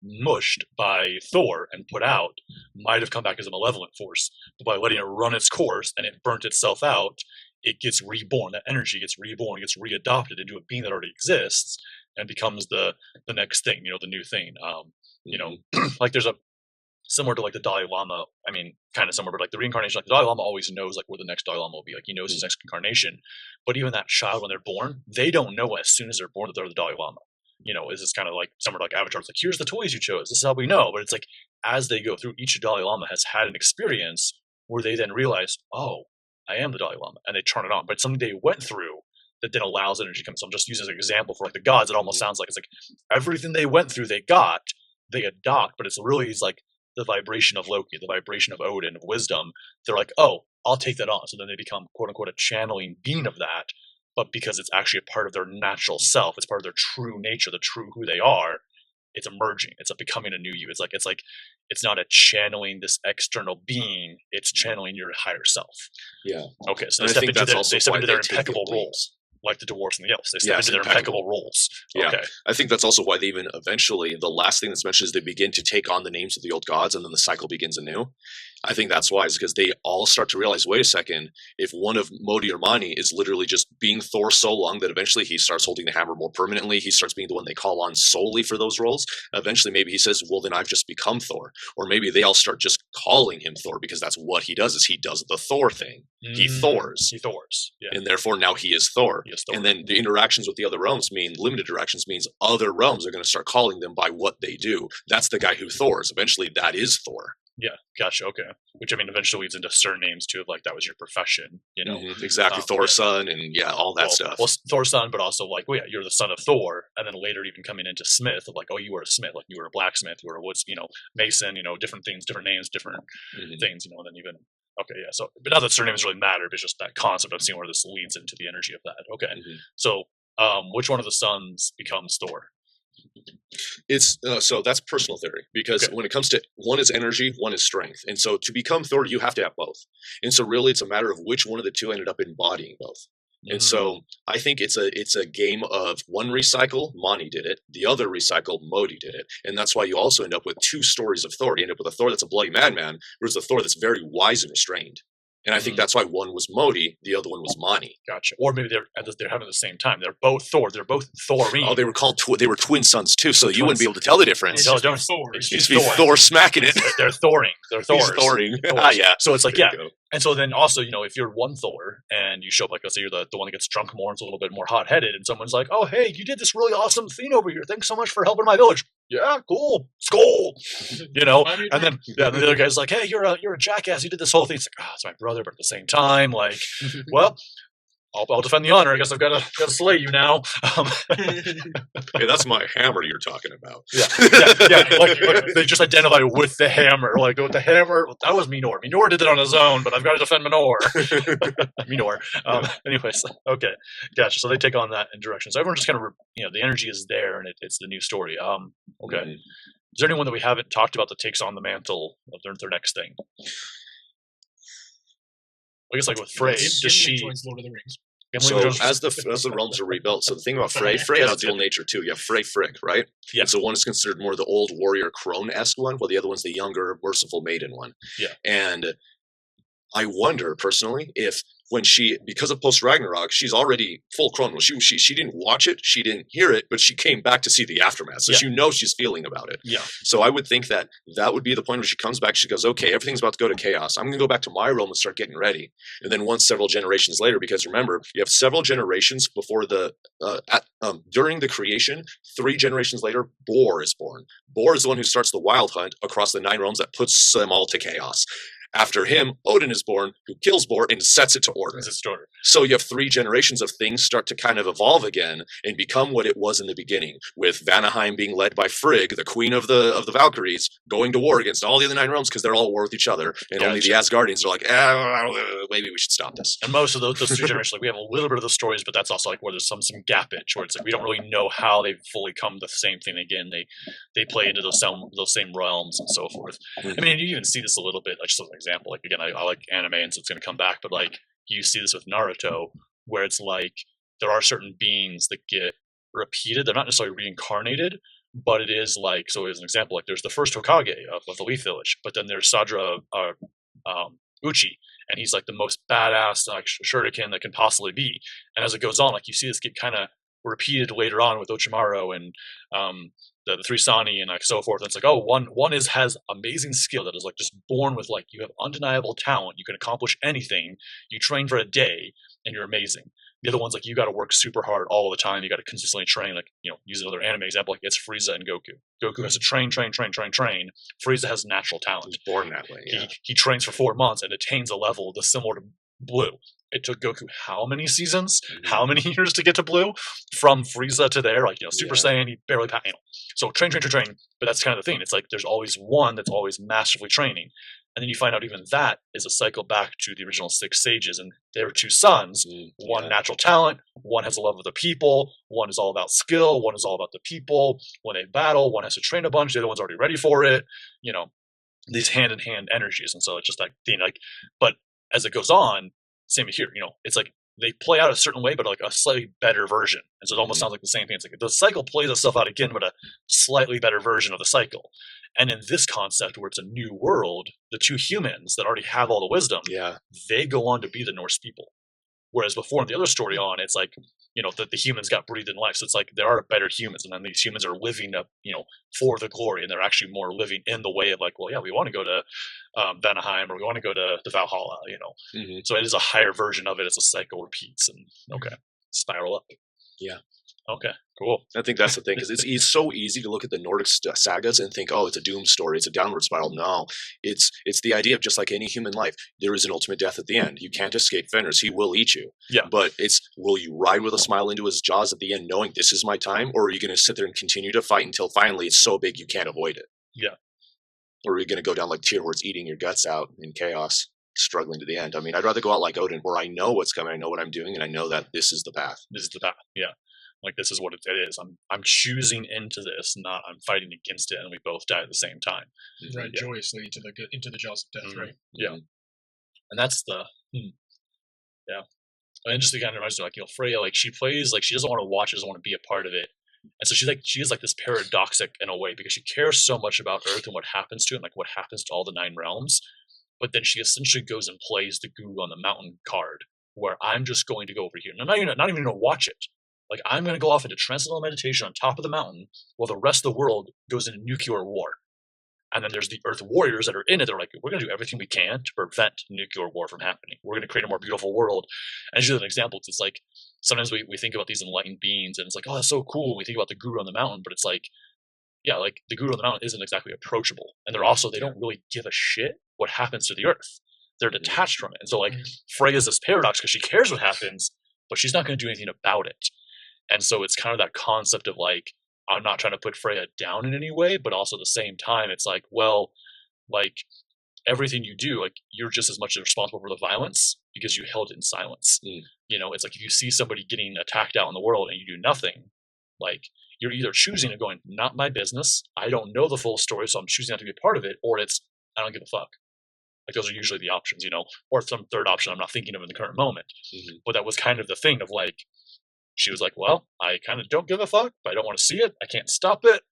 mushed by Thor and put out, might have come back as a malevolent force. But by letting it run its course and it burnt itself out, it gets reborn. That energy gets reborn, gets readopted into a being that already exists and becomes the next thing, the new thing. Like there's a similar to like the Dalai Lama. I mean, kind of similar, but like the reincarnation. Like the Dalai Lama always knows like where the next Dalai Lama will be. Like he knows his next incarnation. But even that child, when they're born, they don't know as soon as they're born that they're the Dalai Lama. Is this kind of like similar to like Avatar? It's like, here's the toys you chose. This is how we know. But it's like as they go through, each Dalai Lama has had an experience where they then realize, oh, I am the Dalai Lama, and they turn it on. But it's something they went through that then allows energy to come. So I'm just using as an example for like the gods. It almost sounds like it's like everything they went through, they adopt, but it's like the vibration of Loki, the vibration of Odin, of wisdom. They're like, oh, I'll take that on. So then they become quote unquote a channeling being of that. But because it's actually a part of their natural self, it's part of their true nature, the true who they are. It's emerging. It's like becoming a new you. It's not a channeling this external being. It's channeling your higher self. Yeah. Okay. So they step into their impeccable roles, like the dwarves and the elves. They step into their impeccable roles. Yeah. Okay. I think that's also why they even eventually, the last thing that's mentioned is they begin to take on the names of the old gods, and then the cycle begins anew. I think that's why, is because they all start to realize, wait a second, if one of Modi or Mani is literally just being Thor so long that eventually he starts holding the hammer more permanently, he starts being the one they call on solely for those roles, eventually maybe he says, well, then I've just become Thor. Or maybe they all start just calling him Thor, because that's what he does, is he does the Thor thing. He Thors. Yeah. And therefore now he is Thor. Thor. And then the interactions with the other realms limited interactions means other realms are going to start calling them by what they do. That's the guy who Thors. Eventually that is Thor. Yeah, gotcha. Okay, which I mean, eventually leads into surnames too, of like that was your profession, you know? Exactly, Thor's son, and all that stuff. Well, Thor's son, but also like, well, yeah, you're the son of Thor, and then later even coming into Smith, of like, oh, you were a smith, like you were a blacksmith, you were a woods, mason, different things, different names, different things, and then even. Okay, yeah. So, but not that surnames really matter, but it's just that concept of seeing where this leads into the energy of that. Okay, so which one of the sons becomes Thor? It's so that's personal theory, because when it comes to one is energy, one is strength, and so to become Thor, you have to have both. And so really, it's a matter of which one of the two ended up embodying both. And so I think it's a game of one recycle, Mani did it, the other recycle, Modi did it, and that's why you also end up with two stories of Thor. You end up with a Thor that's a bloody madman, versus a Thor that's very wise and restrained. And I think that's why one was Modi, the other one was Mani. Gotcha. Or maybe they're having at the same time. They're both Thor. They're both Thorin. Oh, they were called. They were twin sons too, so you wouldn't be able to tell the difference. It's just be Thor smacking it. They're Thoring. They're Thors. He's Thoring. Yeah. So it's like and so then also if you're one Thor and you show up, like let's say you're the one that gets drunk more and is a little bit more hot headed, and someone's like, oh hey, you did this really awesome thing over here. Thanks so much for helping my village. Yeah, cool, skull. And then the other guy's like, hey, you're a jackass. You did this whole thing. It's like, it's my brother, but at the same time, like, well, I'll defend the honor. I guess I've got to slay you now. Hey, that's my hammer you're talking about. Yeah. Like they just identify with the hammer. Like with the hammer, that was Minor. Minor did it on his own, but I've got to defend Minor. Minor. Anyways, okay, gotcha. So they take on that in direction. So everyone just kind of, the energy is there, and it's the new story. Okay. Is there anyone that we haven't talked about that takes on the mantle of their next thing? I guess like with Frey, does she? Lord of the Rings. So as the realms are rebuilt, so the thing about Frey has dual nature too. You have Frey Frigg, right? Yeah. And so one is considered more the old warrior crone-esque one, while the other one's the younger merciful maiden one. Yeah. And I wonder personally if because of post Ragnarok, she's already full crone. She didn't watch it, she didn't hear it, but she came back to see the aftermath, so she knows she's feeling about it. Yeah. So I would think that would be the point where she comes back. She goes, okay, everything's about to go to chaos. I'm going to go back to my realm and start getting ready. And then once several generations later, because remember, you have several generations before during the creation, 3 generations later, Bor is born. Bor is the one who starts the wild hunt across the 9 realms that puts them all to chaos. After him, Odin is born, who kills Bor and sets it to order. So you have 3 generations of things start to kind of evolve again and become what it was in the beginning, with Vanaheim being led by Frigg, the queen of the Valkyries, going to war against all the other 9 realms because they're all at war with each other, and only the Asgardians are like, maybe we should stop this. And most of those 2 generations, like we have a little bit of the stories, but that's also like where there's some gappage, where it's like we don't really know how they've fully come to the same thing again. They play into those same realms and so forth. I mean, you even see this a little bit, just as an example. Like again, I like anime, and so it's going to come back. But like you see this with Naruto, where it's like there are certain beings that get repeated. They're not necessarily reincarnated, but it is like, so as an example, like there's the first Hokage of the Leaf Village, but then there's Sadra Uchi, and he's like the most badass like shuriken that can possibly be. And as it goes on, like you see this get kind of repeated later on with Orochimaru and the 3 Sani and like so forth. And it's like, oh, one has amazing skill that is like just born with, like, you have undeniable talent. You can accomplish anything. You train for a day and you're amazing. The other one's like, you got to work super hard all the time. You got to consistently train. Like, use another anime example, like it's Frieza and Goku. Goku has to train. Frieza has natural talent. He's born that way. Yeah. He trains for 4 months and attains a level that's similar to blue. It took Goku how many seasons, how many years to get to blue? From Frieza to there, like, Super Saiyan, he barely, So train. But that's kind of the thing. It's like there's always one that's always massively training. And then you find out even that is a cycle back to the original 6 sages and their 2 sons. One natural talent, one has a love of the people, one is all about skill, one is all about the people. When they battle, one has to train a bunch, the other one's already ready for it. These hand-in-hand energies. And so it's just that thing, like, but as it goes on, same here, it's like they play out a certain way, but like a slightly better version. And so it almost sounds like the same thing. It's like the cycle plays itself out again, but a slightly better version of the cycle. And in this concept, where it's a new world, the 2 humans that already have all the wisdom, they go on to be the Norse people. Whereas before in the other story on, it's like, the humans got breathed in life. So it's like there are better humans, and then these humans are living up, for the glory, and they're actually more living in the way of like, well, yeah, we want to go to Vanaheim, or we want to go to the Valhalla, So it is a higher version of it. It's a cycle repeats and spiral up. Yeah. Okay, cool. I think that's the thing, because it's so easy to look at the Nordic sagas and think, oh, it's a doom story, it's a downward spiral. No, it's the idea of just like any human life, there is an ultimate death at the end. You can't escape Fenrir. He will eat you. Yeah. But it's, will you ride with a smile into his jaws at the end knowing this is my time, or are you going to sit there and continue to fight until finally it's so big you can't avoid it? Yeah. Or are you going to go down like Tyr, where it's eating your guts out in chaos, struggling to the end? I mean, I'd rather go out like Odin, where I know what's coming, I know what I'm doing, and I know that this is the path. This is the path, yeah. Like, this is what it is. I'm choosing into this, not I'm fighting against it, and we both die at the same time. Right, joyously into the jaws of death, right? Yeah. And that's the and just to kind of reminds me, like, Freya, like, she plays like she doesn't want to watch, she doesn't want to be a part of it. And so she is like this paradoxic in a way, because she cares so much about Earth and what happens to it, and like what happens to all the 9 realms. But then she essentially goes and plays the Guru on the Mountain card, where I'm just going to go over here. Not even going to watch it. Like, I'm going to go off into transcendental meditation on top of the mountain while the rest of the world goes into nuclear war. And then there's the Earth warriors that are in it. They're like, we're going to do everything we can to prevent nuclear war from happening. We're going to create a more beautiful world. And just as an example, it's like sometimes we think about these enlightened beings, and it's like, oh, that's so cool. We think about the Guru on the mountain, but it's like, yeah, like the Guru on the mountain isn't exactly approachable. And they don't really give a shit what happens to the Earth. They're detached from it. And so, like, Freya's this paradox because she cares what happens, but she's not going to do anything about it. And so it's kind of that concept of like, I'm not trying to put Freya down in any way, but also at the same time, it's like, well, like, everything you do, like, you're just as much responsible for the violence because you held it in silence. It's like if you see somebody getting attacked out in the world and you do nothing, like, you're either choosing to going, not my business, I don't know the full story, so I'm choosing not to be a part of it, or it's, I don't give a fuck. Like, those are usually the options, or some third option I'm not thinking of in the current moment. But that was kind of the thing of like, she was like, well, I kind of don't give a fuck, but I don't want to see it. I can't stop it.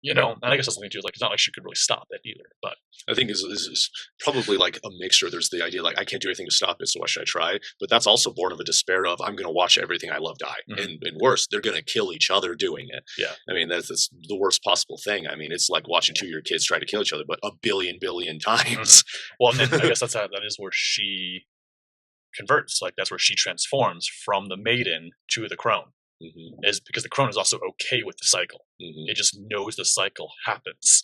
And I guess that's something too, like, it's not like she could really stop it either. But I think is probably like a mixture. There's the idea like, I can't do anything to stop it, so why should I try? But that's also born of a despair of, I'm going to watch everything I love die. And worse, they're going to kill each other doing it. Yeah. I mean, that's the worst possible thing. I mean, it's like watching 2 of your kids try to kill each other, but a billion times. Well, and then I guess that is where she converts. Like, that's where she transforms from the maiden to the crone. Is because the crone is also okay with the cycle. It just knows the cycle happens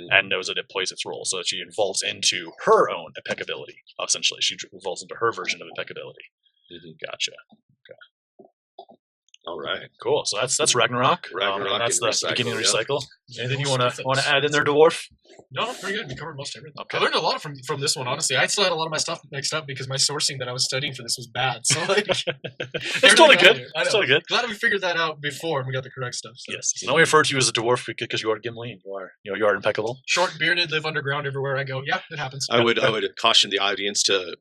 and knows that it plays its role. So that she evolves into her own impeccability. Essentially, she evolves into her version of impeccability. Gotcha. Okay. All right. Cool. So that's Ragnarok. Ragnarok. That's the recycle, beginning of Recycle. Anything you want to add in That's there, Dwarf? No, pretty good. We covered most everything. Okay. I learned a lot from this one, honestly. I still had a lot of my stuff mixed up because my sourcing that I was studying for this was bad. So, like, it's totally good. It's totally good. Glad we figured that out before and we got the correct stuff. So. Yes. And I refer to you as a dwarf because you are Gimli and you are impeccable. Short, bearded, live underground everywhere I go. Yeah, it happens. I would caution the audience to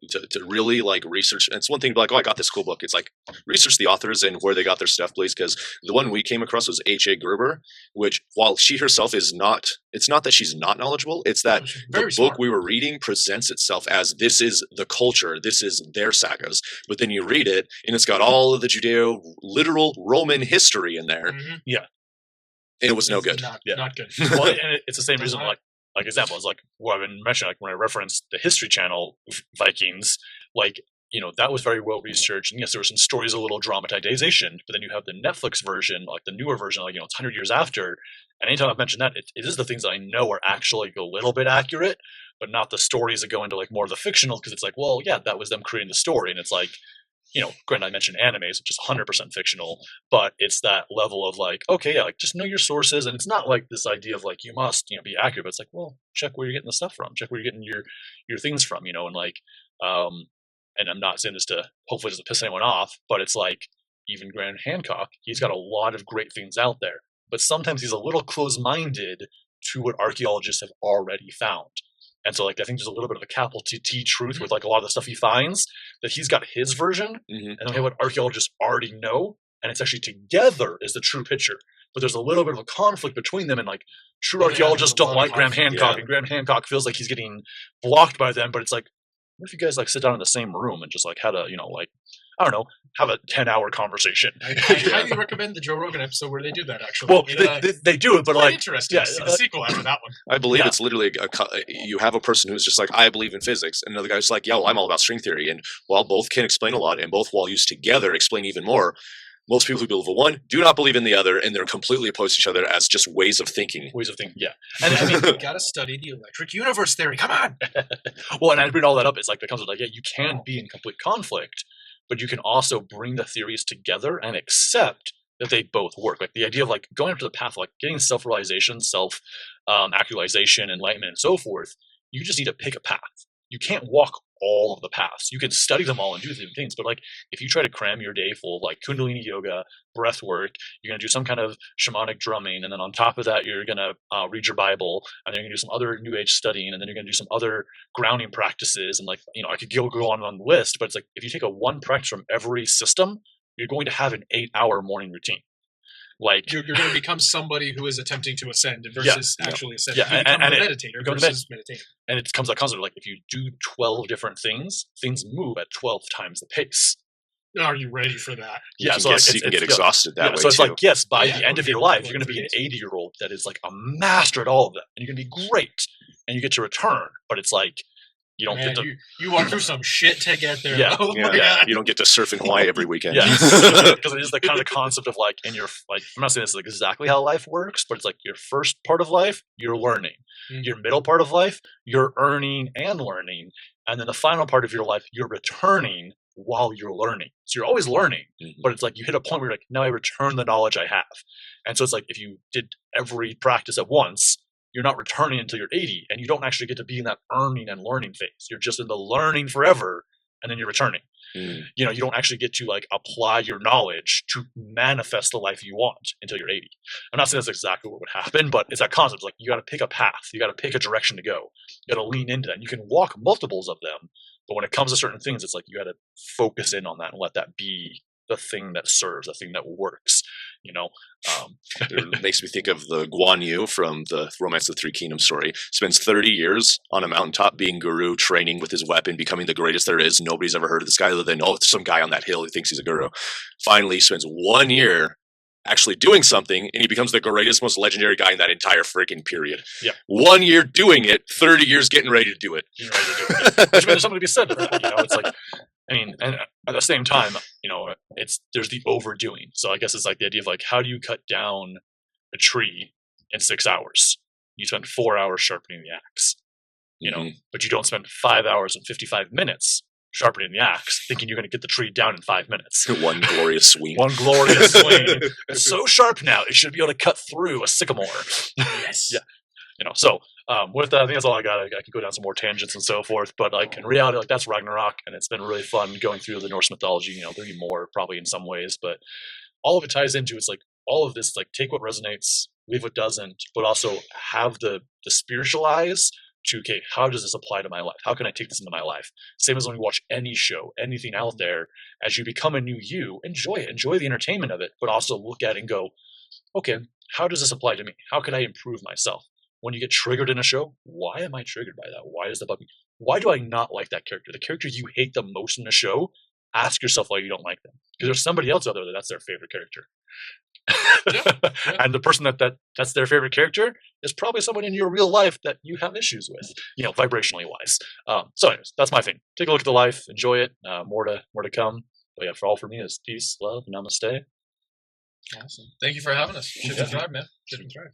really like research. And it's one thing to be like, oh, I got this cool book. It's like, research the authors and where they got their stuff, please, because the one we came across was H.A. Gruber, which, while she herself is not, it's not that she's not knowledgeable, it's that the book we were reading presents itself as, this is the culture, this is their sagas. But then you read it, and it's got all of the Judeo-literal Roman history in there. Yeah. And it was no good. Not good. Well, and it's the same reason, like example, is like what I've been mentioning, like when I referenced the History Channel Vikings, like, that was very well researched. And yes, there were some stories, a little dramatization, but then you have the Netflix version, like the newer version, like, it's 100 years after. And anytime I've mentioned that, it is the things that I know are actually like a little bit accurate, but not the stories that go into like more of the fictional, because it's like, well, yeah, that was them creating the story, and it's like, granted, I mentioned animes, which is 100% fictional, but it's that level of like, okay, yeah, like just know your sources, and it's not like this idea of like you must, be accurate. But it's like, well, check where you're getting the stuff from, check where you're getting your things from, and like, and I'm not saying this to hopefully doesn't piss anyone off, but it's like even Graham Hancock, he's got a lot of great things out there, but sometimes he's a little close-minded to what archaeologists have already found. And so, like, I think there's a little bit of a capital T truth with like a lot of the stuff he finds, that he's got his version, and then we have what archaeologists already know, and it's actually together is the true picture. But there's a little bit of a conflict between them, and like true archaeologists don't like Graham Hancock, and Graham Hancock feels like he's getting blocked by them. But it's like, what if you guys like sit down in the same room and just like had a, like, I don't know, have a 10-hour conversation? I highly recommend the Joe Rogan episode where they do that, actually. Well, they do it, but like, interesting to see the sequel after that one. I believe it's literally you have a person who's just like, I believe in physics, and another guy's like, yo, I'm all about string theory. And while both can explain a lot, and both, while used together, explain even more, most people who believe in one do not believe in the other, and they're completely opposed to each other as just ways of thinking. Yeah. And I mean, you gotta study the electric universe theory. Come on. Well, and I bring all that up. It's like, it comes with like, yeah, you can be in complete conflict, but you can also bring the theories together and accept that they both work. Like the idea of like going up to the path, like getting self-realization, self-actualization, enlightenment, and so forth. You just need to pick a path. You can't walk all of the paths. You can study them all and do different things, but like if you try to cram your day full of like Kundalini yoga, breath work, you're going to do some kind of shamanic drumming, and then on top of that you're going to read your Bible, and then you're going to do some other New Age studying, and then you're going to do some other grounding practices, and like, I could go on the list, but it's like if you take one practice from every system, you're going to have an 8-hour morning routine. Like you're going to become somebody who is attempting to ascend versus actually ascend. Yeah, you become a meditator versus meditating. And it comes that concept of like, if you do 12 different things move at 12 times the pace. Are you ready for that? Yeah, so you can get exhausted that way. So it's too. like, yes, by the end of your life, you're going to be an 80-year-old that is like a master at all of them, and you're going to be great, and you get to return. But it's like, you don't get to. You walk through some shit to get there. Yeah, you don't get to surf in Hawaii every weekend. Yeah, because it is the kind of concept of like in your like. I'm not saying this is exactly how life works, but it's like your first part of life, you're learning. Mm-hmm. Your middle part of life, you're earning and learning, and then the final part of your life, you're returning while you're learning. So you're always learning, but it's like you hit a point where you're like, now I return the knowledge I have. And so it's like if you did every practice at once, you're not returning until you're 80, and you don't actually get to be in that earning and learning phase. You're just in the learning forever, and then you're returning. You don't actually get to like apply your knowledge to manifest the life you want until you're 80. I'm not saying that's exactly what would happen, but it's that concept. It's like you got to pick a path, you got to pick a direction to go, you got to lean into that. And you can walk multiples of them, but when it comes to certain things, it's like you got to focus in on that and let that be the thing that serves, the thing that works. It makes me think of the Guan Yu from the Romance of the Three Kingdoms story. Spends 30 years on a mountaintop being guru, training with his weapon, becoming the greatest there is. Nobody's ever heard of this guy other than, it's some guy on that hill who thinks he's a guru. Finally, he spends 1 year actually doing something, and he becomes the greatest, most legendary guy in that entire freaking period. Yeah. 1 year doing it, 30 years getting ready to do it. Which there's something to be said to that. It's like, I mean, and at the same time, there's the overdoing. So I guess it's like the idea of like, how do you cut down a tree in 6 hours? You spend 4 hours sharpening the axe, but you don't spend 5 hours and 55 minutes sharpening the axe, thinking you're going to get the tree down in 5 minutes. One glorious swing. It's so sharp now, it should be able to cut through a sycamore. Yes. Yeah. So with that, I think that's all I got. I can go down some more tangents and so forth, but like in reality, like that's Ragnarok, and it's been really fun going through the Norse mythology. There'll be more probably in some ways, but all of it ties into, it's like all of this, like take what resonates, leave what doesn't, but also have the spiritual eyes to, okay, how does this apply to my life? How can I take this into my life? Same as when you watch any show, anything out there, as you become a new you, enjoy it, enjoy the entertainment of it, but also look at it and go, okay, how does this apply to me? How can I improve myself? When you get triggered in a show, why am I triggered by that? Why does that bug me? Why do I not like that character? The character you hate the most in a show, ask yourself why you don't like them. Because there's somebody else out there that's their favorite character. Yeah. And the person that's their favorite character is probably someone in your real life that you have issues with, vibrationally wise. So anyways, that's my thing. Take a look at the life, enjoy it. More to come. But yeah, for me is peace, love, namaste. Awesome. Thank you for having us. Shift and Thrive, man. Shift and Thrive.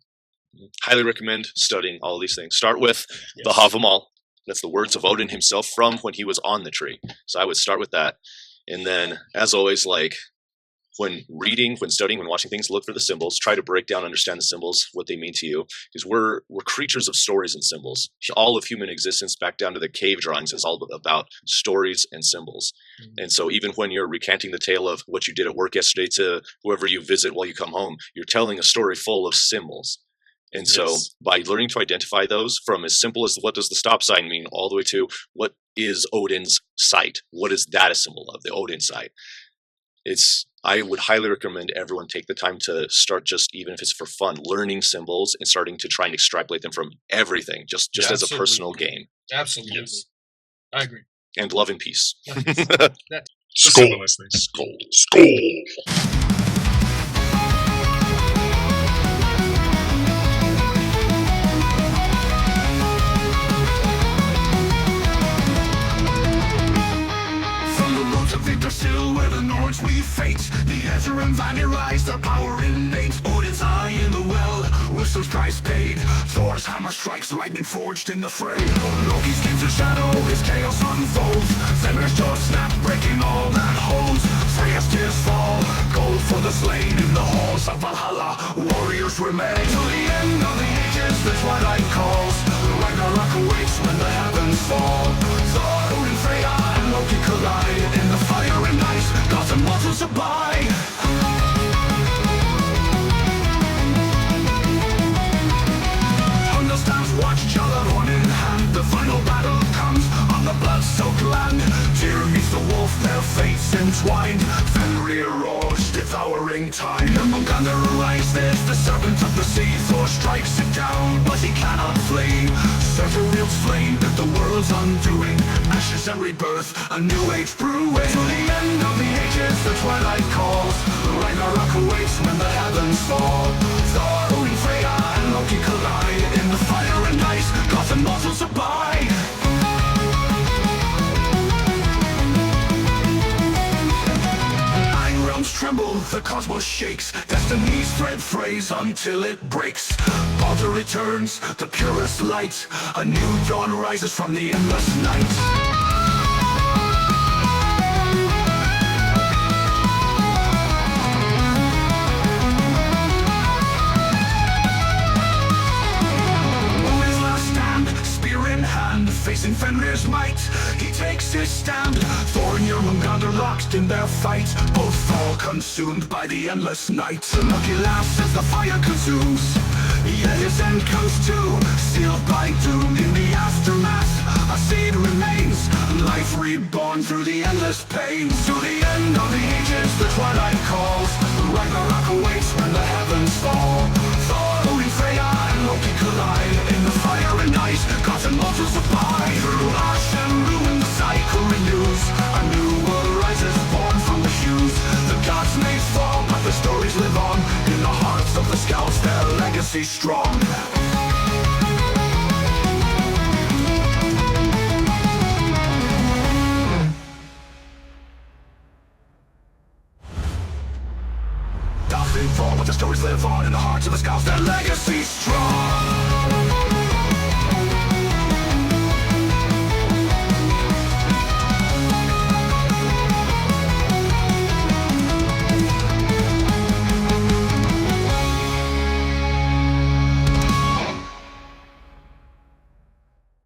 Highly recommend studying all of these things. Start with the Havamal. That's the words of Odin himself from when he was on the tree. So I would start with that. And then, as always, like when reading, when studying, when watching things, look for the symbols. Try to break down, understand the symbols, what they mean to you. Because we're creatures of stories and symbols. All of human existence, back down to the cave drawings, is all about stories and symbols. Mm-hmm. And so even when you're recanting the tale of what you did at work yesterday to whoever you visit while you come home, you're telling a story full of symbols. And so by learning to identify those, from as simple as what does the stop sign mean, all the way to what is Odin's sight? What is that a symbol of, the Odin sight? I would highly recommend everyone take the time to start, just even if it's for fun, learning symbols and starting to try and extrapolate them from everything, just as a personal game. Absolutely. Yes. I agree. And love and peace. Skull. Skull. Still where the Nords we fate. The Ether and Vanir rise, their power innate. Odin's eye in the well, Wisdom's price paid. Thor's hammer strikes, lightning forged in the fray. Loki's gives a shadow, his chaos unfolds. Fenrir's jaw snap, breaking all that holds. Freya's tears fall, gold for the slain. In the halls of Valhalla, warriors remain. Till the end of the ages, the twilight calls. Ragnarök awaits when the heavens fall. Thor, Odin, Freya, and Loki collide. In the fire and ice, gods and mortals abide. Thunderstorms watch each other one in hand. The final battle comes on the blood-soaked land. Tyr meets the wolf, their fates entwined. Fenrir roars, devouring time. Midgard arises, the serpent of the sea. Thor strikes it down, but he cannot flee. Surtr wields flame that the world's undoing. Ashes and rebirth, a new age brewing. To the end of the ages, the twilight calls. Ragnarök awaits when the heavens fall. Thor, Odin, Freya, and Loki collide. In the fire and ice, gods and mortals abide. Nine realms tremble, the cosmos shakes. Destiny's thread frays until it breaks. Baldur returns, the purest light. A new dawn rises from the endless night. Facing Fenrir's might, he takes his stand. Thor and Jormungand are locked in their fight. Both fall consumed by the endless night. Loki laughs as the fire consumes, yet his end comes too. Sealed by doom in the aftermath, a seed remains. Life reborn through the endless pain. To the end of the ages, the twilight calls. Ragnarök awaits when the heavens fall. Thor, Odin, Freya, and Loki collide. In the fire and ice, gods and mortals abide. Through ash and ruin, the cycle renews. A new world rises, born from the hues. The gods may fall, but the stories live on. In the hearts of the scouts, their legacy strong. Nothing fall, but the stories live on. In the hearts of the scouts, their legacy strong.